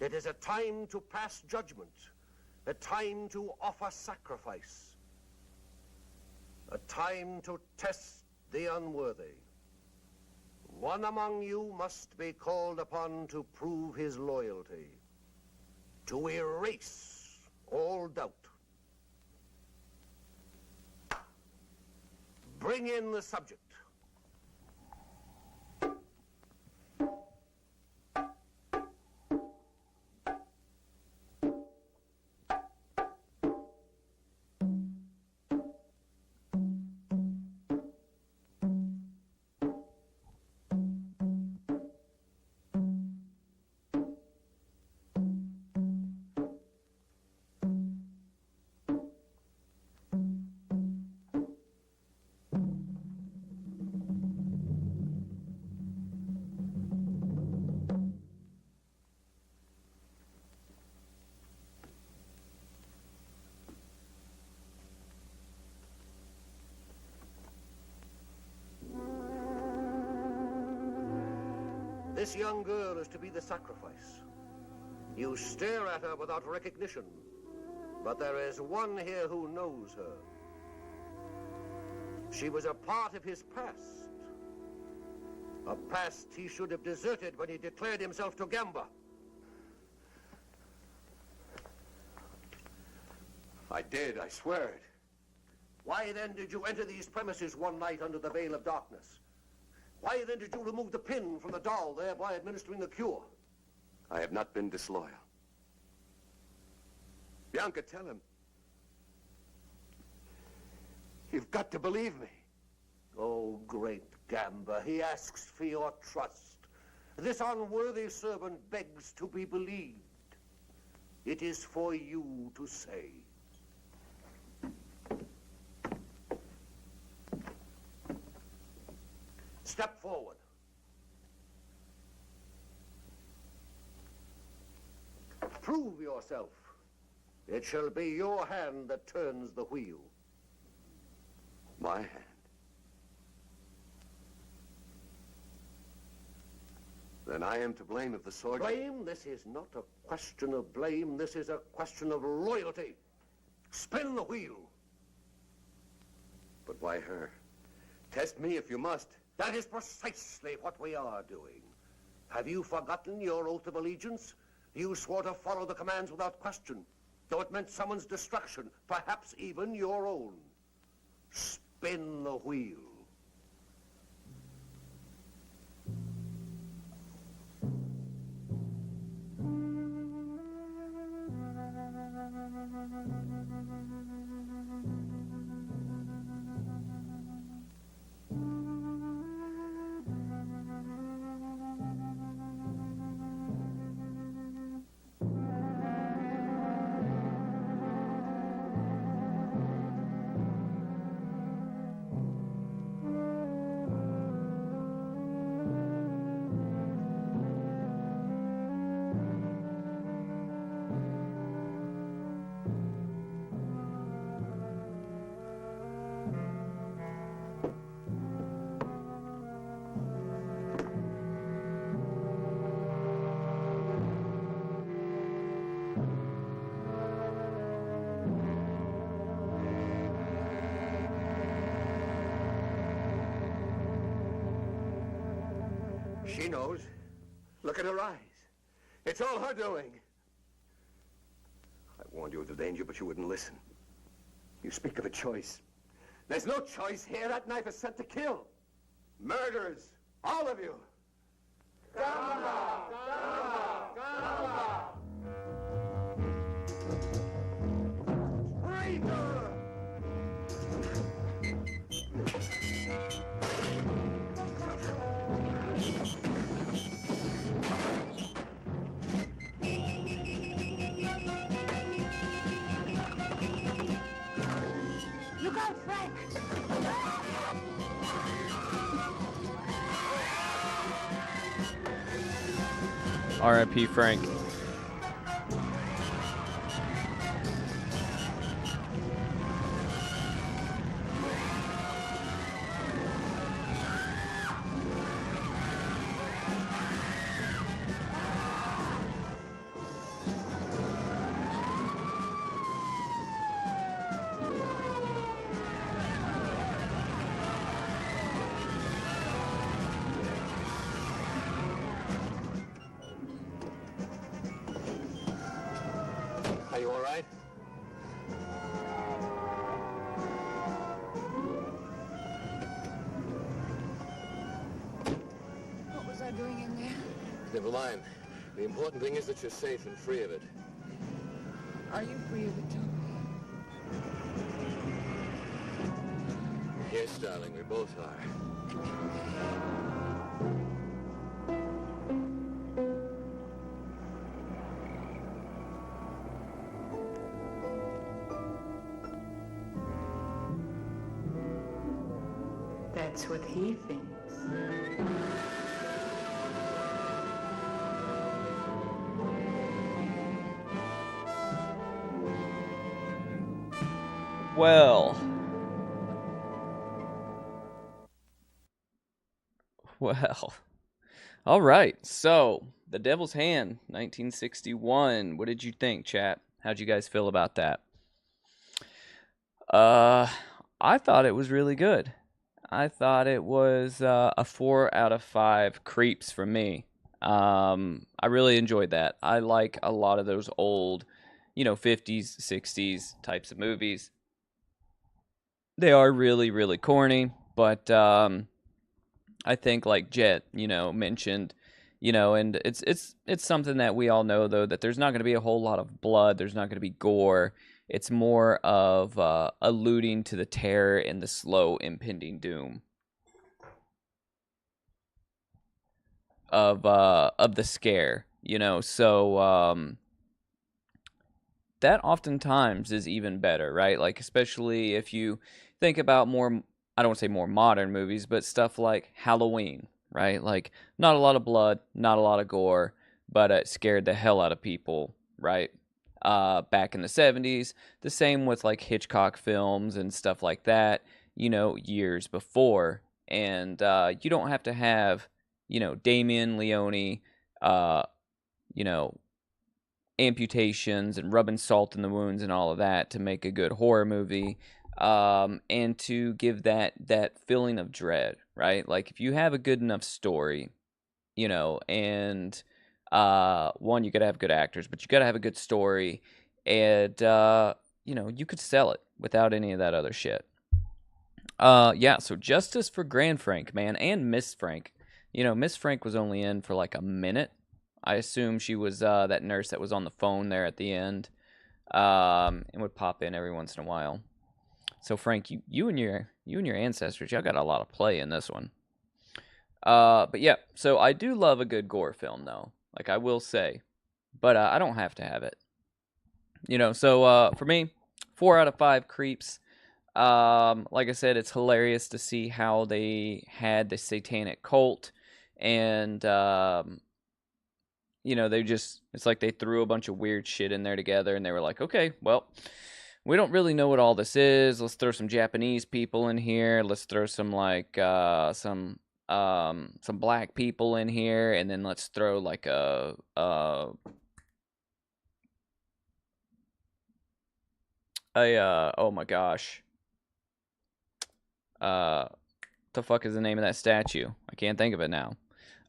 It is a time to pass judgment, a time to offer sacrifice, a time to test the unworthy. One among you must be called upon to prove his loyalty, to erase all doubt. Bring in the subject. This young girl is to be the sacrifice. You stare at her without recognition, but there is one here who knows her. She was a part of his past. A past he should have deserted when he declared himself to Gamba. I did, I swear it. Why then did you enter these premises one night under the veil of darkness? Why then did you remove the pin from the doll, thereby administering the cure? I have not been disloyal. Bianca, tell him. You've got to believe me. Oh, great Gamba, he asks for your trust. This unworthy servant begs to be believed. It is for you to say. Step forward. Prove yourself. It shall be your hand that turns the wheel. My hand? Then I am to blame if the sword... Blame? This is not a question of blame. This is a question of loyalty. Spin the wheel. But why her? Test me if you must. That is precisely what we are doing. Have you forgotten your oath of allegiance? You swore to follow the commands without question, though it meant someone's destruction, perhaps even your own. Spin the wheel. She knows. Look at her eyes. It's all her doing. I warned you of the danger, but you wouldn't listen. You speak of a choice. There's no choice here. That knife is set to kill. Murderers. All of you. Gamba! Gamba! Gamba! Traitor! Look out, Frank! R.I.P. Frank. Are you all right? What was I doing in there? Never mind. The important thing is that you're safe and free of it. Are you free of it, Tom? Yes, darling, we both are. That's what he thinks. Well, all right. So, The Devil's Hand, 1961. What did you think, chat? How'd you guys feel about that? I thought it was really good. I thought it was a 4 out of 5 creeps for me. I really enjoyed that. I like a lot of those old, 50s, 60s types of movies. They are really, really corny, but I think like Jet, mentioned, and it's something that we all know though, that there's not going to be a whole lot of blood, there's not going to be gore. It's more of alluding to the terror and the slow impending doom of the scare, So that oftentimes is even better, right? Like especially if you think about more, I don't want to say more modern movies, but stuff like Halloween, right? Like not a lot of blood, not a lot of gore, but it scared the hell out of people, right? Back in the 70s, the same with like Hitchcock films and stuff like that, years before. And you don't have to have, Damien Leone, amputations and rubbing salt in the wounds and all of that to make a good horror movie, and to give that feeling of dread, right? Like if you have a good enough story, and one, you gotta have good actors, but you gotta have a good story, and you could sell it without any of that other shit. Yeah, so justice for Grand Frank, man, and Miss Frank. Miss Frank was only in for like a minute. I assume she was that nurse that was on the phone there at the end, and would pop in every once in a while. So Frank, you and your ancestors, y'all got a lot of play in this one. But yeah, so I do love a good gore film though. Like I will say, but I don't have to have it. So for me, 4 out of 5 creeps. Like I said, it's hilarious to see how they had the satanic cult, and it's like they threw a bunch of weird shit in there together, and they were like, okay, well, we don't really know what all this is. Let's throw some Japanese people in here. Let's throw some like some black people in here, and then let's throw like oh my gosh, the fuck is the name of that statue? I can't think of it now.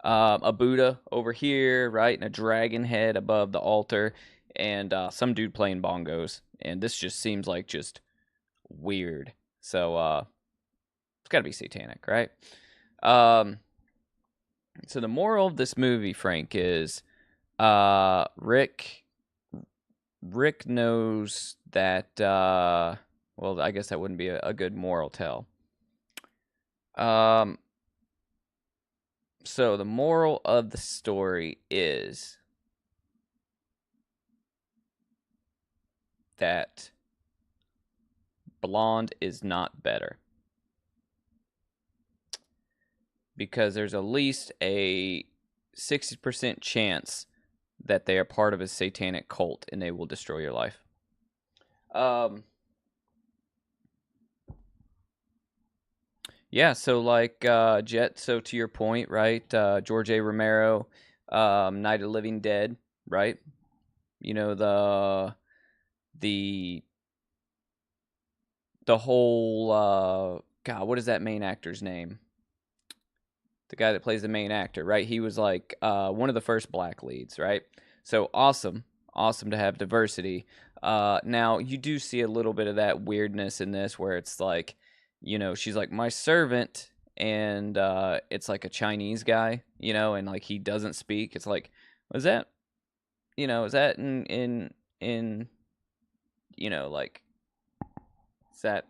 A Buddha over here, right, and a dragon head above the altar, and some dude playing bongos. And this just seems like just weird. So it's got to be satanic, right? So the moral of this movie, Frank, is Rick knows that. Well, I guess that wouldn't be a good moral tell. So the moral of the story is that blonde is not better. Because there's at least a 60% chance that they are part of a satanic cult and they will destroy your life. Yeah, so like Jet, so to your point, right? George A. Romero, Night of the Living Dead, right? The whole God, what is that main actor's name? The guy that plays the main actor, right? He was like one of the first black leads, right? So awesome awesome to have diversity. Now, you do see a little bit of that weirdness in this where it's like, you know, she's like, my servant, and it's like a Chinese guy, you know, and like he doesn't speak. It's like, was that, you know, is that in you know, like, is that,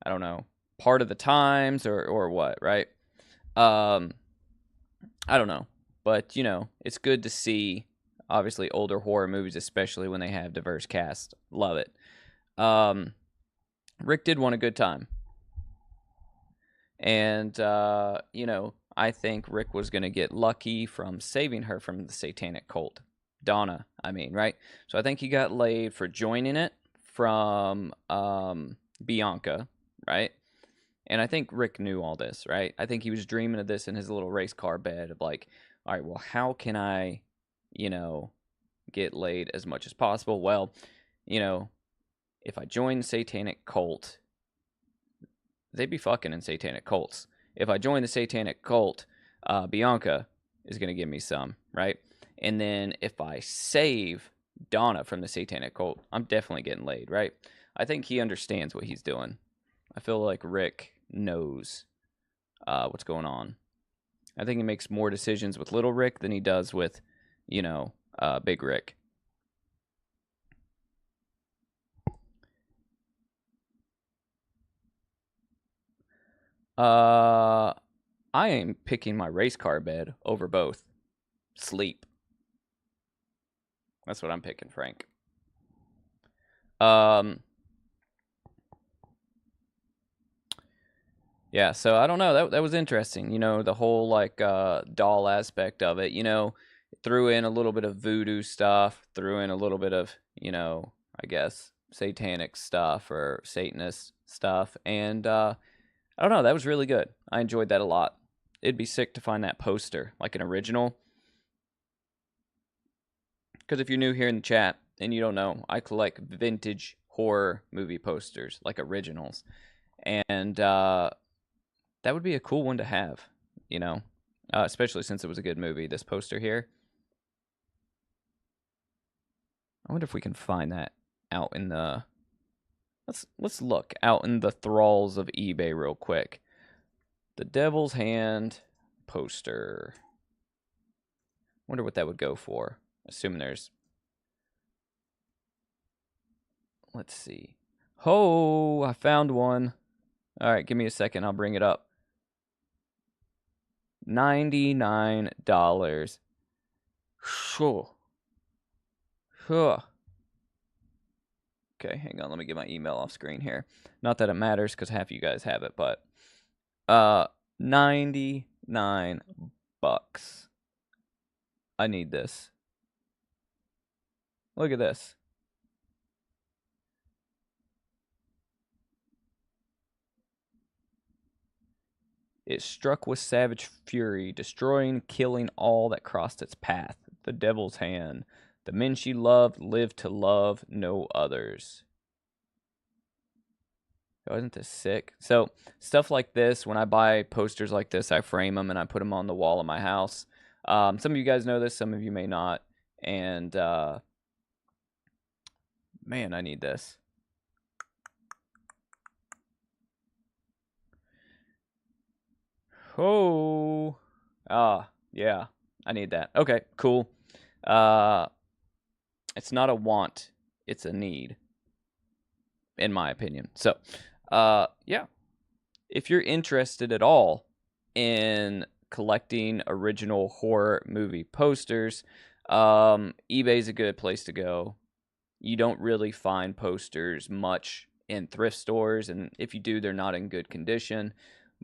I don't know, part of the times or what, right? I don't know, but you know, it's good to see. Obviously, older horror movies, especially when they have diverse cast, love it. Rick did want a good time, and you know, I think Rick was gonna get lucky from saving her from the satanic cult, Donna. I mean, right? So I think he got laid for joining it from Bianca, right? And I think Rick knew all this, right? I think he was dreaming of this in his little race car bed of like, all right, well, how can I, you know, get laid as much as possible? Well, you know, if I join the satanic cult, they'd be fucking in satanic cults. If I join the satanic cult, Bianca is going to give me some, right? And then if I save Donna from the satanic cult, I'm definitely getting laid, right? I think he understands what he's doing. I feel like Rick knows what's going on. I think he makes more decisions with Little Rick than he does with, you know, Big Rick. I am picking my race car bed over both. Sleep. That's what I'm picking, Frank. Yeah, so I don't know. That was interesting. You know, the whole like doll aspect of it. You know, threw in a little bit of voodoo stuff. Threw in a little bit of, you know, I guess satanic stuff or Satanist stuff. And I don't know. That was really good. I enjoyed that a lot. It'd be sick to find that poster, like an original. Because if you're new here in the chat and you don't know, I collect vintage horror movie posters, like originals. And that would be a cool one to have, you know, especially since it was a good movie. This poster here. I wonder if we can find that out in the... Let's look out in the thralls of eBay real quick. The Devil's Hand poster. Wonder what that would go for. Assuming there's... Let's see. Oh, I found one. All right, give me a second. I'll bring it up. $99. Sure. Huh. Okay, hang on. Let me get my email off screen here. Not that it matters because half of you guys have it, but 99 bucks. I need this. Look at this. It struck with savage fury, destroying, killing all that crossed its path. The Devil's Hand. The men she loved lived to love no others. Oh, isn't this sick? So, stuff like this, when I buy posters like this, I frame them and I put them on the wall of my house. Some of you guys know this, some of you may not. And, man, I need this. Oh, yeah, I need that. Okay, cool. It's not a want, it's a need, in my opinion. So, yeah, if you're interested at all in collecting original horror movie posters, eBay's a good place to go. You don't really find posters much in thrift stores, and if you do, they're not in good condition.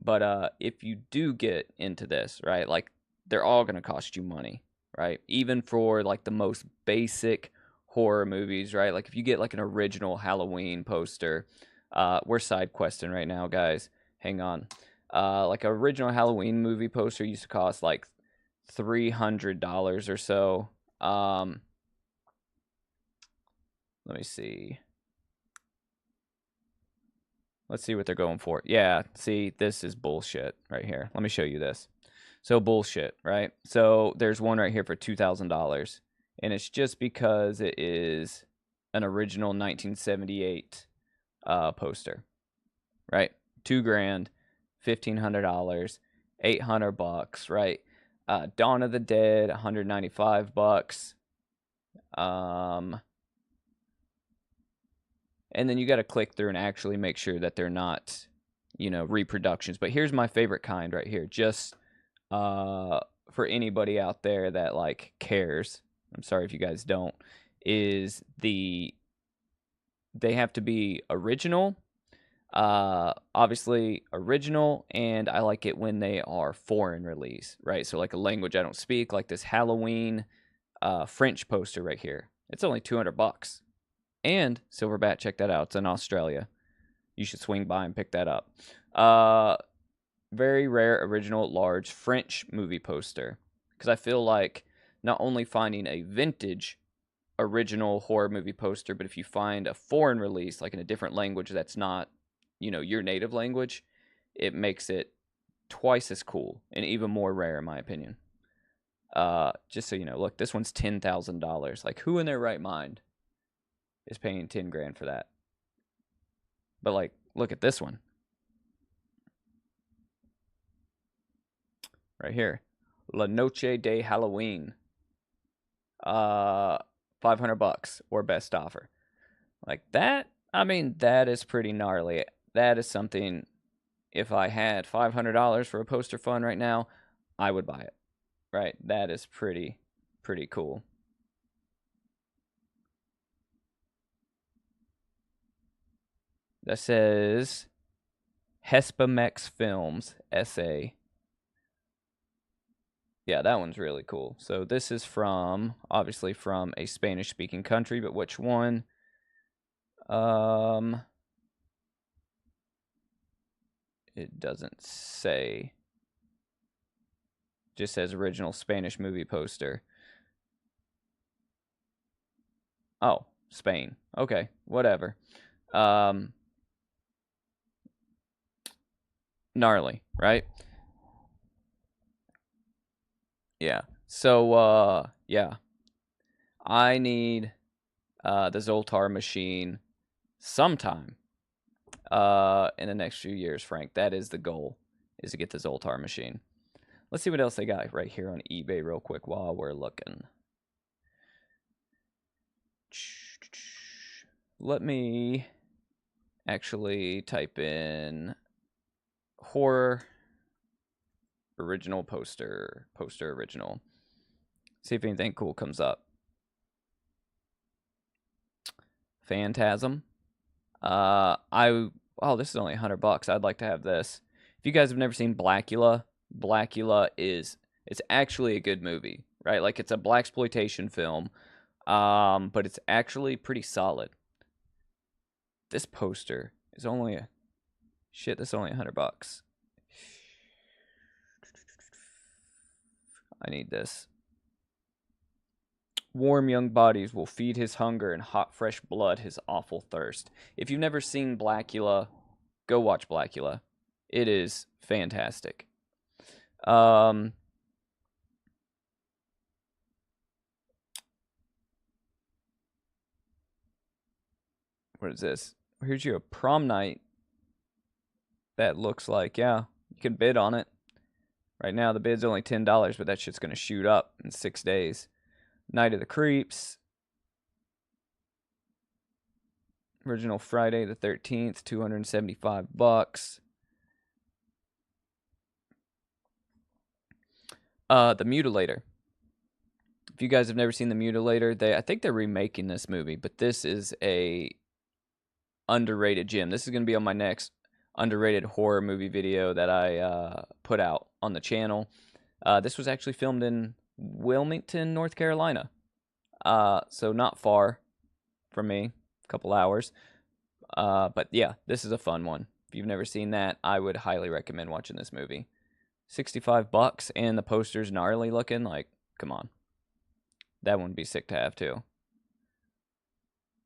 But if you do get into this, right, like, they're all going to cost you money, right? Even for, like, the most basic horror movies, right? Like, if you get, like, an original Halloween poster, we're side questing right now, guys. Hang on. Like, an original Halloween movie poster used to cost, like, $300 or so. Let me see. Let's see what they're going for. Yeah, see, this is bullshit right here. Let me show you this. So bullshit, right? So there's one right here for $2,000. and it's just because it is an original 1978 poster, right? $2,000, $1,500, $800, right? Dawn of the Dead, $195. And then you got to click through and actually make sure that they're not, you know, reproductions. But here's my favorite kind right here, just for anybody out there that like cares. I'm sorry if you guys don't. Is they have to be original, obviously original, and I like it when they are foreign release, right? So like a language I don't speak, like this Halloween French poster right here. It's only $200. And Silverbat, check that out. It's in Australia. You should swing by and pick that up. Very rare, original, large French movie poster. Because I feel like not only finding a vintage original horror movie poster, but if you find a foreign release, like in a different language that's not, you know, your native language, it makes it twice as cool and even more rare, in my opinion. Just so you know, look, this one's $10,000. Like, who in their right mind is paying $10,000 for that? But like, look at this one right here, La Noche de Halloween, $500 or best offer. Like that, I mean, that is pretty gnarly. That is something, if I had $500 for a poster fund right now, I would buy it, right? That is pretty cool. That says Hespamex Films SA. Yeah, that one's really cool. So this is from, obviously from a Spanish-speaking country, but which one? It doesn't say. Just says original Spanish movie poster. Oh, Spain. Okay, whatever. Gnarly, right? Yeah. So, yeah. I need the Zoltar machine sometime in the next few years, Frank. That is the goal, is to get the Zoltar machine. Let's see what else they got right here on eBay real quick while we're looking. Let me actually type in horror original poster original. See if anything cool comes up. Phantasm. Oh, this is only $100. I'd like to have this. If you guys have never seen Blackula, it's actually a good movie, right? Like, it's a blaxploitation film, but it's actually pretty solid. This poster is only this is only $100. I need this. Warm young bodies will feed his hunger, and hot fresh blood his awful thirst. If you've never seen Blackula, go watch Blackula. It is fantastic. What is this? Here's you a prom night. That looks like, yeah, you can bid on it. Right now, the bid's only $10, but that shit's going to shoot up in 6 days. Night of the Creeps. Original Friday the 13th, $275. The Mutilator. If you guys have never seen The Mutilator, I think they're remaking this movie, but this is a underrated gem. This is going to be on my next underrated horror movie video that I put out on the channel. This was actually filmed in Wilmington, North Carolina. So not far from me, a couple hours. But yeah, this is a fun one. If you've never seen that, I would highly recommend watching this movie. $65, and the poster's gnarly looking. Like, come on. That one would be sick to have too.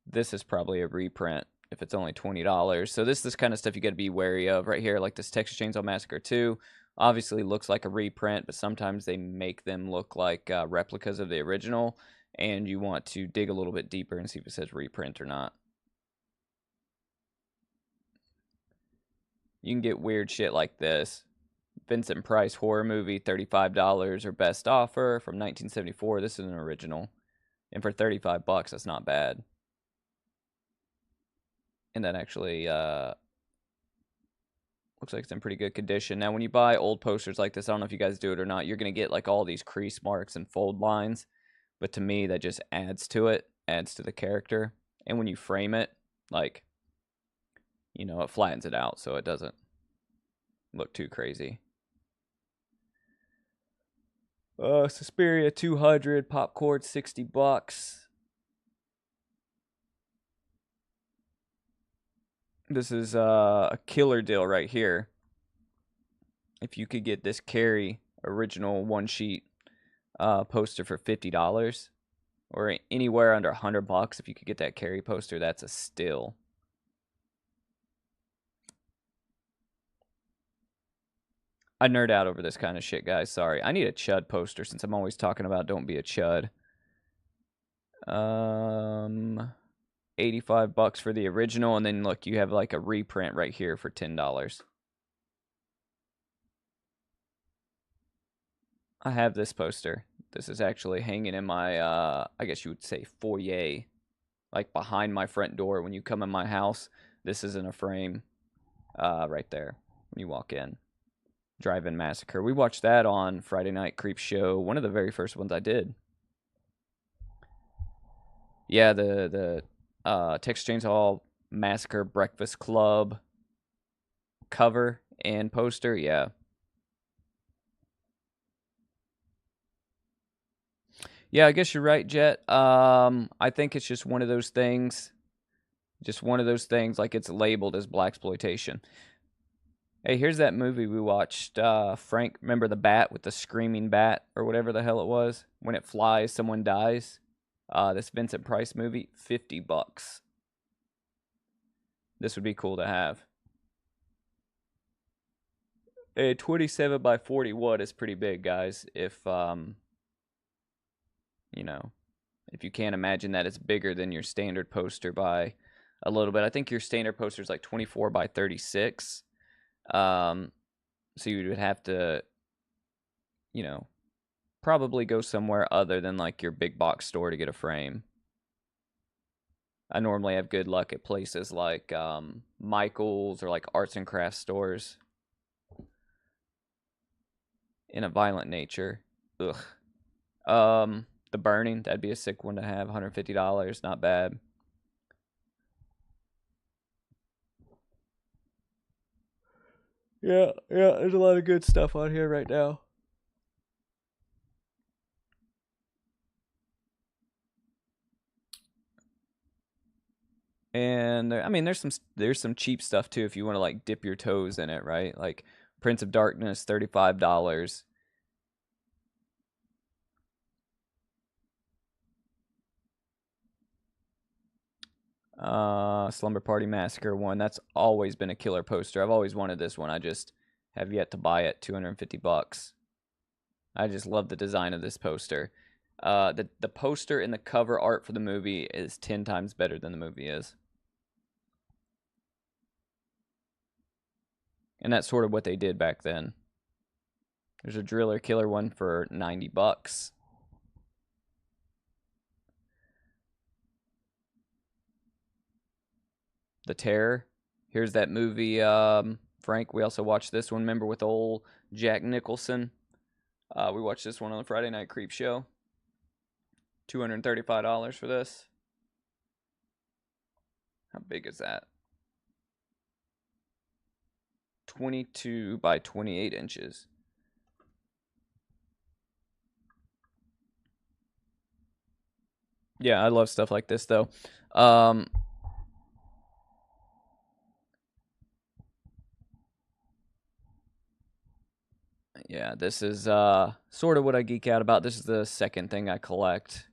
This is probably a reprint if it's only $20. So this kind of stuff you got to be wary of right here, like this Texas Chainsaw Massacre 2, obviously looks like a reprint, but sometimes they make them look like replicas of the original, and you want to dig a little bit deeper and see if it says reprint or not. You can get weird shit like this. Vincent Price horror movie, $35, or best offer from 1974. This is an original. And for 35 bucks, that's not bad. And that actually looks like it's in pretty good condition. Now, when you buy old posters like this, I don't know if you guys do it or not, you're going to get like all these crease marks and fold lines. But to me, that just adds to it, adds to the character. And when you frame it, like, you know, it flattens it out so it doesn't look too crazy. Suspiria 200, popcorn 60 bucks. This is a killer deal right here. If you could get this Carrie original one sheet poster for $50 or anywhere under $100, if you could get that Carrie poster, that's a steal. I nerd out over this kind of shit, guys. Sorry. I need a chud poster since I'm always talking about don't be a chud. 85 bucks for the original, and then look, you have like a reprint right here for $10. I have this poster. This is actually hanging in my I guess you would say foyer, like behind my front door when you come in my house. This is in a frame right there when you walk in. Drive-In Massacre. We watched that on Friday Night Creepshow, one of the very first ones I did. Yeah, the Texas Chainsaw Massacre Breakfast Club cover and poster, yeah. Yeah, I guess you're right, Jet. I think it's just one of those things. Just one of those things, like it's labeled as blaxploitation. Hey, here's that movie we watched. Frank, remember the bat with the screaming bat or whatever the hell it was? When it flies, someone dies. This Vincent Price movie, 50 bucks. This would be cool to have. A 27 by 41 is pretty big, guys. If, you know, if you can't imagine that it's bigger than your standard poster by a little bit. I think your standard poster is like 24 by 36. So you would have to, you know, probably go somewhere other than like your big box store to get a frame. I normally have good luck at places like Michael's or like arts and crafts stores. In a violent nature. Ugh. The Burning, that'd be a sick one to have. $150, not bad. Yeah, there's a lot of good stuff on here right now. And I mean, there's some cheap stuff too if you want to like dip your toes in it, right? Like Prince of Darkness, $35. Slumber Party Massacre 1. That's always been a killer poster. I've always wanted this one. I just have yet to buy it. 250 bucks. I just love the design of this poster. The poster and the cover art for the movie is 10 times better than the movie is. And that's sort of what they did back then. There's a Driller Killer one for 90 bucks. The Terror. Here's that movie, Frank. We also watched this one, remember, with old Jack Nicholson. We watched this one on the Friday Night Creepshow. $235 for this. How big is that? 22 by 28 inches. Yeah, I love stuff like this, though. Yeah, this is sort of what I geek out about. This is the second thing I collect.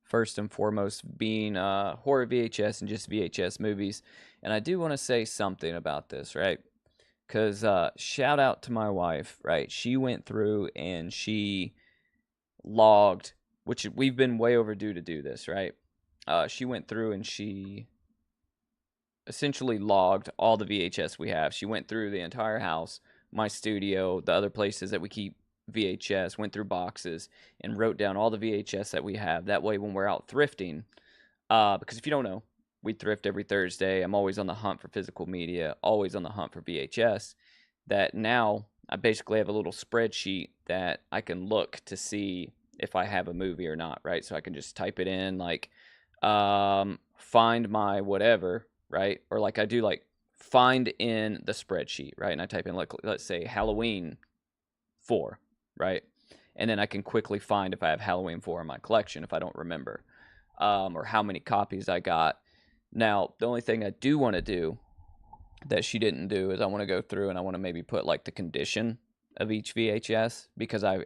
First and foremost being horror VHS and just VHS movies. And I do want to say something about this, right? because shout out to my wife, right? She went through and she logged, which we've been way overdue to do this, right? She went through and she essentially logged all the VHS we have. She went through the entire house, my studio, the other places that we keep VHS, went through boxes, and wrote down all the VHS that we have. That way, when we're out thrifting, because if you don't know, we thrift every Thursday. I'm always on the hunt for physical media, always on the hunt for VHS. That now I basically have a little spreadsheet that I can look to see if I have a movie or not, right? So I can just type it in, like, find my whatever, right? Or like I do, like, find in the spreadsheet, right? And I type in, like, let's say Halloween 4, right? And then I can quickly find if I have Halloween 4 in my collection if I don't remember, or how many copies I got. Now, the only thing I do want to do that she didn't do is I want to go through and I want to maybe put like the condition of each VHS, because a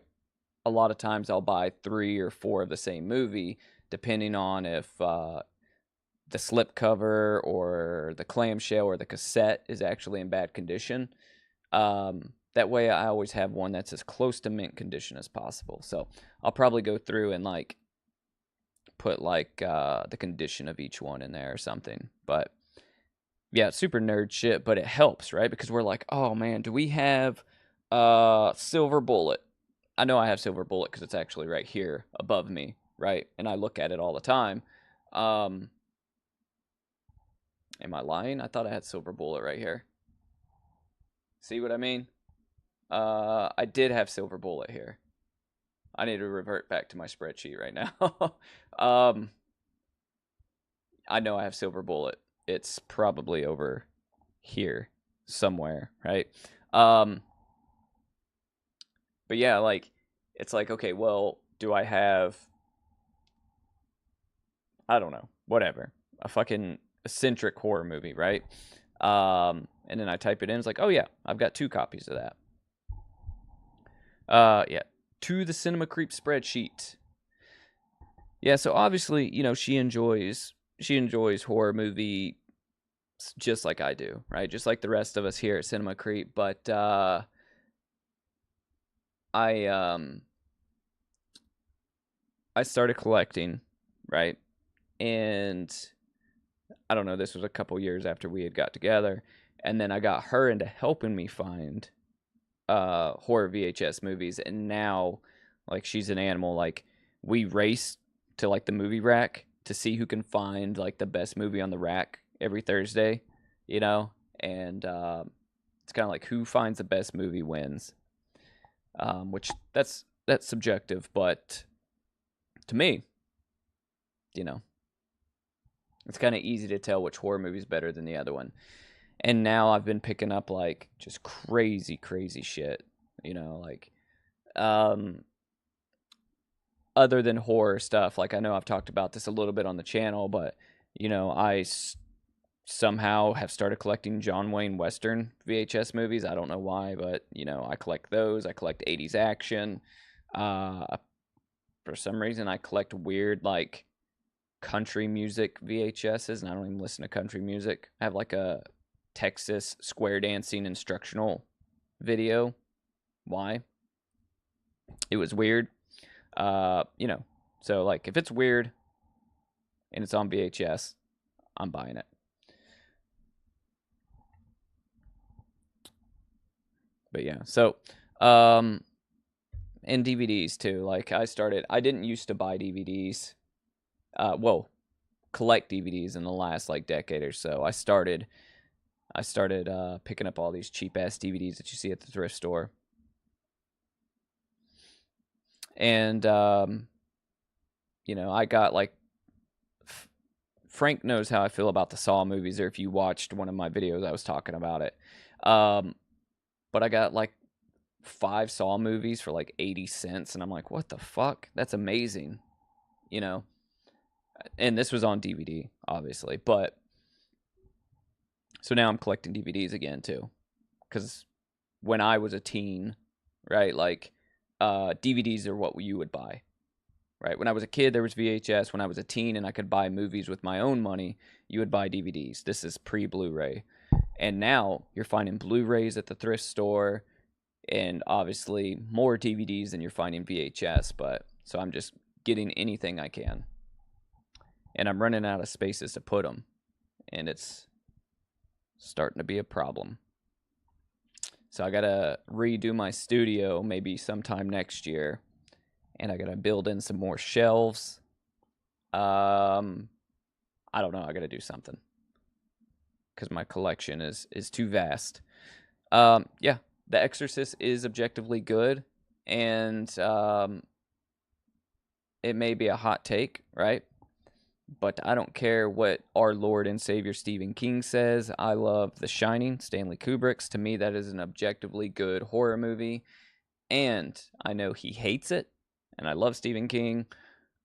lot of times I'll buy 3 or 4 of the same movie depending on if the slipcover or the clamshell or the cassette is actually in bad condition. That way I always have one that's as close to mint condition as possible. So I'll probably go through and like put like the condition of each one in there or something. But yeah, super nerd shit, but it helps, right? Because we're like, oh man, do we have Silver Bullet? I know I have Silver Bullet because it's actually right here above me, right? And I look at it all the time. Am I lying? I thought I had Silver Bullet right here. See what I mean? I did have Silver Bullet here. I need to revert back to my spreadsheet right now. I know I have Silver Bullet. It's probably over here somewhere, right? But yeah, like, it's like, okay, well, do I have, I don't know, whatever, a fucking eccentric horror movie, right? And then I type it in, it's like, oh yeah, I've got 2 copies of that. Yeah, to the Cinema Creep spreadsheet. Yeah, so obviously, you know, she enjoys horror movie just like I do, right? Just like the rest of us here at Cinema Creep. But I started collecting, right? And I don't know, this was a couple years after we had got together, and then I got her into helping me find horror VHS movies, and now, like, she's an animal. Like, we race to like the movie rack to see who can find like the best movie on the rack every Thursday, you know, and it's kind of like who finds the best movie wins, which that's subjective, but to me, you know, it's kind of easy to tell which horror movie is better than the other one. And now I've been picking up like just crazy shit, you know, like other than horror stuff. Like, I know I've talked about this a little bit on the channel, but you know, I somehow have started collecting John Wayne Western VHS movies. I don't know why, but you know, I collect those. I collect 80s action. For some reason, I collect weird like country music VHSs, and I don't even listen to country music. I have like a Texas square dancing instructional video. Why? It was weird. You know, so like if it's weird and it's on VHS, I'm buying it. But yeah, so and DVDs too. Like, I didn't used to buy DVDs. Collect DVDs in the last like decade or so. I started picking up all these cheap ass DVDs that you see at the thrift store. And you know, I got like Frank knows how I feel about the Saw movies, or if you watched one of my videos, I was talking about it. But I got like 5 Saw movies for like 80 cents, and I'm like, what the fuck? That's amazing, you know? And this was on DVD, obviously, but so now I'm collecting DVDs again too, because when I was a teen, right, like DVDs are what you would buy, right? When I was a kid, there was VHS. When I was a teen and I could buy movies with my own money, you would buy DVDs. This is pre-Blu-ray. And now you're finding Blu-rays at the thrift store, and obviously more DVDs than you're finding VHS. But so I'm just getting anything I can, and I'm running out of spaces to put them, and it's starting to be a problem. So I gotta redo my studio maybe sometime next year, and I gotta build in some more shelves. I don't know. I gotta do something because my collection is too vast. Yeah, The Exorcist is objectively good, and it may be a hot take, right? But I don't care what our Lord and Savior Stephen King says. I love The Shining, Stanley Kubrick's. To me, that is an objectively good horror movie. And I know he hates it, and I love Stephen King.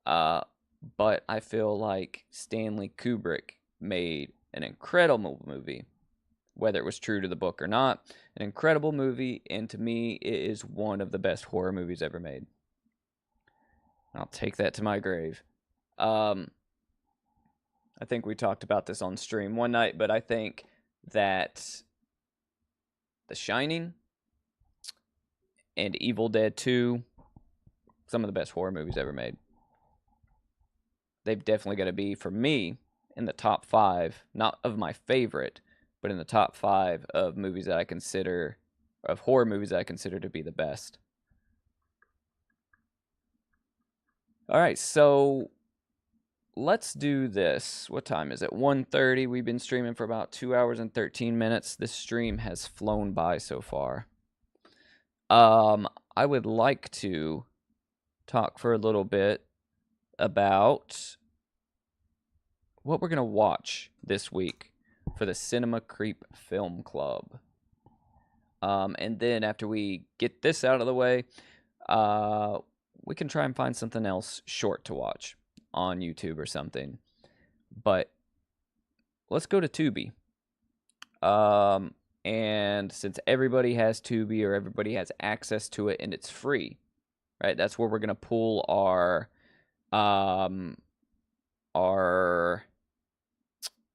But I feel like Stanley Kubrick made an incredible movie, whether it was true to the book or not. An incredible movie, and to me, it is one of the best horror movies ever made. I'll take that to my grave. I think we talked about this on stream one night, but I think that The Shining and Evil Dead 2, some of the best horror movies ever made. They've definitely got to be, for me, in the top 5, not of my favorite, but in the top 5 of movies that I consider, of horror movies that I consider to be the best. All right, so let's do this. What time is it? 1:30. We've been streaming for about 2 hours and 13 minutes. This stream has flown by so far. I would like to talk for a little bit about what we're going to watch this week for the Cinema Creep Film Club. And then after we get this out of the way, we can try and find something else short to watch on YouTube or something. But let's go to Tubi. And since everybody has Tubi, or everybody has access to it and it's free, right? That's where we're going to pull our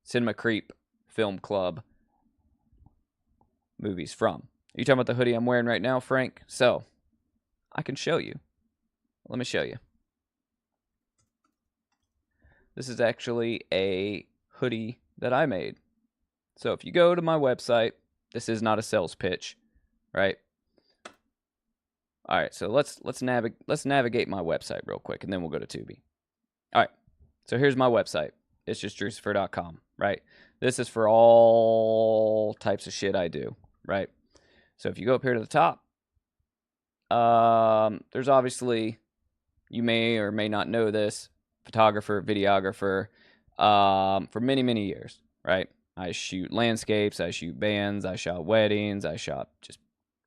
Cinema Creep Film Club movies from. Are you talking about the hoodie I'm wearing right now, Frank? So, I can show you. Let me show you. This is actually a hoodie that I made. So if you go to my website, this is not a sales pitch, right? All right, so let's navigate my website real quick, and then we'll go to Tubi. All right, so here's my website. It's just drucifer.com, right? This is for all types of shit I do, right? So if you go up here to the top, there's obviously, you may or may not know this, photographer, videographer, for many, many years, right? I shoot landscapes, I shoot bands, I shot weddings, I shot just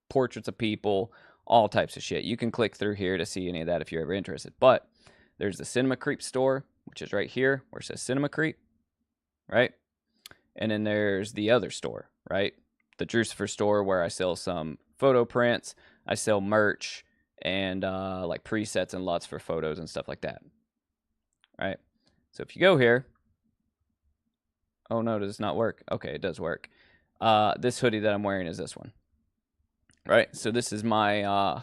portraits of people, all types of shit. You can click through here to see any of that if you're ever interested. But there's the Cinema Creep store, which is right here where it says Cinema Creep, right? And then there's the other store, right? The Drucifer store, where I sell some photo prints, I sell merch, and like presets and LUTs for photos and stuff like that. Right? So if you go here, oh no, does this not work? Okay, it does work. This hoodie that I'm wearing is this one. Right? So this is my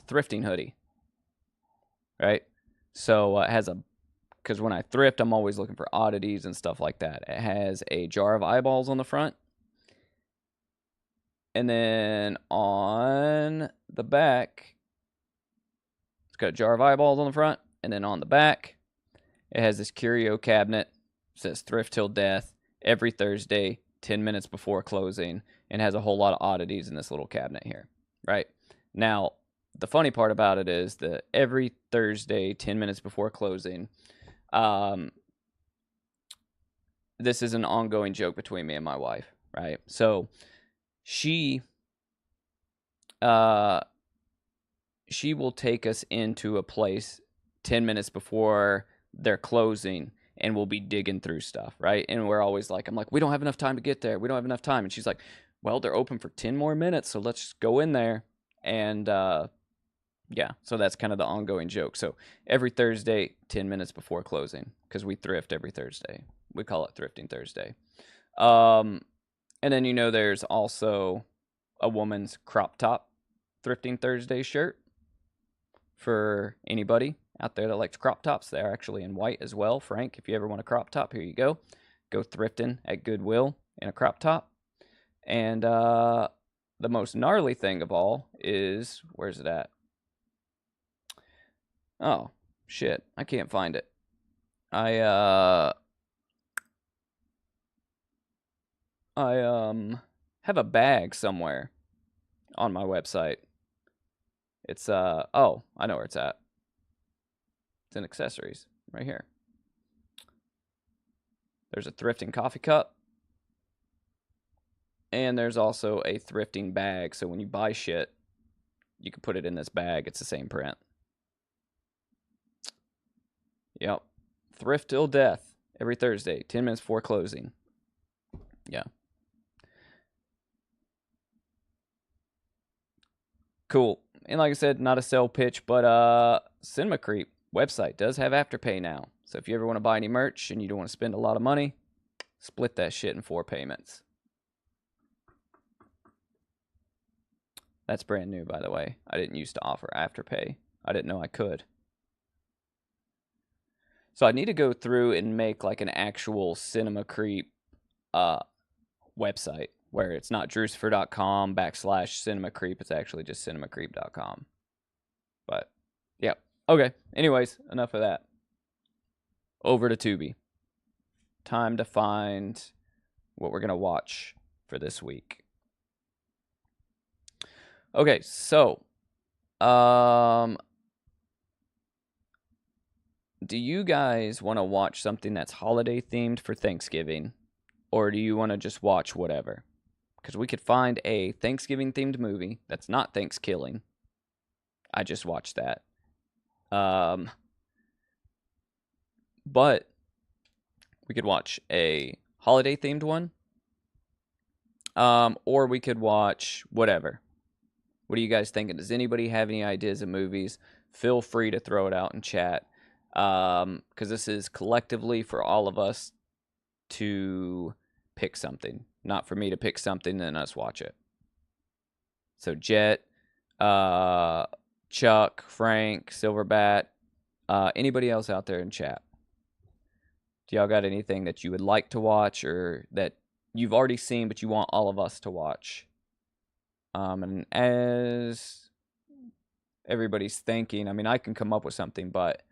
thrifting hoodie. Right? So it has because when I thrift, I'm always looking for oddities and stuff like that. It has a jar of eyeballs on the front. And then on the back, it's got a jar of eyeballs on the front. And then on the back, it has this curio cabinet. It says thrift till death every Thursday, 10 minutes before closing. And has a whole lot of oddities in this little cabinet here. Right? Now, the funny part about it is that every Thursday, 10 minutes before closing, this is an ongoing joke between me and my wife. Right? So she will take us into a place 10 minutes before they're closing, and we'll be digging through stuff, right? And we're always like, I'm like, we don't have enough time to get there. We don't have enough time. And she's like, well, they're open for 10 more minutes, so let's just go in there. And yeah, so that's kind of the ongoing joke. So every Thursday, 10 minutes before closing, because we thrift every Thursday. We call it Thrifting Thursday. And then, you know, there's also a woman's crop top Thrifting Thursday shirt for anybody out there that likes crop tops. They're actually in white as well. Frank, if you ever want a crop top, here you go. Go thrifting at Goodwill in a crop top. And the most gnarly thing of all is, where's it at? Oh, shit. I can't find it. I have a bag somewhere on my website. It's oh, I know where it's at. It's in accessories right here. There's a thrifting coffee cup. And there's also a thrifting bag, so when you buy shit, you can put it in this bag. It's the same print. Yep. Thrift till death every Thursday, 10 minutes before closing. Yeah. Cool. And like I said, not a sell pitch, but Cinema Creep website does have Afterpay now. So if you ever want to buy any merch and you don't want to spend a lot of money, split that shit in 4 payments. That's brand new, by the way. I didn't used to offer Afterpay. I didn't know I could. So I need to go through and make like an actual Cinema Creep website where it's not drucifer.com/Cinema Creep. It's actually just cinemacreep.com. But, yeah. Okay. Anyways, enough of that. Over to Tubi. Time to find what we're going to watch for this week. Okay, so, do you guys want to watch something that's holiday themed for Thanksgiving, or do you want to just watch whatever? Because we could find a Thanksgiving themed movie that's not Thanksgiving. I just watched that. But we could watch a holiday themed one, or we could watch whatever. What are you guys thinking? Does anybody have any ideas of movies? Feel free to throw it out in chat. Because this is collectively for all of us to pick something. Not for me to pick something and us watch it. So Jet, Chuck, Frank, Silverbat, anybody else out there in chat? Do y'all got anything that you would like to watch or that you've already seen but you want all of us to watch? And as everybody's thinking, I mean, I can come up with something, but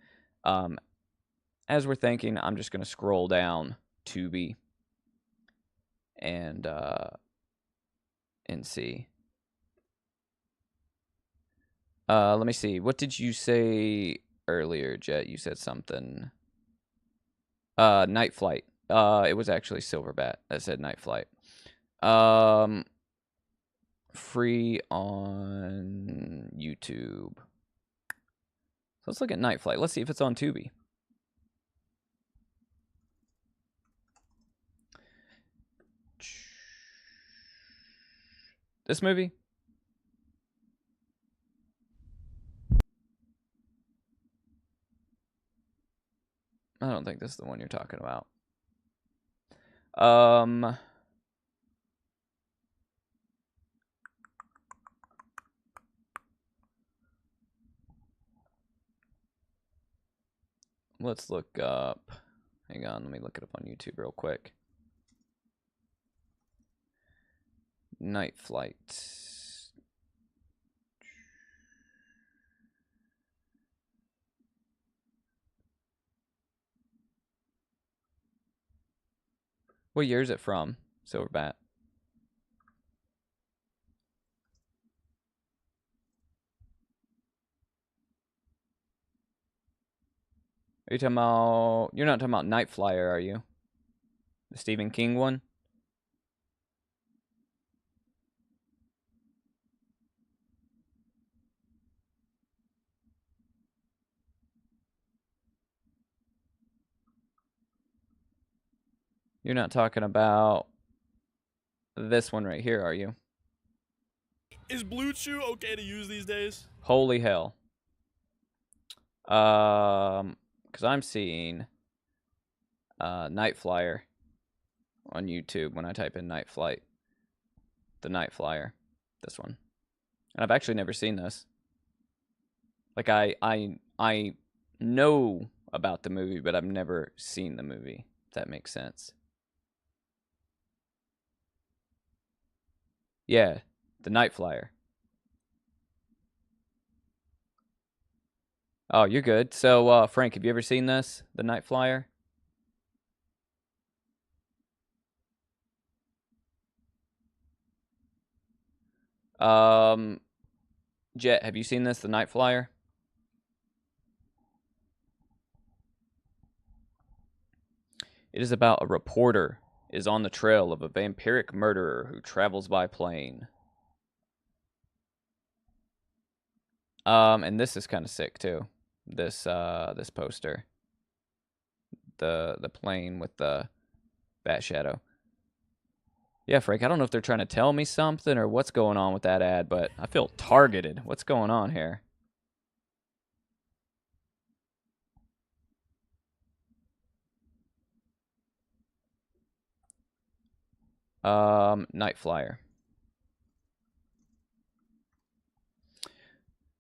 as we're thinking, I'm just going to scroll down Tubi and see. Let me see. What did you say earlier, Jet? You said something. Night Flight. It was actually Silverbat that said Night Flight. Free on YouTube. So let's look at Night Flight. Let's see if it's on Tubi. This movie? I don't think this is the one you're talking about. Let's look up. Hang on, let me look it up on YouTube real quick. Night Flight. What year is it from, Silverbat? Are you talking about... You're not talking about Night Flyer, are you? The Stephen King one? You're not talking about this one right here, are you? Is Blue Chew okay to use these days? Holy hell. Because I'm seeing Night Flyer on YouTube when I type in Night Flight. The Night Flyer. This one. And I've actually never seen this. Like, I know about the movie, but I've never seen the movie, if that makes sense. Yeah, The Night Flyer. Oh, you're good. So, Frank, have you ever seen this? The Night Flyer? Jet, have you seen this, The Night Flyer? It is about a reporter is on the trail of a vampiric murderer who travels by plane. And this is kind of sick too. This this poster. The plane with the bat shadow. Yeah, Frank, I don't know if they're trying to tell me something or what's going on with that ad, but I feel targeted. What's going on here? Night Flyer.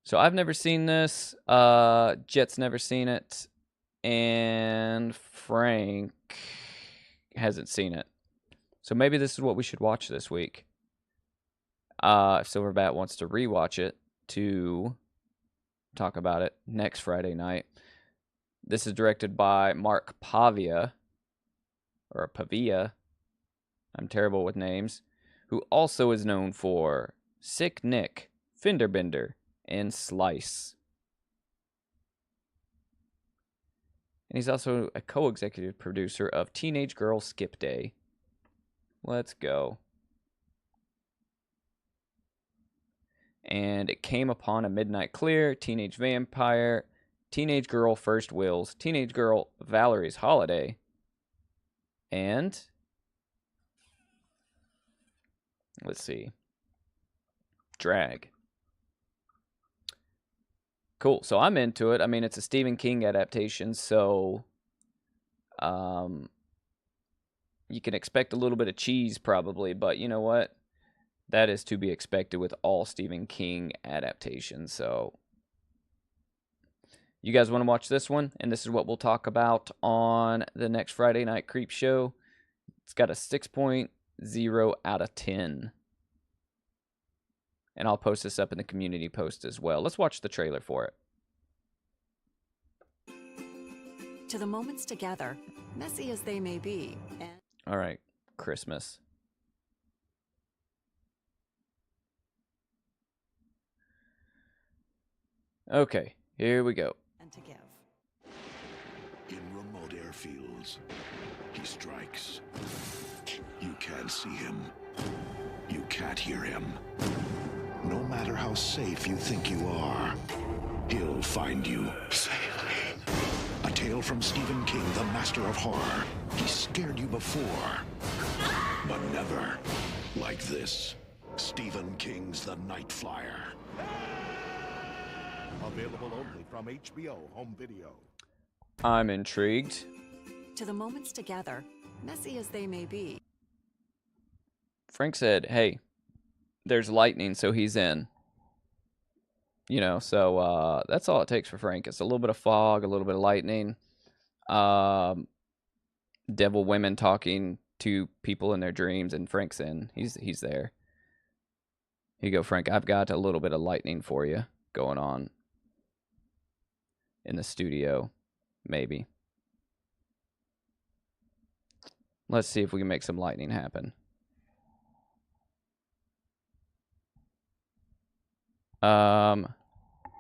So I've never seen this. Jet's never seen it. And Frank hasn't seen it. So maybe this is what we should watch this week. If Silverbat wants to rewatch it to talk about it next Friday night. This is directed by Mark Pavia. Or Pavia. I'm terrible with names. Who also is known for Sick Nick, Fenderbender, and Slice. And he's also a co-executive producer of Teenage Girl Skip Day. Let's go. And It Came Upon a Midnight Clear, Teenage Vampire, Teenage Girl First Wills, Teenage Girl Valerie's Holiday, and let's see, Drag. Cool. So I'm into it. I mean, it's a Stephen King adaptation, so you can expect a little bit of cheese probably, but you know what? That is to be expected with all Stephen King adaptations. So you guys want to watch this one? And this is what we'll talk about on the next Friday Night Creep Show. It's got a 6.0 out of 10. And I'll post this up in the community post as well. Let's watch the trailer for it. To the moments together, messy as they may be. And all right, Christmas. Okay, here we go. And to give. In remote airfields, he strikes. You can't see him. You can't hear him. No matter how safe you think you are, he'll find you. A tale from Stephen King, the master of horror. He scared you before, but never like this. Stephen King's The Night Flyer. Available only from HBO Home Video. I'm intrigued. To the moments together, messy as they may be. Frank said, hey, there's lightning, so he's in. You know, so that's all it takes for Frank. It's a little bit of fog, a little bit of lightning. Devil women talking to people in their dreams, and Frank's in. He's there. Here you go, Frank. I've got a little bit of lightning for you going on in the studio, maybe. Let's see if we can make some lightning happen.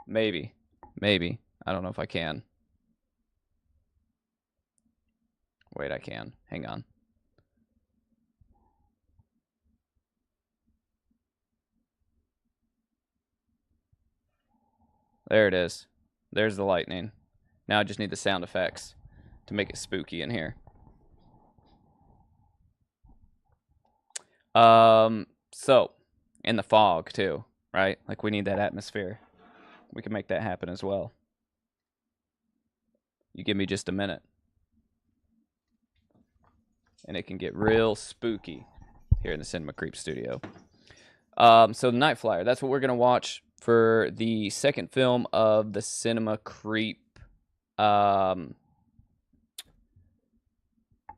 Maybe. I don't know if I can. Wait, I can. Hang on. There it is. There's the lightning. Now I just need the sound effects to make it spooky in here. So, in the fog too, right? Like we need that atmosphere. We can make that happen as well. You give me just a minute. And it can get real spooky here in the Cinema Creep Studio. So the Night Flyer, that's what we're going to watch for the second film of the Cinema Creep film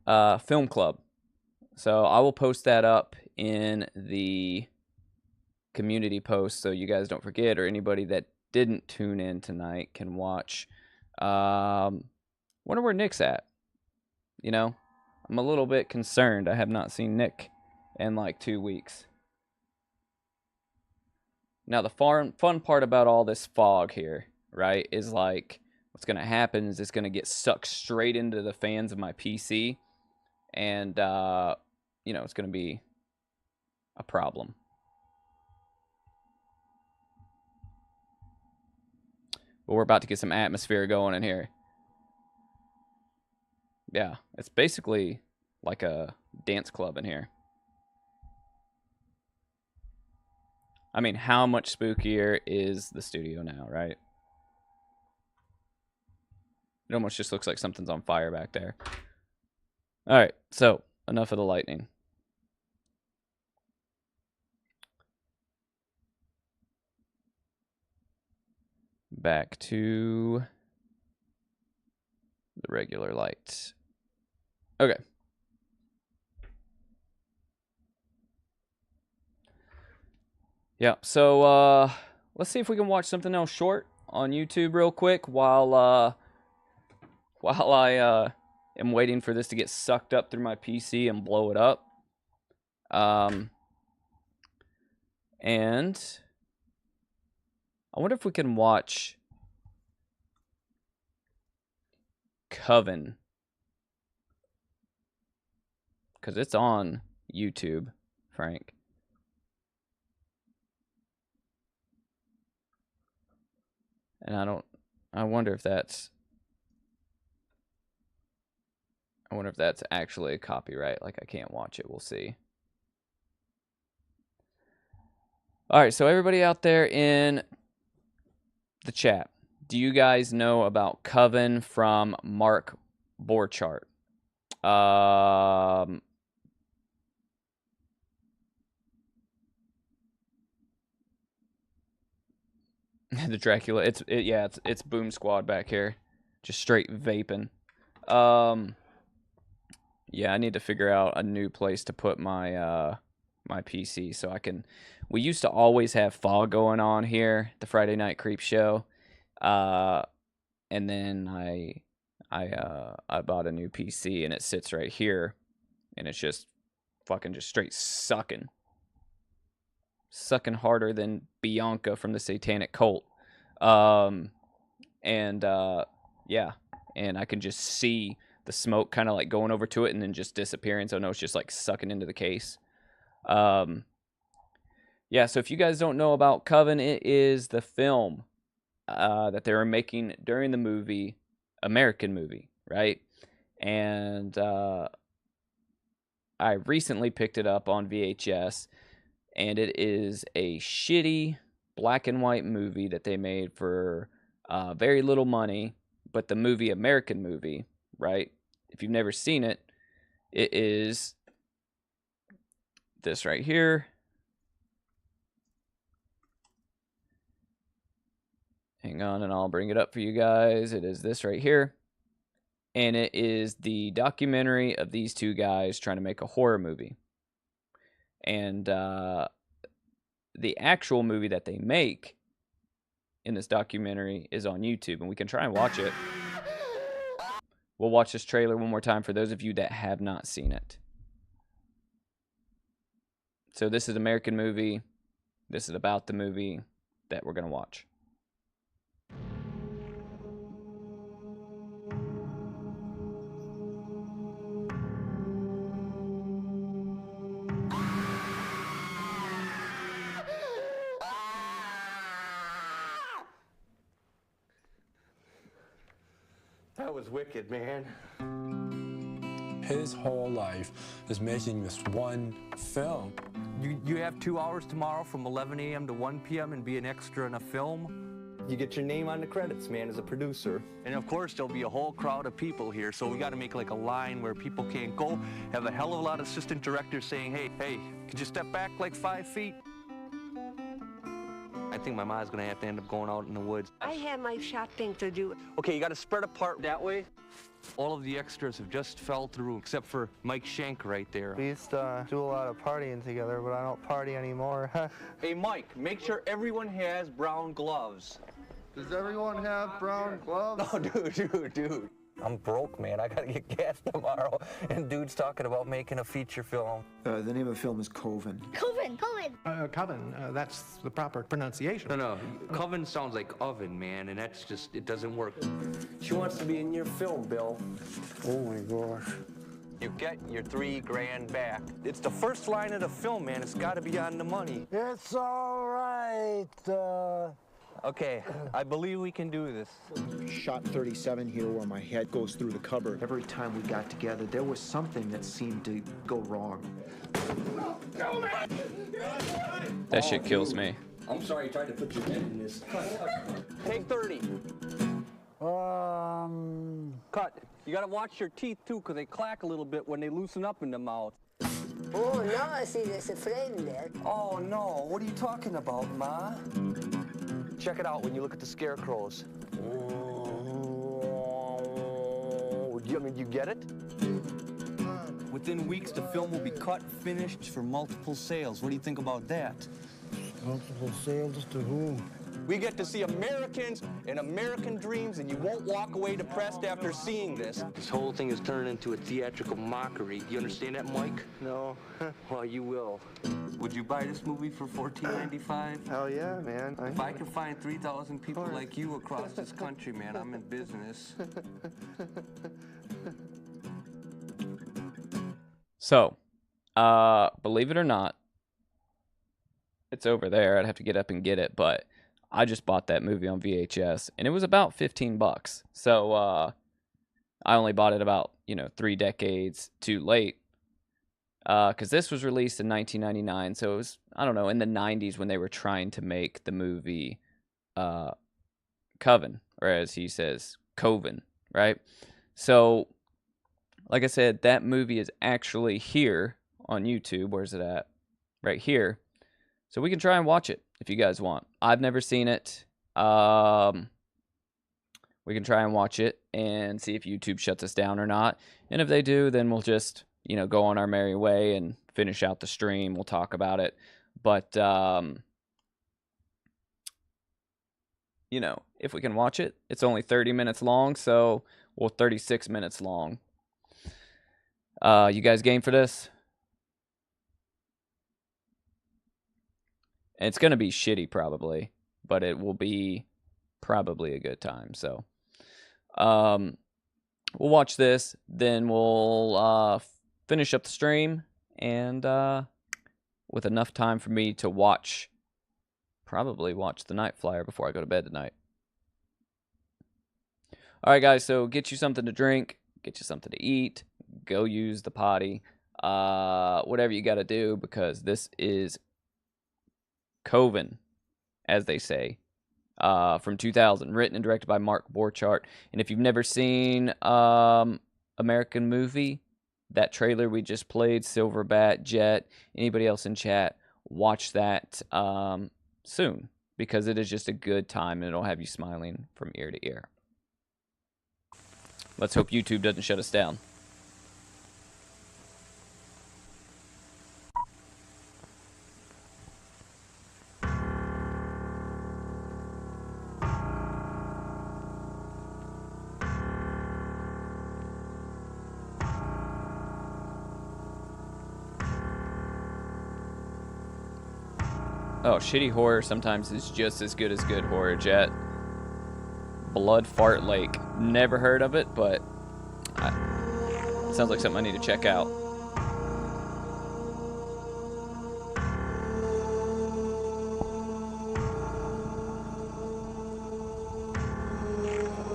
club. So I will post that up in the community post so you guys don't forget, or anybody that didn't tune in tonight can watch. Wonder where Nick's at. You know, I'm a little bit concerned. I have not seen Nick in like 2 weeks. Now, the fun part about all this fog here, right, is like what's going to happen is it's going to get sucked straight into the fans of my PC. And, you know, it's going to be a problem. But we're about to get some atmosphere going in here. Yeah, it's basically like a dance club in here. I mean, how much spookier is the studio now, right? It almost just looks like something's on fire back there. All right, so enough of the lightning. Back to the regular light. Okay. Yeah, so let's see if we can watch something else short on YouTube real quick while I am waiting for this to get sucked up through my PC and blow it up. And I wonder if we can watch Coven, because it's on YouTube, Frank. And I wonder if that's actually a copyright. Like, I can't watch it. We'll see. All right, so everybody out there in the chat, do you guys know about Coven from Mark Borchardt? The Dracula, it's Boom Squad back here, just straight vaping. Yeah, I need to figure out a new place to put my my PC so I can. We used to always have fog going on here, the Friday Night Creepshow, and then I bought a new PC and it sits right here, and it's just fucking just straight sucking harder than Bianca from the Satanic Cult. Yeah, and I can just see the smoke kind of like going over to it and then just disappearing, so I know it's just like sucking into the case. Yeah, so if you guys don't know about Coven, it is the film that they were making during the movie, American movie, right? And I recently picked it up on VHS, and it is a shitty black and white movie that they made for very little money. But the movie, American movie, right? If you've never seen it, it is this right here. Hang on, and I'll bring it up for you guys. It is this right here. And it is the documentary of these two guys trying to make a horror movie. And the actual movie that they make in this documentary is on YouTube, and we can try and watch it. We'll watch this trailer one more time for those of you that have not seen it. So this is American movie. This is about the movie that we're going to watch. That was wicked, man. His whole life is making this one film. You have 2 hours tomorrow from 11 a.m. to 1 p.m. and be an extra in a film. You get your name on the credits, man, as a producer. And of course, there'll be a whole crowd of people here, so we got to make like a line where people can't go. Have a hell of a lot of assistant directors saying, hey, could you step back like 5 feet? think my mom's gonna have to end up going out in the woods. I have my shopping to do. Okay, you gotta spread apart that way. All of the extras have just fell through, except for Mike Schenk right there. We used to do a lot of partying together, but I don't party anymore. Hey, Mike, make sure everyone has brown gloves. Does everyone have brown gloves? No, dude. I'm broke, man. I gotta get gas tomorrow. And dude's talking about making a feature film. The name of the film is Coven. Coven. Coven, that's the proper pronunciation. No, coven sounds like oven, man, and that's just, it doesn't work. She wants to be in your film, Bill. Oh my gosh. You get your $3 grand back. It's the first line of the film, man. It's gotta be on the money. It's all right. Okay, I believe we can do this. Shot 37 here where my head goes through the cover. Every time we got together, there was something that seemed to go wrong. That shit kills me. I'm sorry you tried to put your head in this. Take 30. Cut. You gotta watch your teeth, too, because they clack a little bit when they loosen up in the mouth. Oh, now I see there's a flame there. Oh, no. What are you talking about, Ma? Check it out when you look at the scarecrows. You get it? Within weeks, the film will be cut, finished for multiple sales. What do you think about that? Multiple sales to whom? We get to see Americans and American dreams, and you won't walk away depressed after seeing this. This whole thing is turning into a theatrical mockery. You understand that, Mike? No. Well, you will. Would you buy this movie for $14.95? Hell yeah, man. If I can find 3,000 people like you across this country, man, I'm in business. So, believe it or not, it's over there. I'd have to get up and get it, but I just bought that movie on VHS, and it was about $15. So, I only bought it about, 3 decades too late. Because this was released in 1999, so it was, I don't know, in the 90s when they were trying to make the movie Coven, or as he says, Coven, right? So, like I said, that movie is actually here on YouTube. Where's it at? Right here. So we can try and watch it if you guys want. I've never seen it. We can try and watch it and see if YouTube shuts us down or not. And if they do, then we'll just, go on our merry way and finish out the stream. We'll talk about it. But, if we can watch it, it's only 30 minutes long. So, 36 minutes long. You guys game for this? It's going to be shitty probably, but it will be probably a good time. So, we'll watch this, then we'll finish up the stream, and with enough time for me to probably watch The Night Flyer before I go to bed tonight. All right, guys, so get you something to drink, get you something to eat, go use the potty, whatever you got to do, because this is Coven, as they say, from 2000, written and directed by Mark Borchardt. And if you've never seen American Movie, that trailer we just played, Silverbat, Jet, anybody else in chat, watch that soon, because it is just a good time, and it'll have you smiling from ear to ear. Let's hope YouTube doesn't shut us down. Oh, shitty horror sometimes is just as good as good horror, Jet. Blood Fart Lake. Never heard of it, but it sounds like something I need to check out.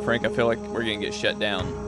Frank, I feel like we're gonna get shut down.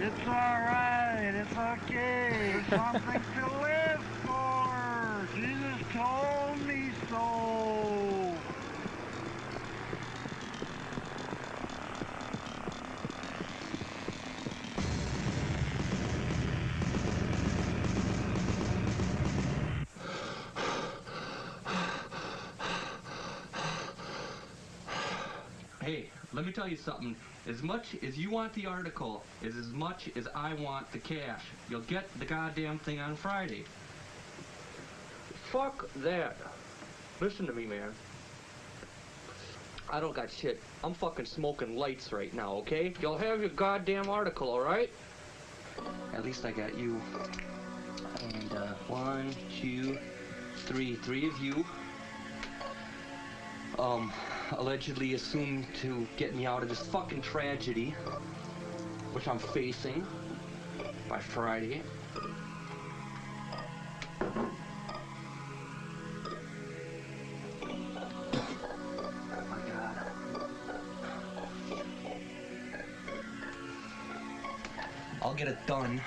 It's alright, it's okay. There's something to live for. Jesus told me so. Hey, let me tell you something. As much as you want the article is as much as I want the cash. You'll get the goddamn thing on Friday. Fuck that. Listen to me, man. I don't got shit. I'm fucking smoking lights right now, okay? You'll have your goddamn article, alright? At least I got you. And, 1, 2, 3. 3 of you. Allegedly assumed to get me out of this fucking tragedy, which I'm facing by Friday. Oh my God. I'll get it done,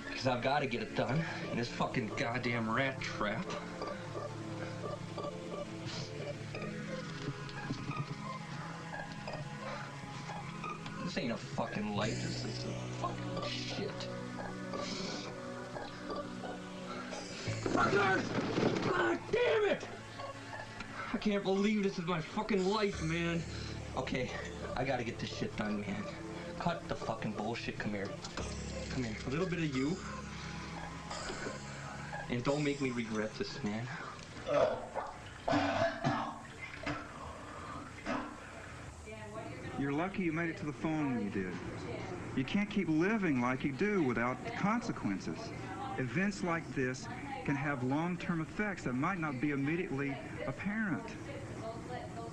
because I've got to get it done in this fucking goddamn rat trap. This ain't a fucking light, this is a fucking shit. Fuckers! God damn it! I can't believe this is my fucking life, man. Okay, I gotta get this shit done, man. Cut the fucking bullshit, come here. Come here, a little bit of you. And don't make me regret this, man. You're lucky you made it to the phone when you did. You can't keep living like you do without consequences. Events like this can have long-term effects that might not be immediately apparent.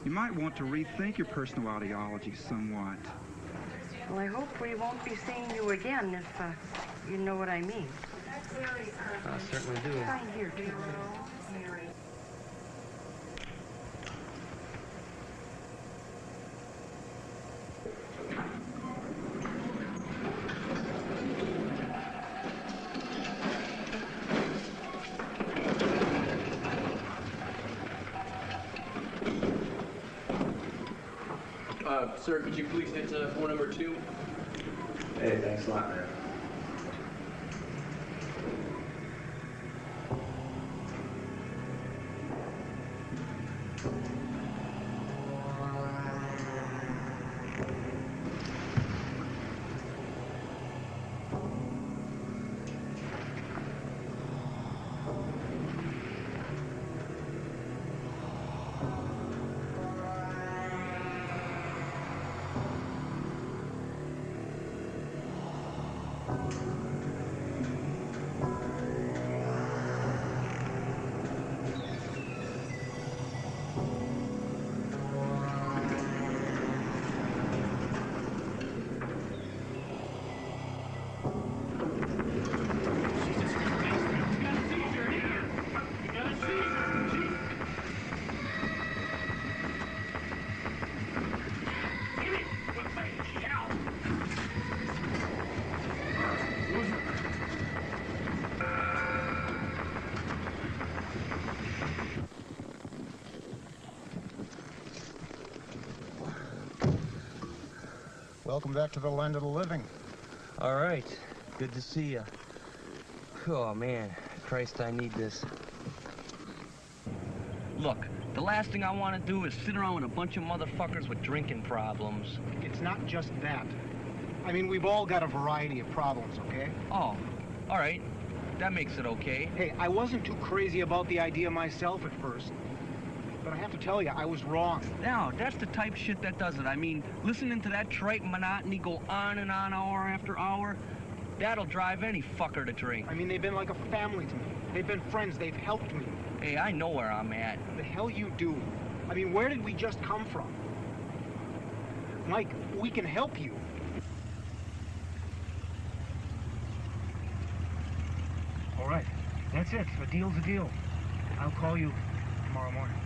You might want to rethink your personal ideology somewhat. Well, I hope we won't be seeing you again, if you know what I mean. I certainly do. Sign here, too. Sir, could you please hit floor number 2? Hey, thanks a lot, man. Welcome back to the land of the living. All right. Good to see you. Oh, man. Christ, I need this. Look, the last thing I want to do is sit around with a bunch of motherfuckers with drinking problems. It's not just that. I mean, we've all got a variety of problems, okay? Oh, all right. That makes it okay. Hey, I wasn't too crazy about the idea myself at first. But I have to tell you, I was wrong. Now, that's the type of shit that does it. I mean, listening to that trite monotony go on and on hour after hour, that'll drive any fucker to drink. I mean, they've been like a family to me. They've been friends. They've helped me. Hey, I know where I'm at. The hell you do. I mean, where did we just come from? Mike, we can help you. All right. That's it. A deal's a deal. I'll call you tomorrow morning.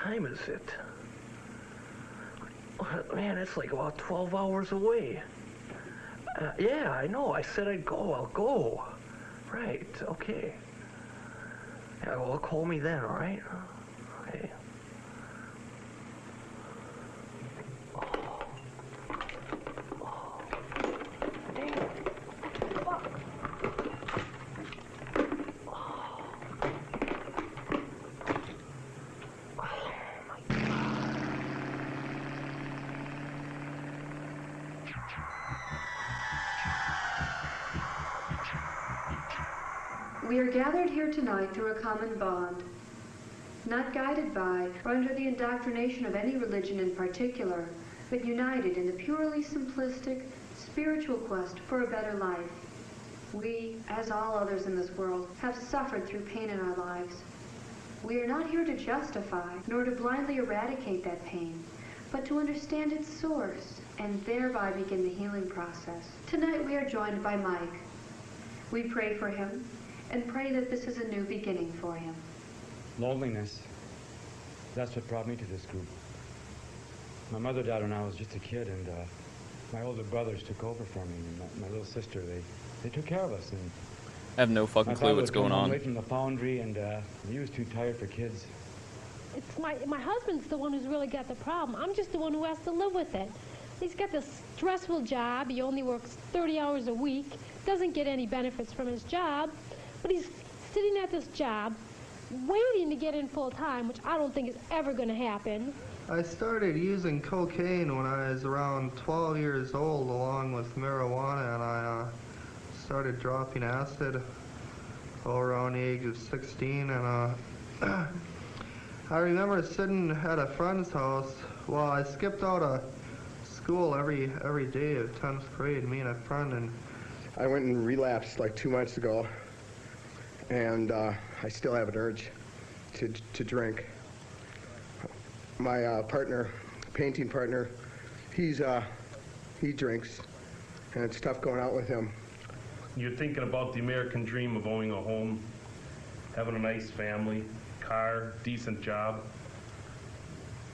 time is it? Man, it's like about 12 hours away. Yeah, I know. I said I'd go. I'll go. Right. Okay. Yeah, well, call me then, all right? Okay. We are gathered here tonight through a common bond, not guided by or under the indoctrination of any religion in particular, but united in the purely simplistic, spiritual quest for a better life. We, as all others in this world, have suffered through pain in our lives. We are not here to justify, nor to blindly eradicate that pain, but to understand its source, and thereby begin the healing process. Tonight we are joined by Mike. We pray for him, and pray that this is a new beginning for him. Loneliness. That's what brought me to this group. My mother died when I was just a kid, and my older brothers took over for me, and my little sister, they took care of us. And I have no fucking clue what's going on. Away from the foundry, and he was too tired for kids. It's my husband's the one who's really got the problem. I'm just the one who has to live with it. He's got this stressful job. He only works 30 hours a week, doesn't get any benefits from his job, but he's sitting at this job waiting to get in full time, which I don't think is ever going to happen. I started using cocaine when I was around 12 years old, along with marijuana, and I started dropping acid around the age of 16. And I remember sitting at a friend's house. Well, I skipped out of school every day of 10th grade, me and a friend, and I went and relapsed like 2 months ago, and I still have an urge to drink. My painting partner, he drinks, and it's tough going out with him. You're thinking about the American dream of owning a home, having a nice family, car, decent job,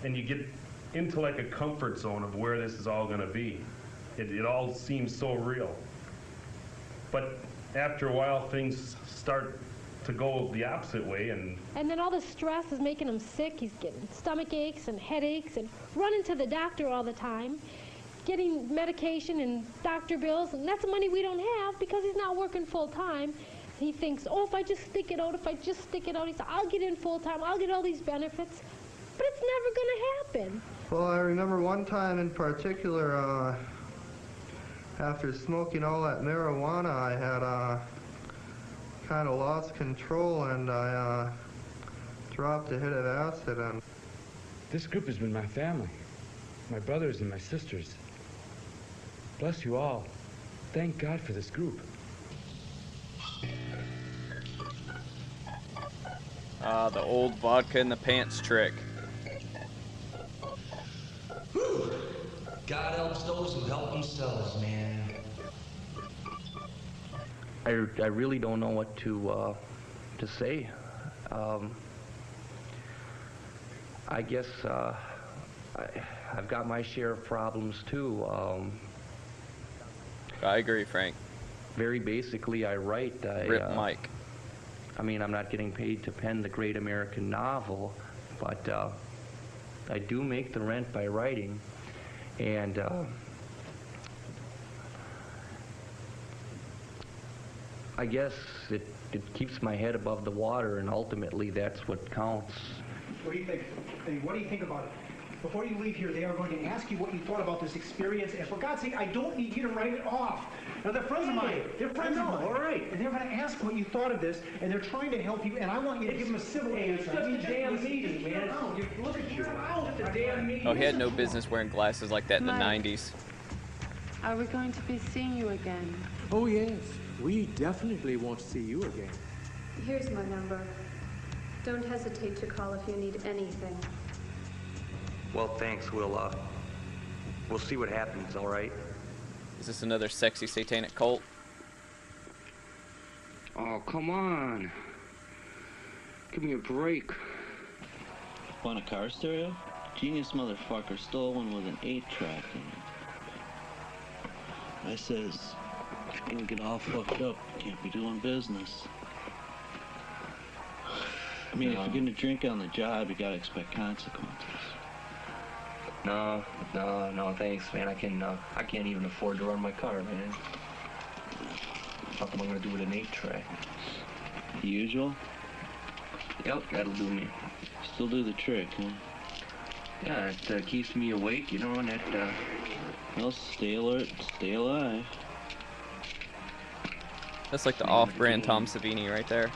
and you get into like a comfort zone of where this is all going to be. It all seems so real. But after a while, things start to go the opposite way, and then all the stress is making him sick. He's getting stomach aches and headaches and running to the doctor all the time, getting medication and doctor bills, and that's money we don't have because he's not working full time. He thinks, oh, if I just stick it out, he says, I'll get in full time, I'll get all these benefits, but it's never going to happen. Well, I remember one time in particular, after smoking all that marijuana, I had kind of lost control, and I dropped a hit of acid. And this group has been my family, my brothers and my sisters. Bless you all. Thank God for this group. The old vodka in the pants trick. Whew. God helps those who help themselves, man. I really don't know what to say. I guess I've got my share of problems too. I agree, Frank. Very basically, I write. Rip Mike. I mean, I'm not getting paid to pen the great American novel, but I do make the rent by writing, and I guess it keeps my head above the water, and ultimately that's what counts. What do you think? Hey, what do you think about it? Before you leave here, they are going to ask you what you thought about this experience, and for God's sake, I don't need you to write it off. Now, they're friends of mine. They're friends of mine. All right. And they're going to ask what you thought of this, and they're trying to help you, and I want you to give them a civil answer. It's just a damn meeting, man. Look at you. It's a damn meeting. Oh, he had no business wearing glasses like that in the Mike. 90s. Are we going to be seeing you again? Oh, yes. We definitely want to see you again. Here's my number. Don't hesitate to call if you need anything. Well, thanks. We'll see what happens, all right? Is this another sexy satanic cult? Oh, come on. Give me a break. Want a car stereo? Genius motherfucker stole one with an 8-track in it. I says, you'll get all fucked up. Can't be doing business. I mean, if you're gonna drink on the job, you gotta expect consequences. No, thanks, man. I can't even afford to run my car, man. What am I gonna do with an 8-track? The usual? Yep, that'll do me. Still do the trick, huh? Yeah, it keeps me awake, you know, and that, well, stay alert, stay alive. That's like the off-brand Tom Savini right there.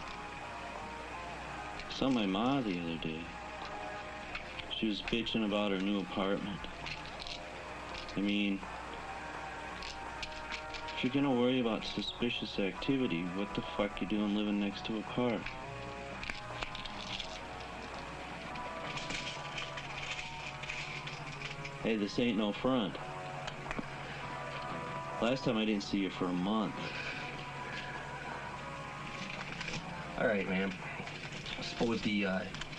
Saw my ma the other day. She was bitching about her new apartment. I mean, if you're gonna worry about suspicious activity, what the fuck you doing living next to a park? Hey, this ain't no front. Last time I didn't see you for a month. all right, man. I suppose the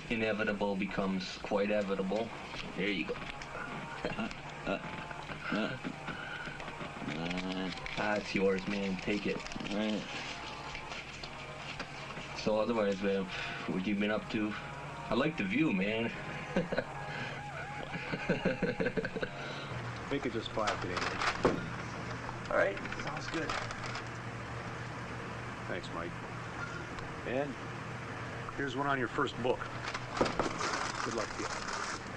inevitable becomes quite evitable. There you go. It's yours, man. Take it. Right. So otherwise, man, what you been up to? I like the view, man. Make it just 5 today, man. All right, sounds good. Thanks, Mike. And here's one on your first book. Good luck to you.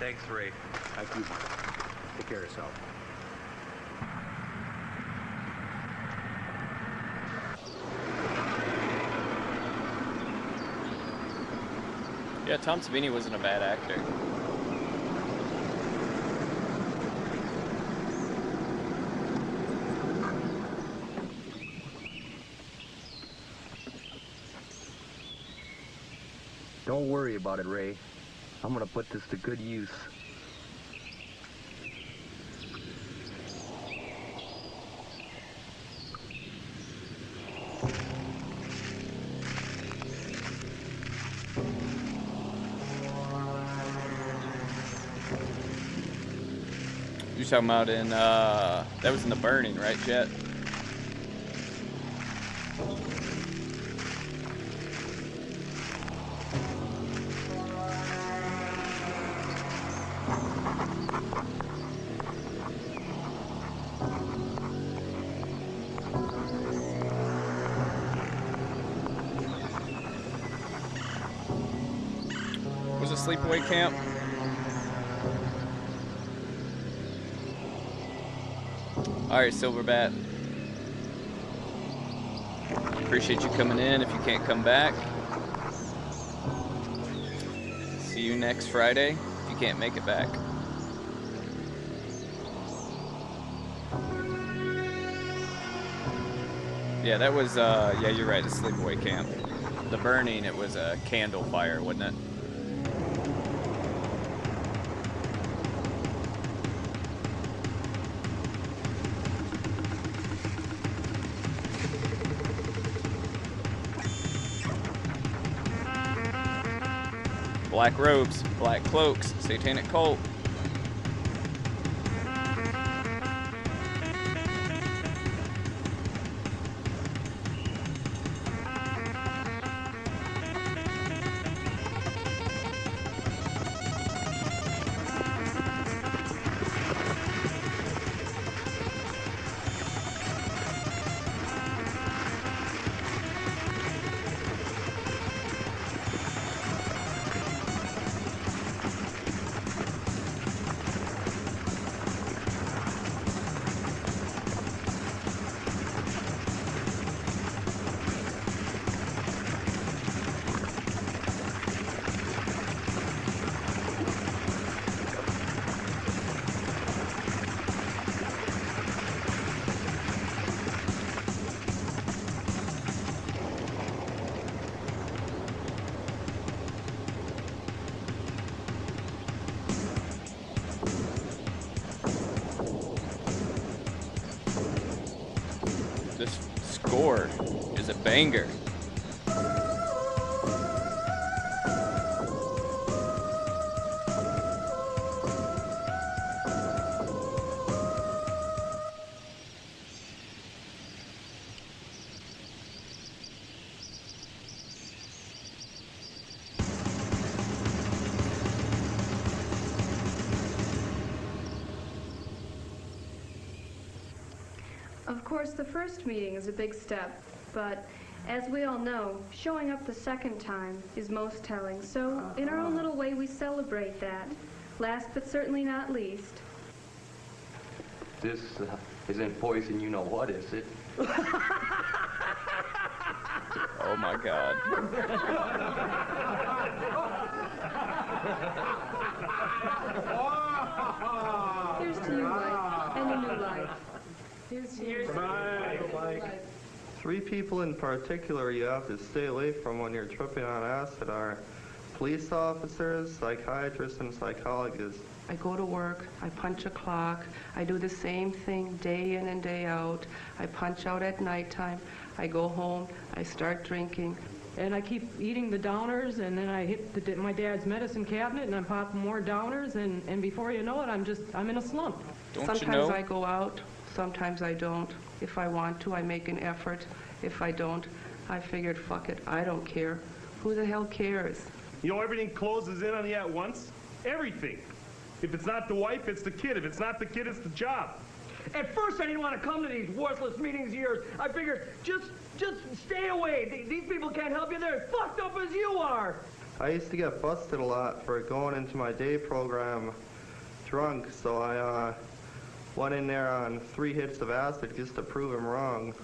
Thanks, Ray. Thank you, Mike. Take care of yourself. Yeah, Tom Savini wasn't a bad actor. Don't worry about it, Ray. I'm gonna put this to good use. You're talking about in, that was in The Burning, right, Jet? Was it Sleepaway Camp? Alright, Silverbat. Appreciate you coming in if you can't come back. See you next Friday if you can't make it back. Yeah, that was, yeah, you're right, the Sleepaway Camp. The Burning, it was a candle fire, wasn't it? Black robes, black cloaks, satanic cult. This score is a banger. course, the first meeting is a big step, but as we all know, showing up the second time is most telling. So, in our own little way, we celebrate that. Last but certainly not least. This isn't poison, you know what, is it? Oh my God. Here's to you, Mike, and a new life. Here's to you, Mike. 3 people in particular you have to stay away from when you're tripping on acid are police officers, psychiatrists, and psychologists. I go to work, I punch a clock, I do the same thing day in and day out. I punch out at nighttime, I go home, I start drinking. And I keep eating the downers, and then I hit my dad's medicine cabinet, and I'm popping more downers, and before you know it, I'm in a slump. Sometimes I go out, sometimes I don't. If I want to, I make an effort. If I don't, I figured, fuck it, I don't care. Who the hell cares? You know, everything closes in on you at once. Everything. If it's not the wife, it's the kid. If it's not the kid, it's the job. At first, I didn't want to come to these worthless meetings of yours. I figured, just stay away. These people can't help you. They're as fucked up as you are. I used to get busted a lot for going into my day program drunk, so I went in there on 3 hits of acid just to prove him wrong.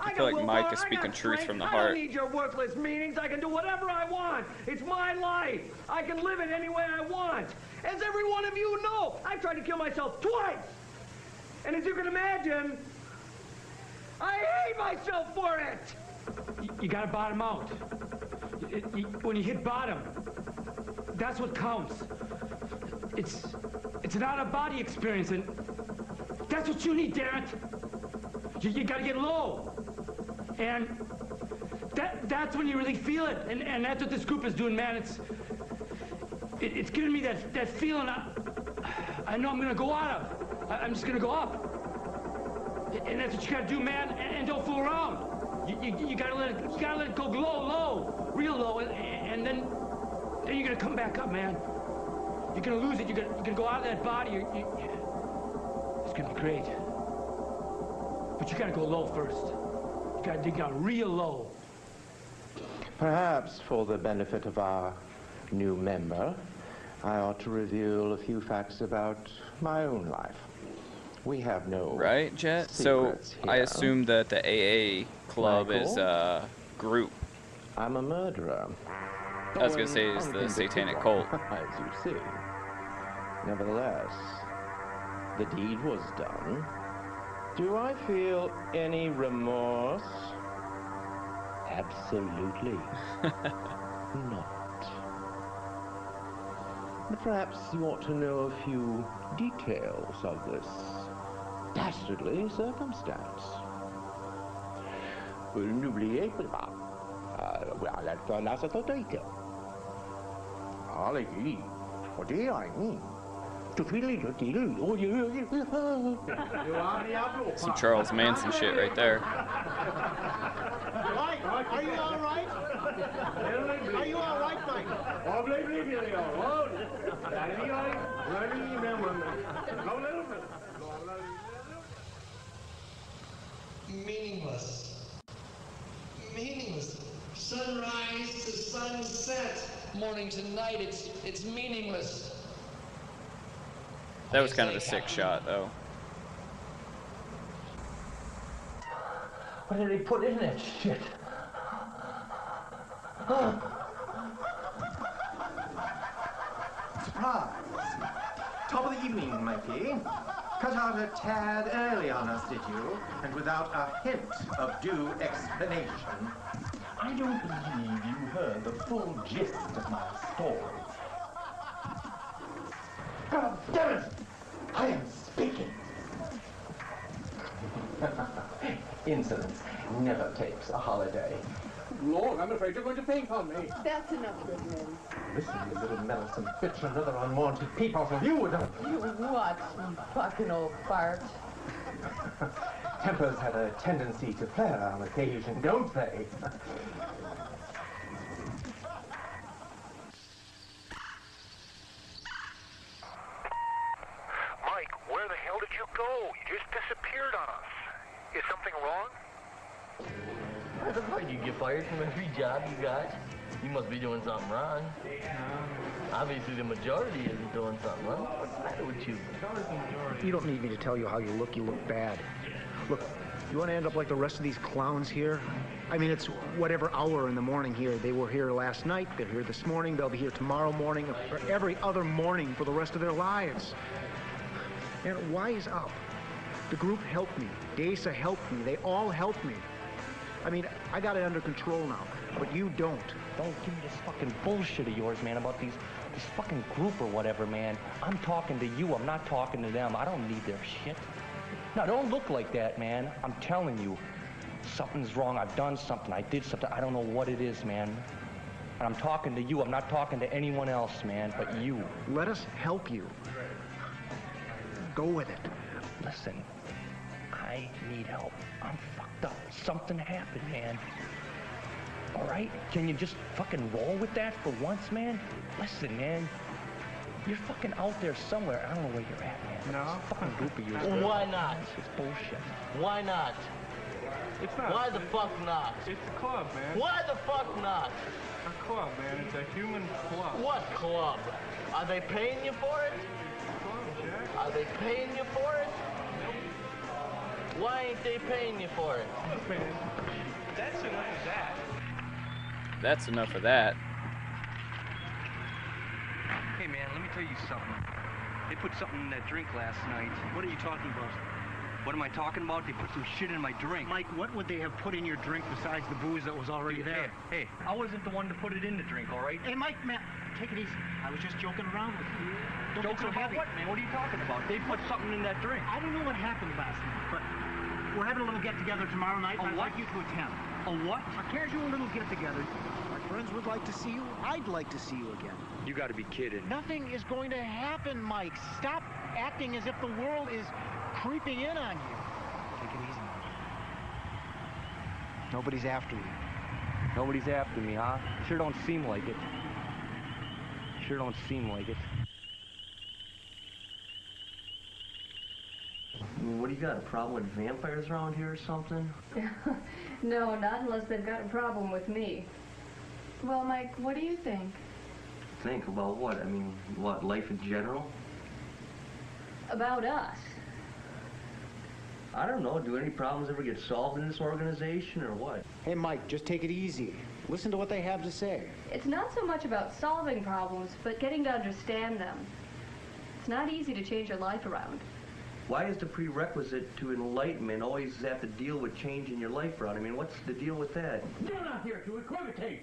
I feel like Mike is speaking truth from the I heart. don't need your worthless meetings. I can do whatever I want. It's my life. I can live it any way I want. As every one of you know, I've tried to kill myself twice. And as you can imagine, I hate myself for it. You gotta bottom out. When you hit bottom, that's what counts. It's an out-of-body experience, and that's what you need, damn it. You gotta get low. And that's when you really feel it. And that's what this group is doing, man. It's giving me that feeling I know I'm gonna go out of. I'm just gonna go up. And that's what you gotta do, man. And don't fool around. You gotta let it go low, real low, and then you're gonna come back up, man. You're gonna lose it. You're gonna go out of that body. It's gonna be great. But you gotta go low first. You gotta dig down real low. Perhaps for the benefit of our new member, I ought to reveal a few facts about my own life. We have no right, Jet? So I assume that the AA club Michael? is a group. I'm a murderer. I was gonna say it's the satanic cult. As you see. Nevertheless, the deed was done. Do I feel any remorse? Absolutely not. But perhaps you ought to know a few details of this dastardly circumstance. N'oubliez pas, la sonate. Allez-y, Some Charles Manson shit right there. Mike, are you all right? Are you all right, Mike? Meaningless. Meaningless. Sunrise to sunset, morning to night, it's meaningless. That was kind of a sick shot, though. What did he put in that shit? Surprise! Top of the evening, Mikey. Cut out a tad early on us, did you? And without a hint of due explanation. I don't believe you heard the full gist of my story. God damn it! I am speaking. Insolence never takes a holiday. Lord, I'm afraid you're going to faint on me. That's enough, Goodman. Listen, you little meddlesome bitch, another unwanted peephole from you would have... You what, you fucking old fart? Tempers have a tendency to flare on occasion, don't they? Mike, where the hell did you go? You just disappeared on us. Is something wrong? I don't know, you get fired from every job you got. You must be doing something wrong. Obviously the majority isn't doing something wrong. What's the matter with you? You don't need me to tell you how you look bad. Look, you want to end up like the rest of these clowns here? I mean, it's whatever hour in the morning here. They were here last night, they're here this morning, they'll be here tomorrow morning, or every other morning for the rest of their lives. And wise up. The group helped me. Desa helped me. They all helped me. I mean, I got it under control now, but you don't. Don't give me this fucking bullshit of yours, man, about this fucking group or whatever, man. I'm talking to you. I'm not talking to them. I don't need their shit. No, don't look like that, man. I'm telling you, something's wrong. I've done something. I did something. I don't know what it is, man. And I'm talking to you. I'm not talking to anyone else, man, but you. Let us help you. Go with it. Listen, I need help. I'm fucked up. Something happened, man. All right? Can you just fucking roll with that for once, man? Listen, man. You're fucking out there somewhere. I don't know where you're at, man. No. This fucking group of yours. Why not? It's bullshit. Why not? It's not. Why the fuck not? It's a club, man. Why the fuck not? A club, man. It's a human club. What club? Are they paying you for it? Are they paying you for it? Why ain't they paying you for it? Look, man, that's enough of that. That's enough of that. Hey, man, let me tell you something. They put something in that drink last night. What are you talking about? What am I talking about? They put some shit in my drink. Mike, what would they have put in your drink besides the booze that was already there? Hey, I wasn't the one to put it in the drink, all right? Hey, Mike, man, take it easy. I was just joking around with you. Don't get Joking so about heavy. what, man? What are you talking about? They put something in that drink. I don't know what happened last night, but we're having a little get-together tomorrow night. I'd like you to attend. A what? A casual little get-together. My friends would like to see you. I'd like to see you again. You gotta be kidding. Nothing is going to happen, Mike. Stop acting as if the world is creeping in on you. Take it easy, Mike. Nobody's after you. Nobody's after me, huh? Sure don't seem like it. Sure don't seem like it. What do you got, a problem with vampires around here or something? No, not unless they've got a problem with me. Well, Mike, what do you think? Think about what? I mean, what, life in general? About us. I don't know, do any problems ever get solved in this organization or what? Hey, Mike, just take it easy. Listen to what they have to say. It's not so much about solving problems, but getting to understand them. It's not easy to change your life around. Why is the prerequisite to enlightenment always have to deal with changing your life around? I mean, what's the deal with that? You're not here to equivocate.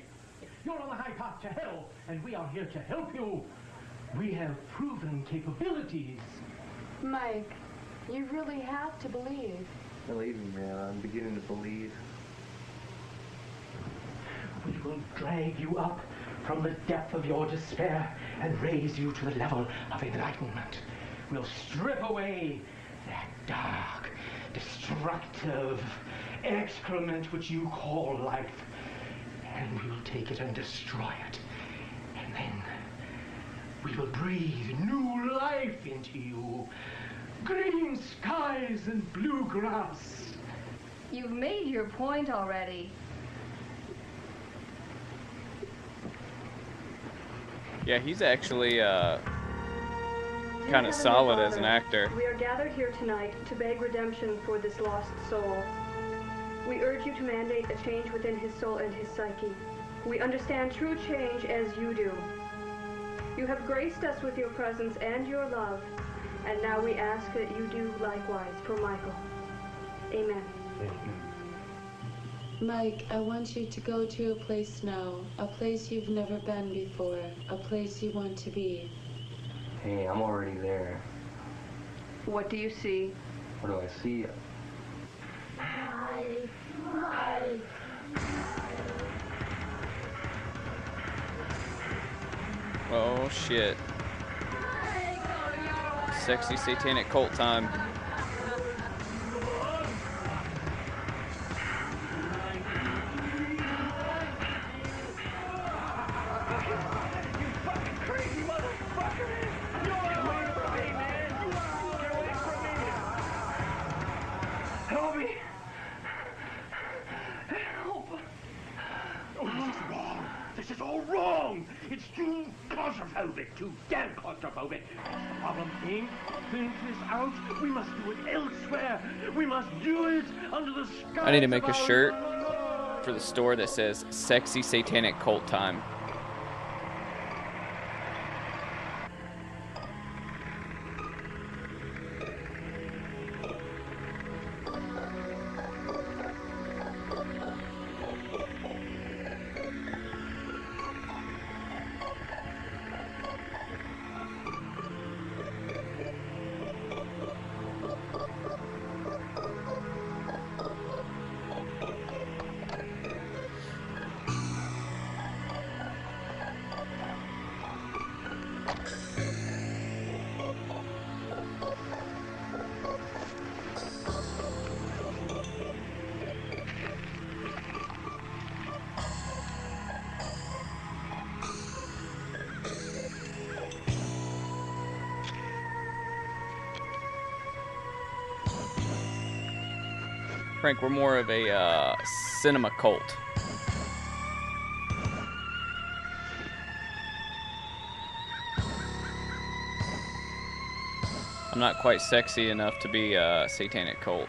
You're on the high path to hell, and we are here to help you. We have proven capabilities. Mike, you really have to believe. Believe me, man, I'm beginning to believe. We will drag you up from the depth of your despair and raise you to the level of enlightenment. We'll strip away that dark, destructive excrement which you call life, and we'll take it and destroy it. And then we will breathe new life into you. Green skies and blue grass. You've made your point already. Yeah, he's actually kind of solid as an actor. We are gathered here tonight to beg redemption for this lost soul. We urge you to mandate a change within his soul and his psyche. We understand true change as you do. You have graced us with your presence and your love, and now we ask that you do likewise for Michael. Amen. Mike, I want you to go to a place now, a place you've never been before, a place you want to be. Hey, I'm already there. What do you see? What do I see? Oh shit. Sexy satanic cult time. too damn claustrophobic. Problem being, finish this out, we must do it elsewhere. We must do it under the sky. I need to make a shirt for the store that says "Sexy Satanic Cult Time." Frank, we're more of a cinema cult. I'm not quite sexy enough to be a satanic cult.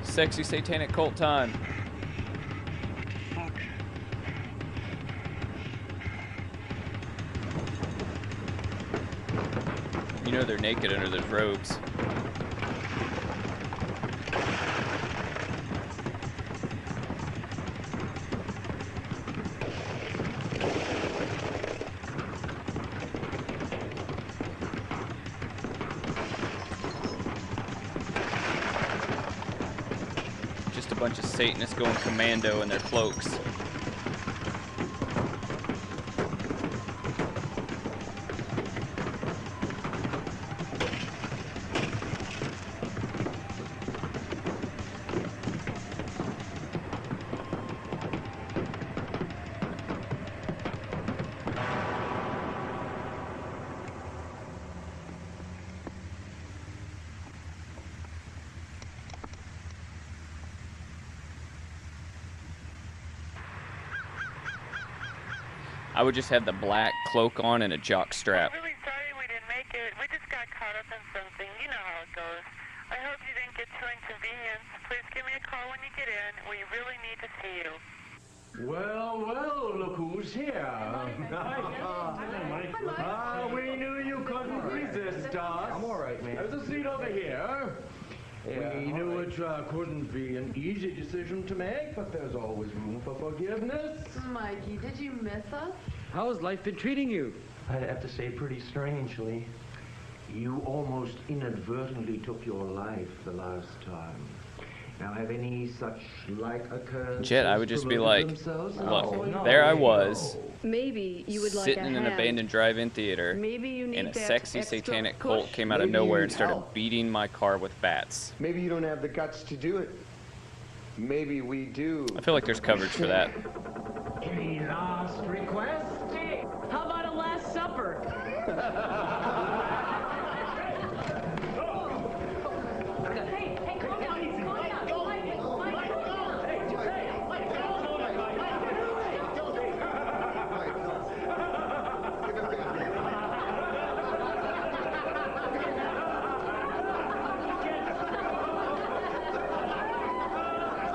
Sexy satanic cult time. You know they're naked under those robes. Just a bunch of Satanists going commando in their cloaks. I would just have the black cloak on and a jock strap. I'm really sorry we didn't make it. We just got caught up in something. You know how it goes. I hope you didn't get too inconvenienced. Please give me a call when you get in. We really need to see you. Well, well, look who's here. We knew you couldn't resist us. I'm all right, man. There's a seat over here. We knew it couldn't be an easy decision to make, but there's always room for forgiveness. Mikey, did you miss us? How's life been treating you? I'd have to say pretty strangely. You almost inadvertently took your life the last time. Now, have any such like occurrences? Jet, I would just be like, themselves? look, No, there I was, Maybe you would like sitting a in an hand. abandoned drive-in theater, Maybe you need and a that sexy extra satanic push. cult came out of Maybe nowhere you and started help. beating my car with bats. Maybe you don't have the guts to do it. Maybe we do. I feel like there's coverage for that. Any last request? Hey, how about a Last Supper?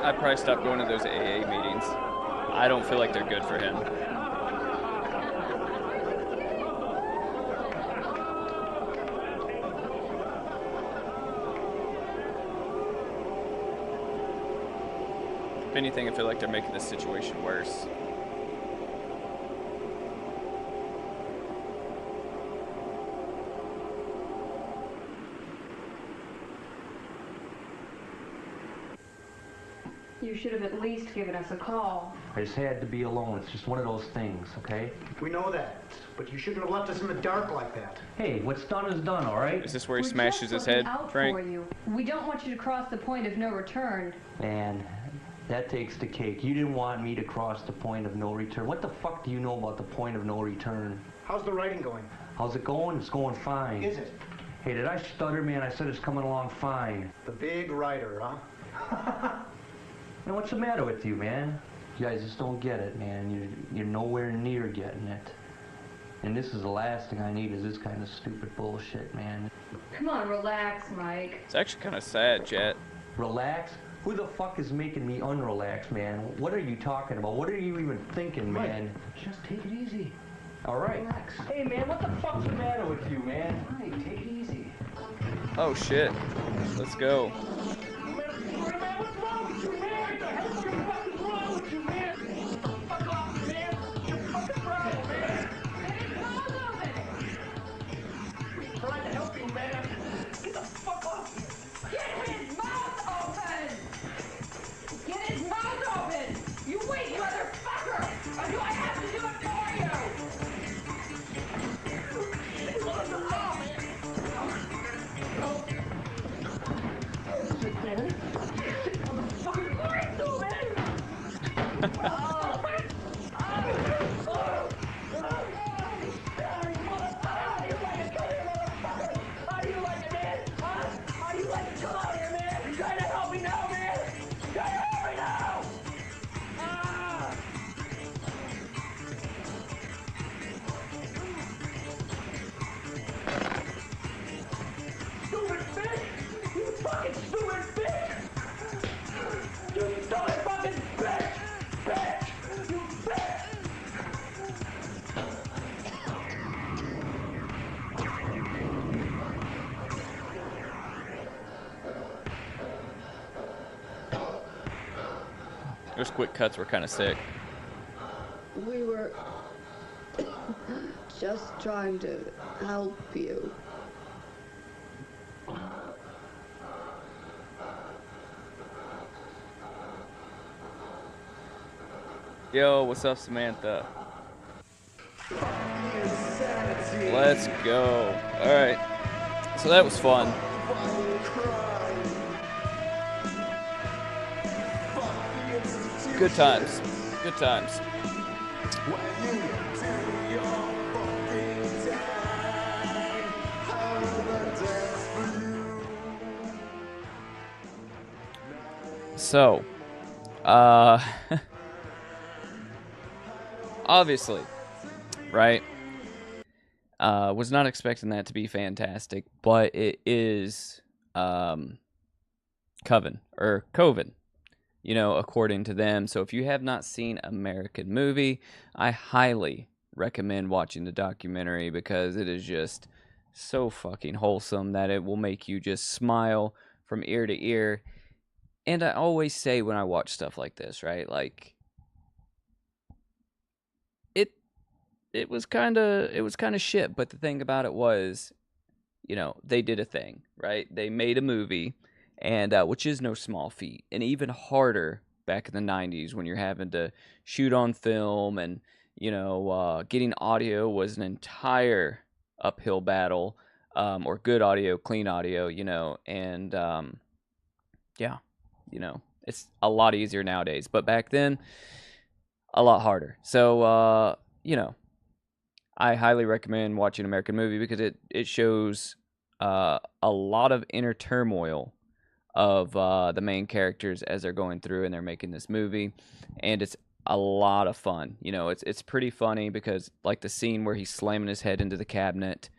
I'd probably stop going to those AA meetings. I don't feel like they're good for him. If anything, I feel like they're making this situation worse. You should have at least given us a call. I just had to be alone. It's just one of those things, okay? We know that, but you shouldn't have left us in the dark like that. Hey, what's done is done, all right? Is this where he We're smashes just his looking head, out Frank? for you. We don't want you to cross the point of no return. Man, that takes the cake. You didn't want me to cross the point of no return. What the fuck do you know about the point of no return? How's the writing going? How's it going? It's going fine. Is it? Hey, did I stutter, man? I said it's coming along fine. The big writer, huh? Man, what's the matter with you, man? You guys just don't get it, man. You're nowhere near getting it. And this is the last thing I need is this kind of stupid bullshit, man. Come on, relax, Mike. It's actually kind of sad, Jet. Relax? Who the fuck is making me unrelax, man? What are you talking about? What are you even thinking, man? Mike, just take it easy. All right. Relax. Hey, man, what the fuck's the matter with you, man? Mike, take it easy. Oh shit. Let's go. Those quick cuts were kind of sick. We were just trying to help you. Yo, what's up, Samantha? Let's go. Alright. So that was fun. Good times. Good times. So, obviously, right? Was not expecting that to be fantastic, but it is, Coven, you know, according to them. So if you have not seen American Movie, I highly recommend watching the documentary because it is just so fucking wholesome that it will make you just smile from ear to ear. And I always say when I watch stuff like this, right, like, it was kind of shit, but the thing about it was, you know, they did a thing, right? They made a movie, and which is no small feat, and even harder back in the 90s when you're having to shoot on film, and, you know, getting audio was an entire uphill battle, or good audio, clean audio, you know, and yeah, you know, it's a lot easier nowadays, but back then, a lot harder. So, you know, I highly recommend watching American Movie because it shows a lot of inner turmoil of the main characters as they're going through and they're making this movie, and it's a lot of fun. You know, it's pretty funny because, like, the scene where he's slamming his head into the cabinet,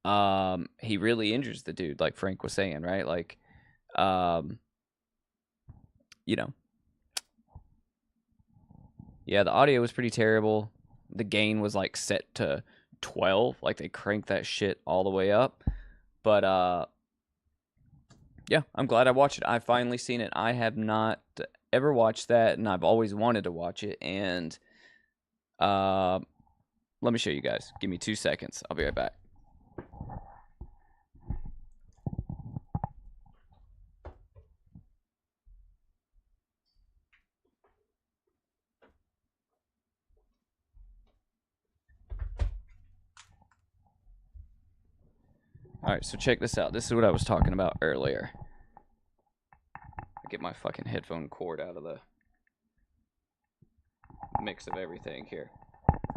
he really injures the dude, like Frank was saying, right? Like, you know, yeah, the audio was pretty terrible. The gain was like set to 12, like they cranked that shit all the way up. But yeah, I'm glad I watched it. I've finally seen it. I have not ever watched that, and I've always wanted to watch it. And let me show you guys. Give me 2 seconds. I'll be right back. Alright, so check this out. This is what I was talking about earlier. I get my fucking headphone cord out of the mix of everything here.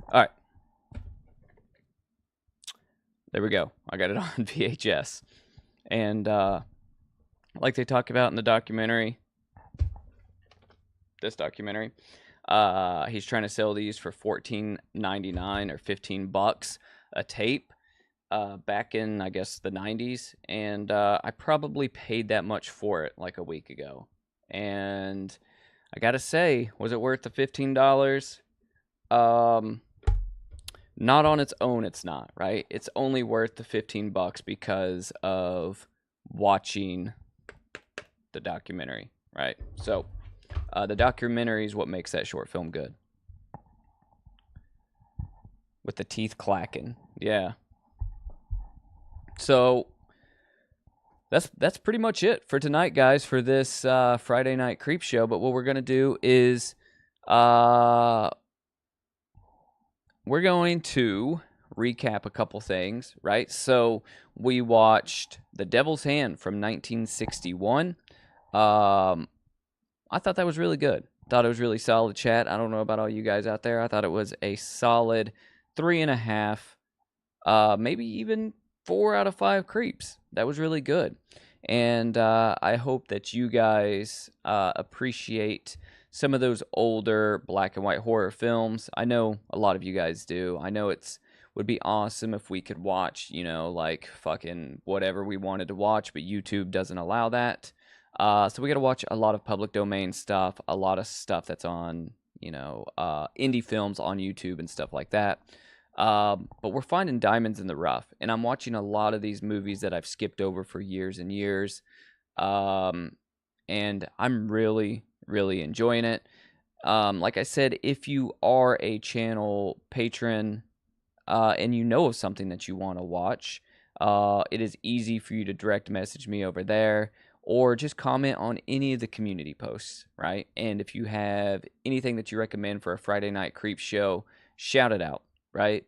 Alright. There we go. I got it on VHS. And like they talk about in the documentary, this documentary, he's trying to sell these for $14.99 or $15 a tape back in, I guess, the 90s. And I probably paid that much for it like a week ago. And I gotta say, was it worth the $15? Not on its own, it's not, right? It's only worth the $15 because of watching the documentary, right? So, the documentary is what makes that short film good. With the teeth clacking, yeah. So, that's pretty much it for tonight, guys, for this Friday Night Creepshow. But what we're going to do is we're going to recap a couple things, right? So we watched The Devil's Hand from 1961. I thought that was really good. Thought it was really solid, chat. I don't know about all you guys out there. I thought it was a solid 3.5, maybe even 4 out of 5 creeps. That was really good. And I hope that you guys appreciate some of those older black and white horror films. I know a lot of you guys do. I know would be awesome if we could watch, like fucking whatever we wanted to watch, but YouTube doesn't allow that. So we got to watch a lot of public domain stuff, a lot of stuff that's on, indie films on YouTube and stuff like that. But we're finding diamonds in the rough, and I'm watching a lot of these movies that I've skipped over for years and years. And I'm really enjoying it. Like I said, if you are a channel patron and you know of something that you want to watch, it is easy for you to direct message me over there or just comment on any of the community posts, right? And if you have anything that you recommend for a Friday Night Creep Show, shout it out, right?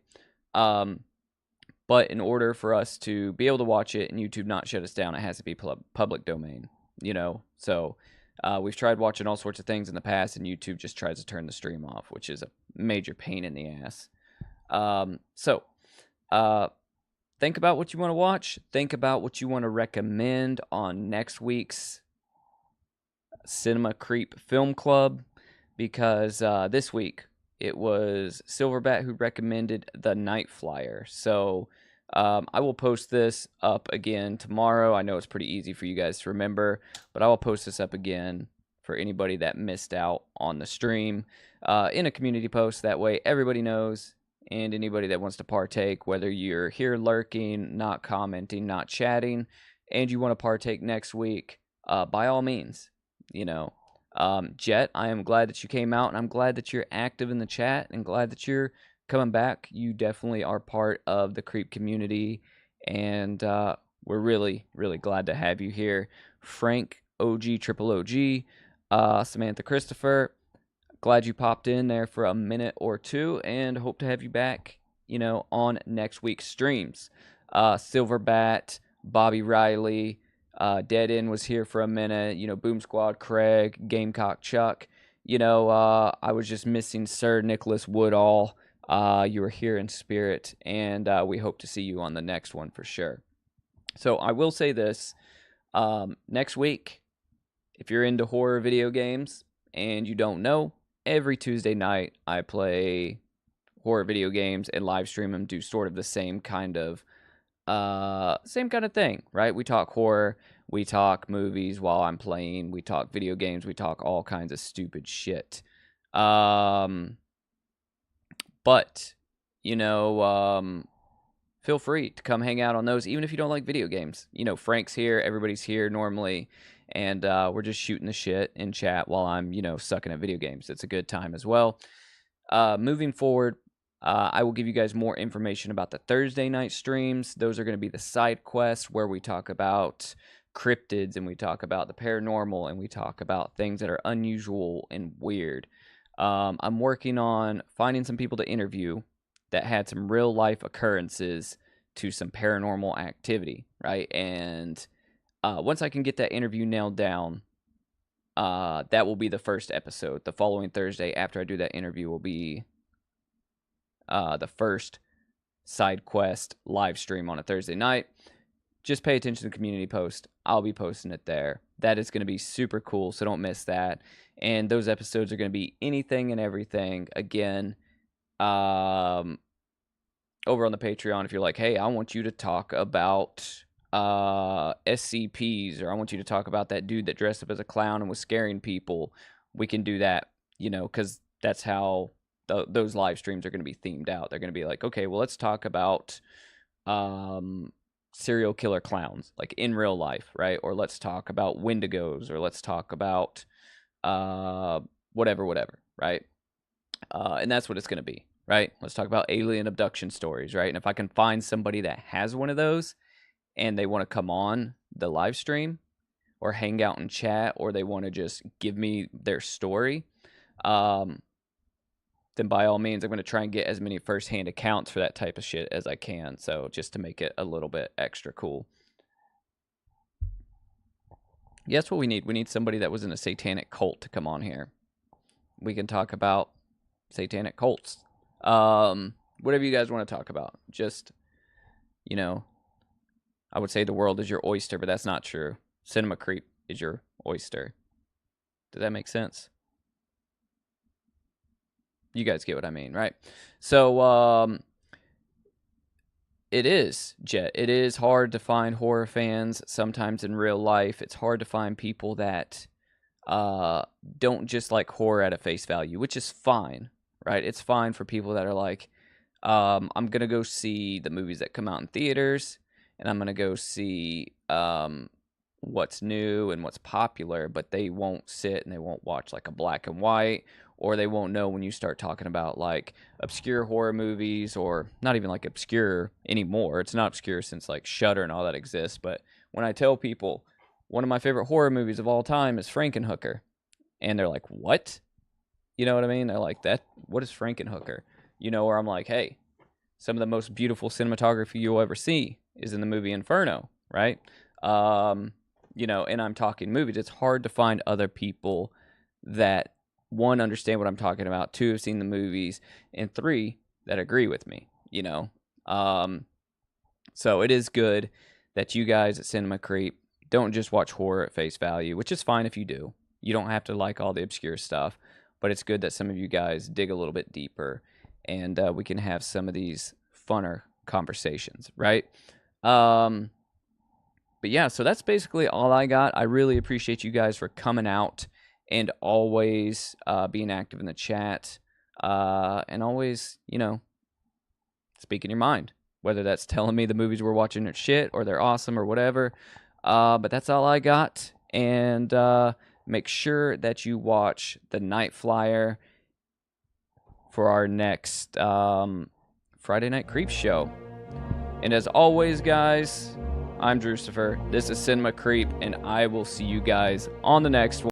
But in order for us to be able to watch it and YouTube not shut us down, it has to be public domain, So we've tried watching all sorts of things in the past, and YouTube just tries to turn the stream off, which is a major pain in the ass. Think about what you want to watch. Think about what you want to recommend on next week's Cinema Creep Film Club, because this week it was Silverbat who recommended The Night Flyer. So I will post this up again tomorrow. I know it's pretty easy for you guys to remember, but I will post this up again for anybody that missed out on the stream in a community post. That way everybody knows, and anybody that wants to partake, whether you're here lurking, not commenting, not chatting, and you want to partake next week, by all means, Jet, I am glad that you came out, and I'm glad that you're active in the chat, and glad that you're coming back. You definitely are part of the creep community, and we're really glad to have you here. Frank, OG, Triple OG, Samantha Christopher, glad you popped in there for a minute or two, and hope to have you back, on next week's streams. Silverbat, Bobby Riley, Dead End was here for a minute, Boom Squad, Craig, Gamecock Chuck. I was just missing Sir Nicholas Woodall. You were here in spirit, and we hope to see you on the next one for sure. So I will say this, next week, if you're into horror video games and you don't know, every Tuesday night I play horror video games and live stream them, do sort of the same kind of thing, right? We talk horror, we talk movies while I'm playing, we talk video games, we talk all kinds of stupid shit. But, feel free to come hang out on those, even if you don't like video games. Frank's here, everybody's here normally, and we're just shooting the shit in chat while I'm, sucking at video games. It's a good time as well. Moving forward, I will give you guys more information about the Thursday night streams. Those are going to be the side quests where we talk about cryptids, and we talk about the paranormal, and we talk about things that are unusual and weird. I'm working on finding some people to interview that had some real life occurrences to some paranormal activity, right? And once I can get that interview nailed down, that will be the first episode. The following Thursday after I do that interview will be the first side quest live stream on a Thursday night. Just pay attention to the community post. I'll be posting it there. That is going to be super cool, so don't miss that. And those episodes are going to be anything and everything. Again, over on the Patreon, if you're like, hey, I want you to talk about SCPs, or I want you to talk about that dude that dressed up as a clown and was scaring people, we can do that, you know, because that's how those live streams are going to be themed out. They're going to be like, okay, well, let's talk about serial killer clowns, like in real life, right? Or let's talk about Wendigos, or let's talk about whatever, right? And that's what it's going to be, right? Let's talk about alien abduction stories, right? And if I can find somebody that has one of those and they want to come on the live stream or hang out and chat, or they want to just give me their story, then by all means, I'm going to try and get as many first-hand accounts for that type of shit as I can. So just to make it a little bit extra cool. Yeah, that's what we need. We need somebody that was in a satanic cult to come on here. We can talk about satanic cults. Whatever you guys want to talk about. Just, you know, I would say the world is your oyster, but that's not true. Cinema Creep is your oyster. Does that make sense? You guys get what I mean, right? So, it is, Jet. It is hard to find horror fans sometimes in real life. It's hard to find people that don't just like horror at a face value, which is fine, right? It's fine for people that are like, I'm going to go see the movies that come out in theaters, and I'm going to go see what's new and what's popular, but they won't sit and they won't watch like a black and white, or they won't know when you start talking about like obscure horror movies, or not even like obscure anymore. It's not obscure since like Shudder and all that exists. But when I tell people one of my favorite horror movies of all time is Frankenhooker, and they're like, what? You know what I mean? They're like, that, what is Frankenhooker? You know, where I'm like, hey, some of the most beautiful cinematography you'll ever see is in the movie Inferno, right? You know, and I'm talking movies. It's hard to find other people that, one, understand what I'm talking about, two, have seen the movies, and three, that agree with me, you know? So it is good that you guys at Cinema Creep don't just watch horror at face value, which is fine if you do. You don't have to like all the obscure stuff, but it's good that some of you guys dig a little bit deeper, and we can have some of these funner conversations, right? But yeah, so that's basically all I got. I really appreciate you guys for coming out and always being active in the chat, and always, you know, speaking your mind, whether that's telling me the movies we're watching are shit or they're awesome or whatever. But that's all I got. And make sure that you watch the Night Flyer for our next Friday Night Creepshow. And as always, guys, I'm Drucifer. This is Cinema Creep, and I will see you guys on the next one.